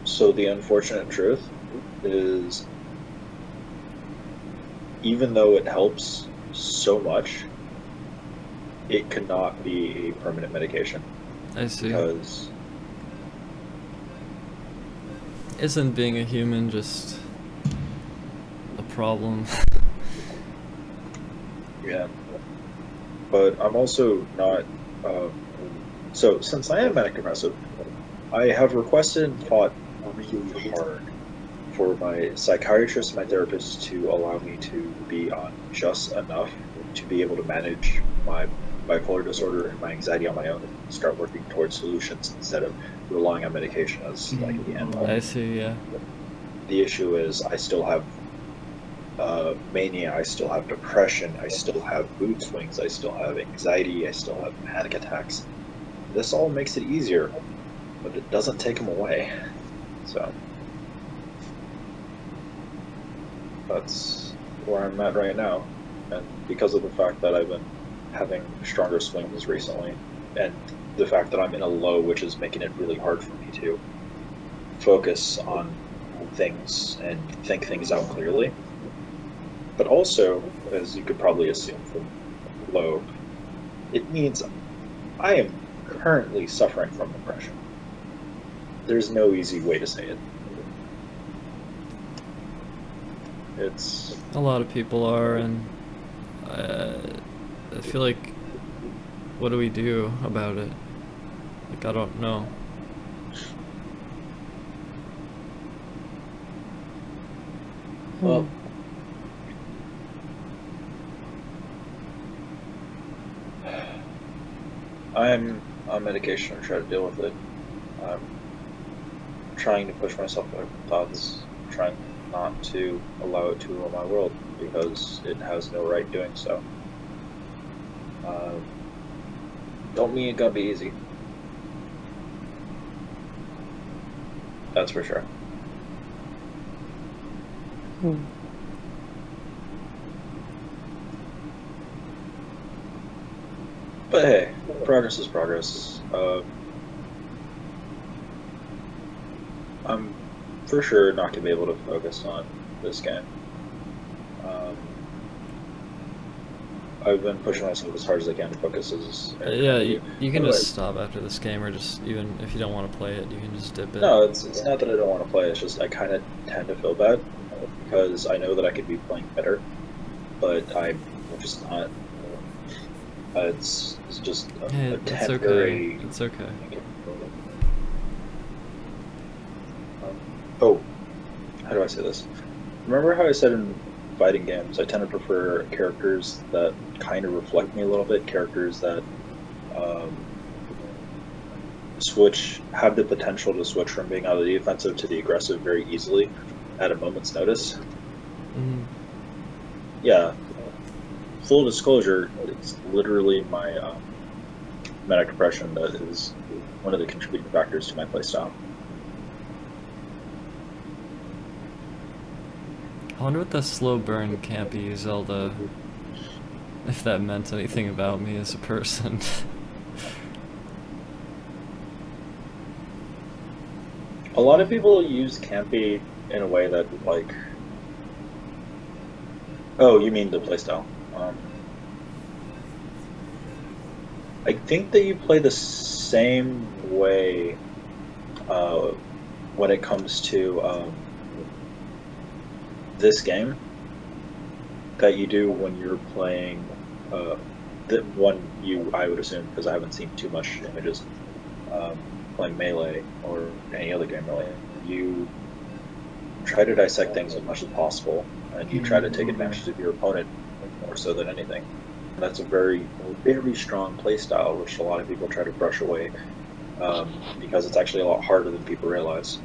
So the unfortunate truth is, even though it helps so much, it cannot be a permanent medication. I see. Because isn't being a human just a problem? yeah, but I'm also not. So since I am manic depressive, I have requested and fought really hard for my psychiatrist and my therapist to allow me to be on just enough to be able to manage my bipolar disorder and my anxiety on my own and start working towards solutions instead of relying on medication as like the end all. I see, yeah. The issue is I still have mania, I still have depression, I still have mood swings, I still have anxiety, I still have panic attacks. This all makes it easier, but it doesn't take them away. So that's where I'm at right now. And because of the fact that I've been having stronger swings recently, and the fact that I'm in a low, which is making it really hard for me to focus on things and think things out clearly. But also, as you could probably assume from low, it means I am currently suffering from depression. There's no easy way to say it. It's... A lot of people are, and I feel like, what do we do about it? Like, I don't know. Well, I'm on medication to try to deal with it. I'm trying to push myself away from thoughts, trying not to allow it to rule my world, because it has no right doing so. Don't mean it gotta be easy. That's for sure. But hey, progress is progress. I'm for sure not going to be able to focus on this game. I've been pushing myself as hard as I can to focus as... Yeah, you can Anyway. just stop after this game, or just, even if you don't want to play it, you can just dip it. No, it's not that I don't want to play, it's just I kind of tend to feel bad, because I know that I could be playing better, but I'm just not. It's just Hey, a it's temporary... okay. It's okay. Oh, how do I say this? Remember how I said in fighting games I tend to prefer characters that kind of reflect me a little bit, characters that have the potential to switch from being out of the defensive to the aggressive very easily at a moment's notice? Yeah. Full disclosure, it's literally my manic depression that is one of the contributing factors to my playstyle. I wonder what the slow burn campy Zelda, if that meant anything about me as a person. A lot of people use campy in a way that, like, Oh, you mean the playstyle? I think that you play the same way when it comes to this game that you do when you're playing the one I would assume, because I haven't seen too much images, playing Melee or any other game really. You try to dissect things as much as possible, and you try to take advantage of your opponent more so than anything. And that's a very, very strong play style, which a lot of people try to brush away, because it's actually a lot harder than people realize.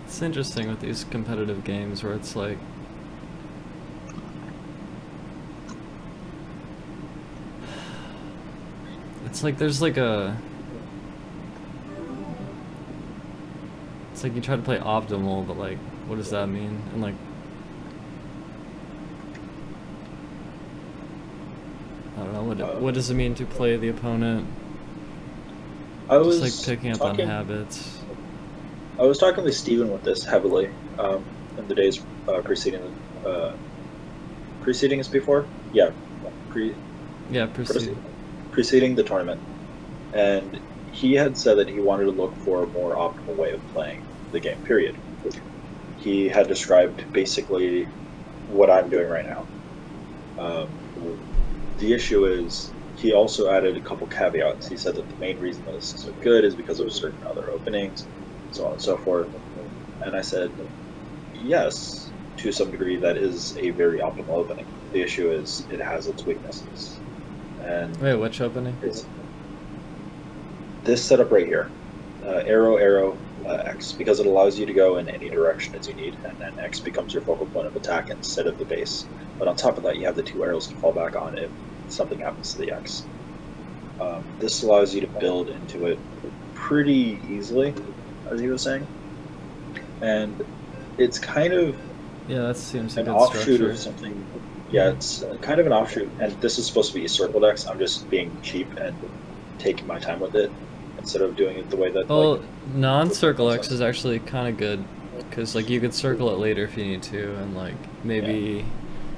It's interesting with these competitive games where it's like, it's like there's like a, it's like you try to play optimal, but like, what does that mean? And like, I don't know, what does it mean to play the opponent? Just like picking up on habits. I was talking with Steven with this heavily in the days preceding us before? Yeah. Preceding the tournament. And he had said that he wanted to look for a more optimal way of playing the game, period. He had described basically what I'm doing right now. The issue is, he also added a couple caveats. He said that the main reason that this is so good is because of certain other openings, so on and so forth. And I said, yes, to some degree that is a very optimal opening. The issue is it has its weaknesses. And wait, which opening? It's this setup right here. Arrow, arrow, X, because it allows you to go in any direction as you need, and then X becomes your focal point of attack instead of the base. But on top of that, you have the two arrows to fall back on if something happens to the X. This allows you to build into it pretty easily, as he was saying. And it's kind of that seems an offshoot of something. Yeah, it's kind of an offshoot, and this is supposed to be a circle X. I'm just being cheap and taking my time with it instead of doing it the way that. Well, non-circle X is actually kind of good because like you could circle it later if you need to, and like maybe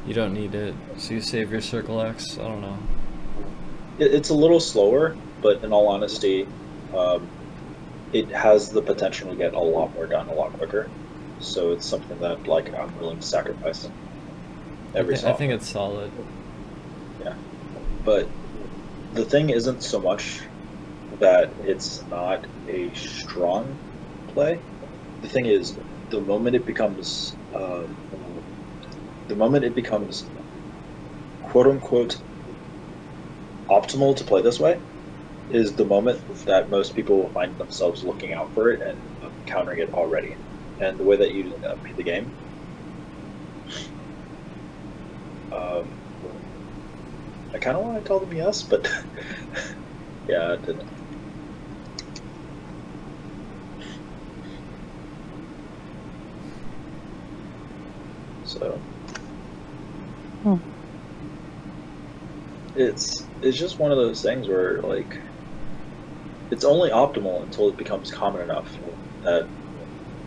you don't need it, so you save your circle X. I don't know. It's a little slower, but in all honesty, it has the potential to get a lot more done a lot quicker. So it's something that like I'm willing to sacrifice every so often. I think it's solid. Yeah, but the thing isn't so much that it's not a strong play. The thing is, the moment it becomes quote unquote optimal to play this way is the moment that most people will find themselves looking out for it and countering it already. And the way that you beat the game, I kind of want to tell them yes, but yeah, it didn't. So it's just one of those things where like it's only optimal until it becomes common enough that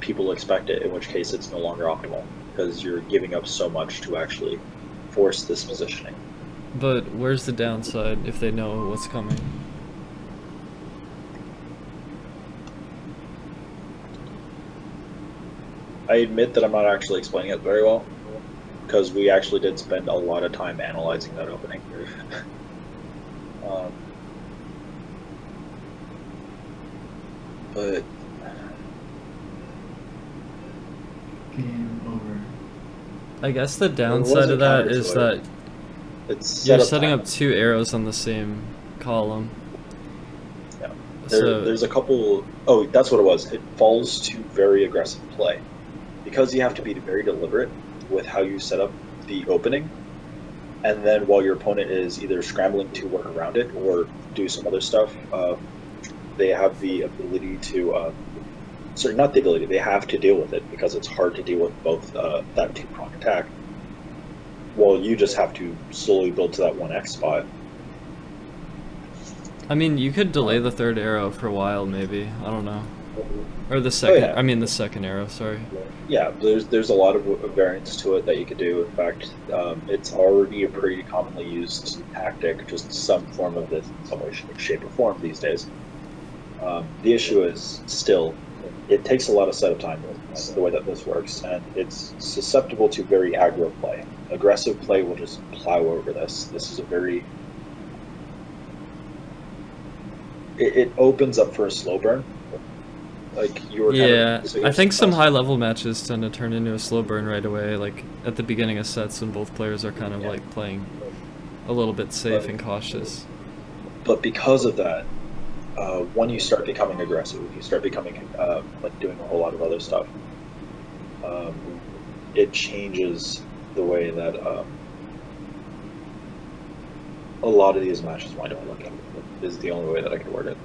people expect it, in which case it's no longer optimal because you're giving up so much to actually force this positioning. But where's the downside if they know what's coming? I admit that I'm not actually explaining it very well, because we actually did spend a lot of time analyzing that opening. But game over. I guess the downside of that is that you're setting up two arrows on the same column. Yeah. There's a couple. Oh, that's what it was. It falls to very aggressive play. Because you have to be very deliberate with how you set up the opening, and then while your opponent is either scrambling to work around it or do some other stuff, they have the ability to, sorry, not the ability, they have to deal with it because it's hard to deal with both that two-prong attack, while you just have to slowly build to that 1x spot. I mean, you could delay the third arrow for a while, maybe. I don't know. Or the second, yeah. I mean the second arrow, sorry. Yeah, there's a lot of variants to it that you could do. In fact, it's already a pretty commonly used tactic, just some form of this in some way, shape, or form these days. The issue is still, it takes a lot of setup time. It's the way that this works, and it's susceptible to very aggro play. Aggressive play will just plow over this. This is a very... It opens up for a slow burn. Like you were Yeah, I think some high-level matches tend to turn into a slow burn right away, like at the beginning of sets when both players are kind of like playing a little bit safe and cautious. But because of that, when you start becoming aggressive, you start becoming like doing a whole lot of other stuff, it changes the way that a lot of these matches wind up looking. Is the only way that I can word it.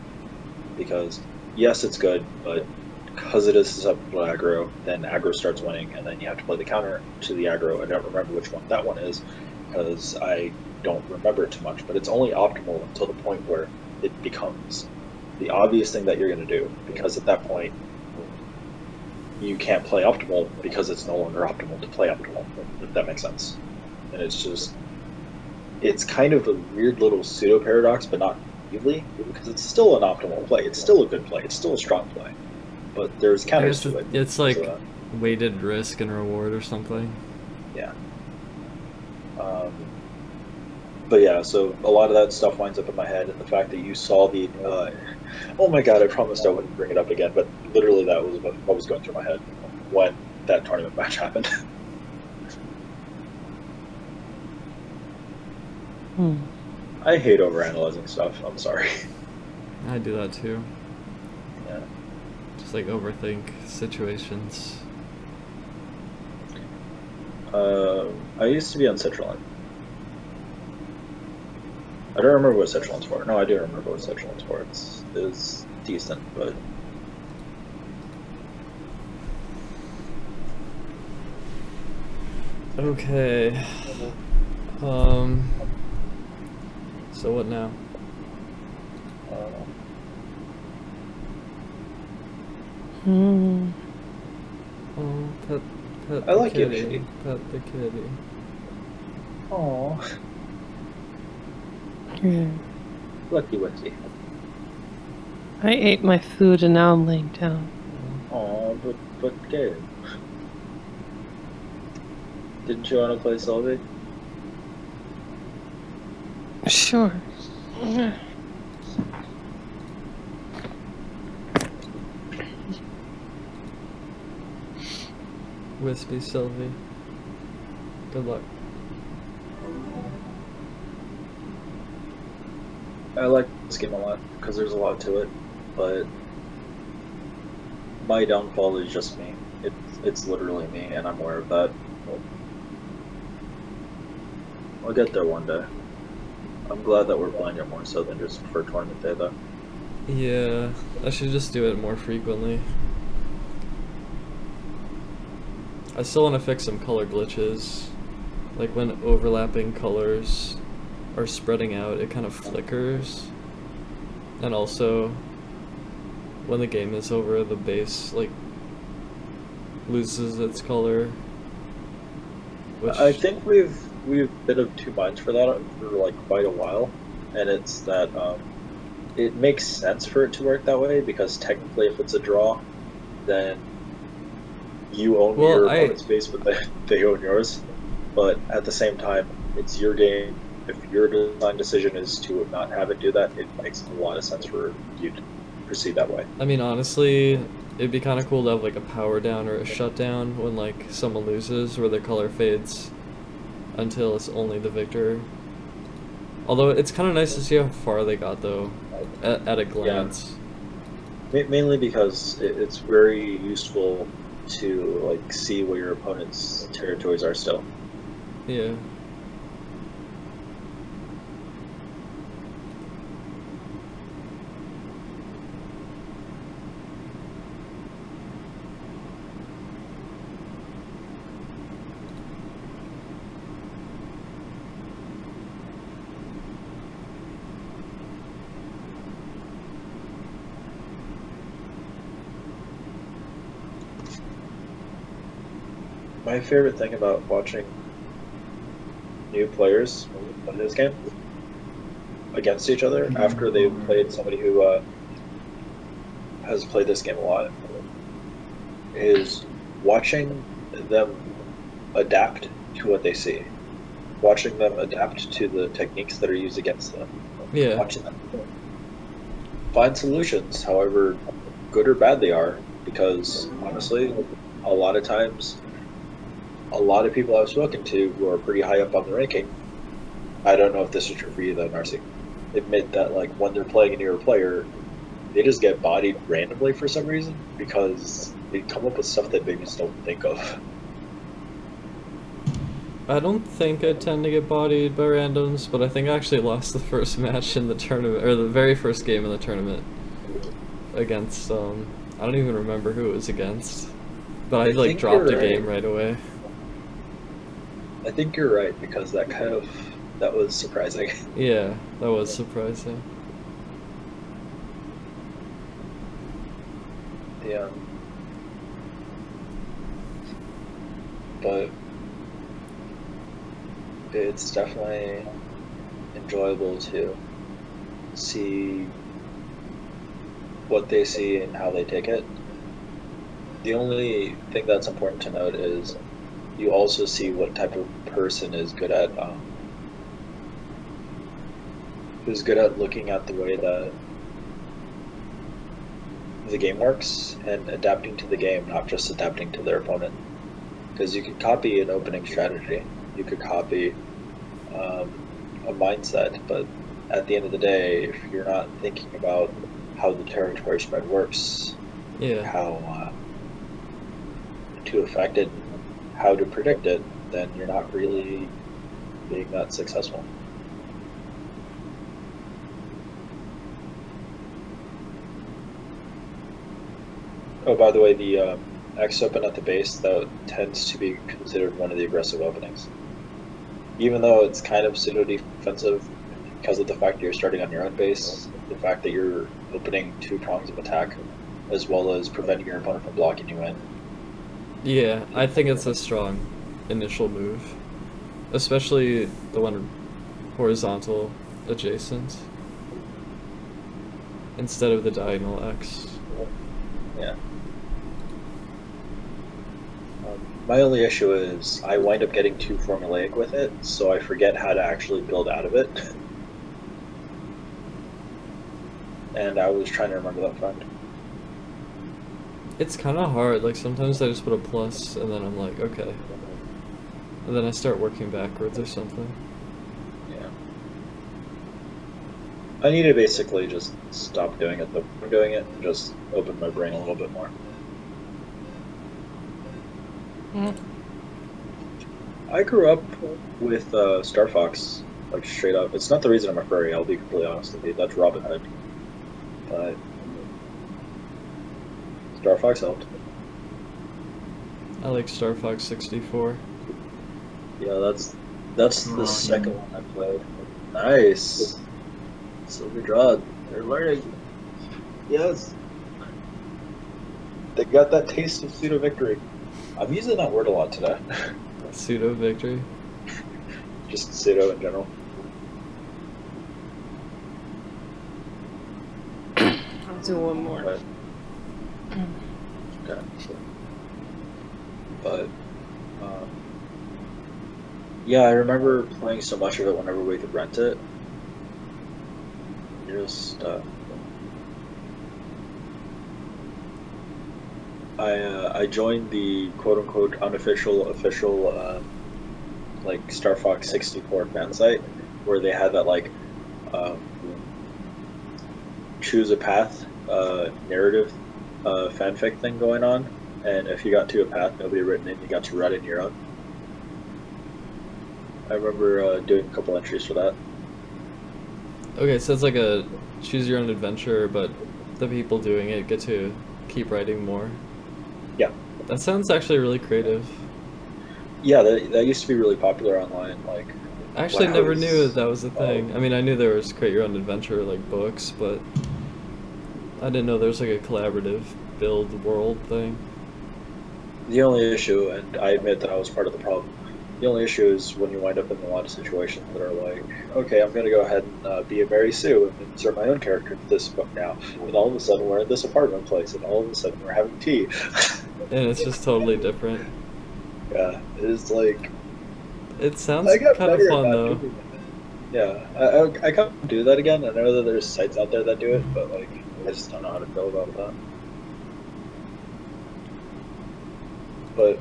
Because yes, it's good, but because it is susceptible to aggro, then aggro starts winning, and then you have to play the counter to the aggro. I don't remember which one that one is, because I don't remember it too much, but it's only optimal until the point where it becomes the obvious thing that you're going to do, because at that point, you can't play optimal because it's no longer optimal to play optimal, if that makes sense. And it's just, it's kind of a weird little pseudo-paradox, but not really, because it's still an optimal play. It's still a good play. It's still a strong play. But there's counters to it. It's like weighted risk and reward or something. Yeah. But yeah, so a lot of that stuff winds up in my head, and the fact that you saw the... oh my god, I promised I wouldn't bring it up again, but literally that was what was going through my head when that tournament match happened. I hate overanalyzing stuff. I'm sorry. I do that too. Yeah. Just like overthink situations. I used to be on Citroen. I don't remember what Citroen's for. No, I do remember what Citroen's for. It's decent, but... Okay. So what now? Oh, pet I like the kitty. Yoshi. Pet the kitty. Aww. Yeah. Lucky Witty. I ate my food and now I'm laying down. Aww, but Gabe. Didn't you want to play Sylvie? Sure. Wispy Sylvie. Good luck. I like this game a lot because there's a lot to it, but my downfall is just me. It's literally me, and I'm aware of that. I'll get there one day. I'm glad that we're playing it more so than just for tournament day, though. Yeah, I should just do it more frequently. I still want to fix some color glitches. Like when overlapping colors are spreading out, it kind of flickers. And also, when the game is over, the base like loses its color. Which... I think we've been of two minds for that for like quite a while, and it's that it makes sense for it to work that way because technically, if it's a draw, then you own your opponent's base, but they own yours. But at the same time, it's your game. If your design decision is to not have it do that, it makes a lot of sense for you to proceed that way. I mean, honestly, it'd be kind of cool to have like a power down or a shutdown when like someone loses, where their color fades until it's only the victor. Although it's kind of nice to see how far they got though, at a glance. Yeah. Mainly because it's very useful to like see where your opponent's territories are still. Yeah. My favorite thing about watching new players play this game against each other after they've played somebody who has played this game a lot is watching them adapt to what they see, watching them adapt to the techniques that are used against them, Yeah. watching them find solutions, however good or bad they are, because honestly, a lot of times, a lot of people I've spoken to who are pretty high up on the ranking, I don't know if this is true for you though, Narcy, admit that like when they're playing a newer player, they just get bodied randomly for some reason because they come up with stuff that they just don't think of. I don't think I tend to get bodied by randoms, but I think I actually lost the first match in the tournament, or the very first game in the tournament against, I don't even remember who it was against, but I like dropped the game right away. I think you're right, because that was surprising. Yeah, that was surprising. Yeah. But it's definitely enjoyable to see what they see and how they take it. The only thing that's important to note is you also see what type of person is good at who's good at looking at the way that the game works and adapting to the game, not just adapting to their opponent. Because you could copy an opening strategy, you could copy a mindset, but at the end of the day, if you're not thinking about how the territory spread works, Yeah. how to affect it, how to predict it, then you're not really being that successful. Oh, by the way, the X open at the base, that tends to be considered one of the aggressive openings. Even though it's kind of pseudo-defensive because of the fact that you're starting on your own base, the fact that you're opening two prongs of attack, as well as preventing your opponent from blocking you in. Yeah, I think it's a strong initial move, especially the one horizontal adjacent instead of the diagonal X. Yeah. My only issue is I wind up getting too formulaic with it, so I forget how to actually build out of it. And I was trying to remember that fact. It's kind of hard, like sometimes I just put a plus and then I'm like, okay. And then I start working backwards or something. Yeah. I need to basically just stop doing it, but I'm doing it and just open my brain a little bit more. I grew up with Star Fox, like straight up. It's not the reason I'm a furry, I'll be completely honest with you. That's Robin Hood. But Star Fox helped. I like Star Fox 64. Yeah, that's the second one I played. Nice. Silver Drod. They're learning. Yes. They got that taste of pseudo victory. I'm using that word a lot today. Pseudo victory. Just pseudo in general. I'll do one more. But, okay. But yeah, I remember playing so much of it whenever we could rent it. Just I joined the quote-unquote unofficial official like Star Fox 64 fan site where they had that like choose a path narrative fanfic thing going on, and if you got to a path nobody had written in, you got to write in your own. I remember doing a couple entries for that. Okay, so it's like a choose your own adventure, but the people doing it get to keep writing more. Yeah. That sounds actually really creative. Yeah, that used to be really popular online. Like, I actually when I never was- knew that was a thing. I mean, I knew there was create your own adventure, like books, but I didn't know there was like a collaborative build world thing. The only issue, and I admit that I was part of the problem, the only issue is when you wind up in a lot of situations that are like, okay, I'm going to go ahead and be a Mary Sue and insert my own character into this book now, and all of a sudden we're in this apartment place, and all of a sudden we're having tea. And it's just totally different. Yeah, it's like... It sounds I got kind of better fun, about though. doing that. Yeah, I can't do that again. I know that there's sites out there that do it, but like, I just don't know how to feel about that. But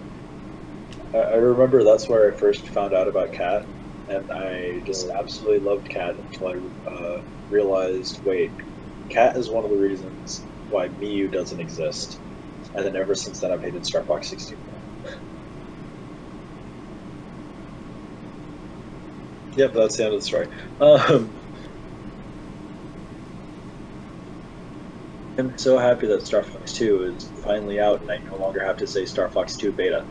I remember that's where I first found out about Cat, and I just absolutely loved Cat until I realized, wait, Cat is one of the reasons why Miyu doesn't exist. And then ever since then I've hated Star Fox 16. Yep, that's the end of the story. I'm so happy that Star Fox 2 is finally out and I no longer have to say Star Fox 2 beta.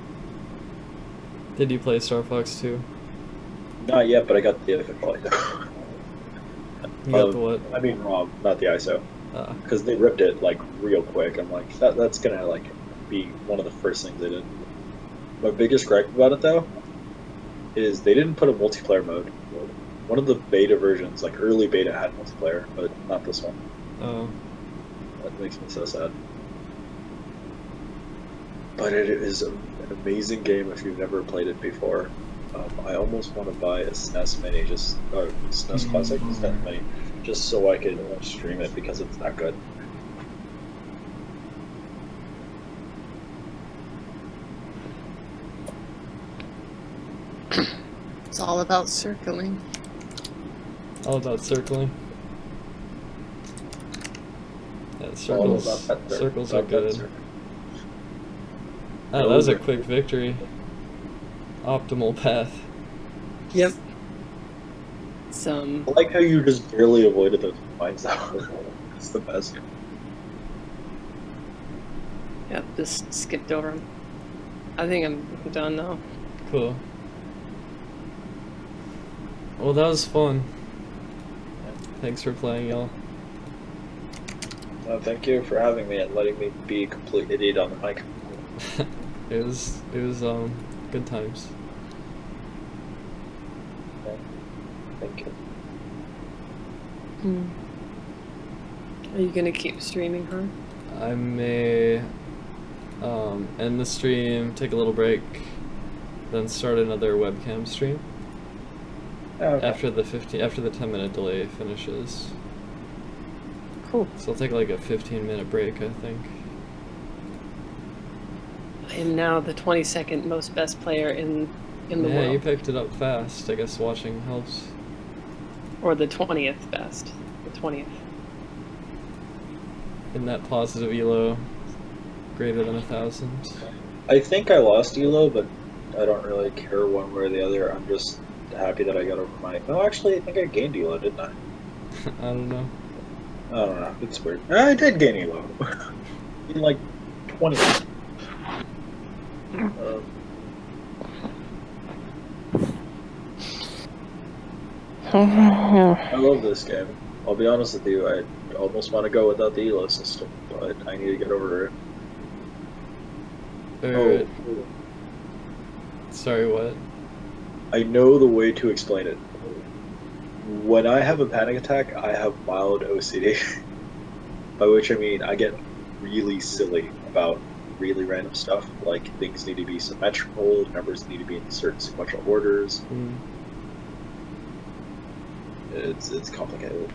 Did you play Star Fox 2? Not yet, but I got the official ISO. You got the what? I mean ROM, not the ISO. Because they ripped it like real quick. I'm like, that's gonna like be one of the first things they did. My biggest gripe about it though is they didn't put a multiplayer mode. One of the beta versions, like early beta, had multiplayer, but not this one. Oh. That makes me so sad. But it is an amazing game if you've never played it before. I almost want to buy a SNES Mini, or SNES Classic, SNES Mini, just so I can stream it because it's that good. It's all about circling. All about circling. Yeah, All circles. about that Circles are about that good. circle. Oh, that was a quick victory. Optimal path. Yep. I like how you just barely avoided those mines out. It's the best. Yep, just skipped over them. I think I'm done now. Cool. Well, that was fun. Thanks for playing, y'all. Thank you for having me and letting me be a complete idiot on the mic. It was good times. Thank you. Are you gonna keep streaming, huh? I may end the stream, take a little break, then start another webcam stream. Okay. After the 10-minute delay finishes. Cool. So I'll take like a 15-minute break, I think. I am now the 22nd most best player in the Yeah, world. you picked it up fast. I guess watching helps. Or the 20th best. The 20th. In that positive elo, greater than 1,000. I think I lost Elo, but I don't really care one way or the other. I'm just happy that I got over my... No, actually, I think I gained Elo, didn't I? I don't know. I don't know. It's weird. I did gain Elo. In like 20. I love this game. I'll be honest with you, I almost want to go without the Elo system, but I need to get over it. Alright. Sorry, what? I know the way to explain it. When I have a panic attack, I have mild OCD. By which I mean I get really silly about really random stuff, like things need to be symmetrical, numbers need to be in certain sequential orders. It's complicated.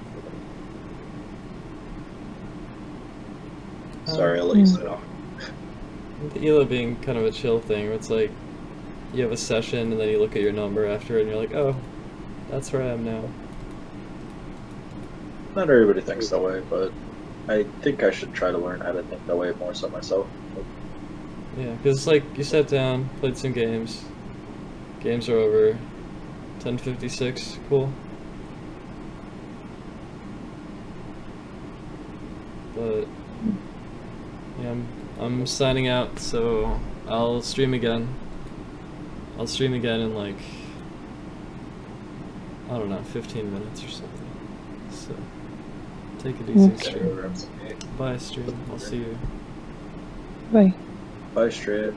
Sorry, I'll let you start off. The Elo being kind of a chill thing, where it's like, you have a session and then you look at your number after it and you're like, oh, that's where I am now. Not everybody thinks that way, but I think I should try to learn how to think that way more so myself. Yeah, because it's like, you sat down, played some games, games are over, 10:56, cool. But, yeah, I'm signing out, so I'll stream again. I'll stream again in like, I don't know, 15 minutes or something. So, take it easy, stream. Bye, stream. I'll see you. Bye. Bye, Straight.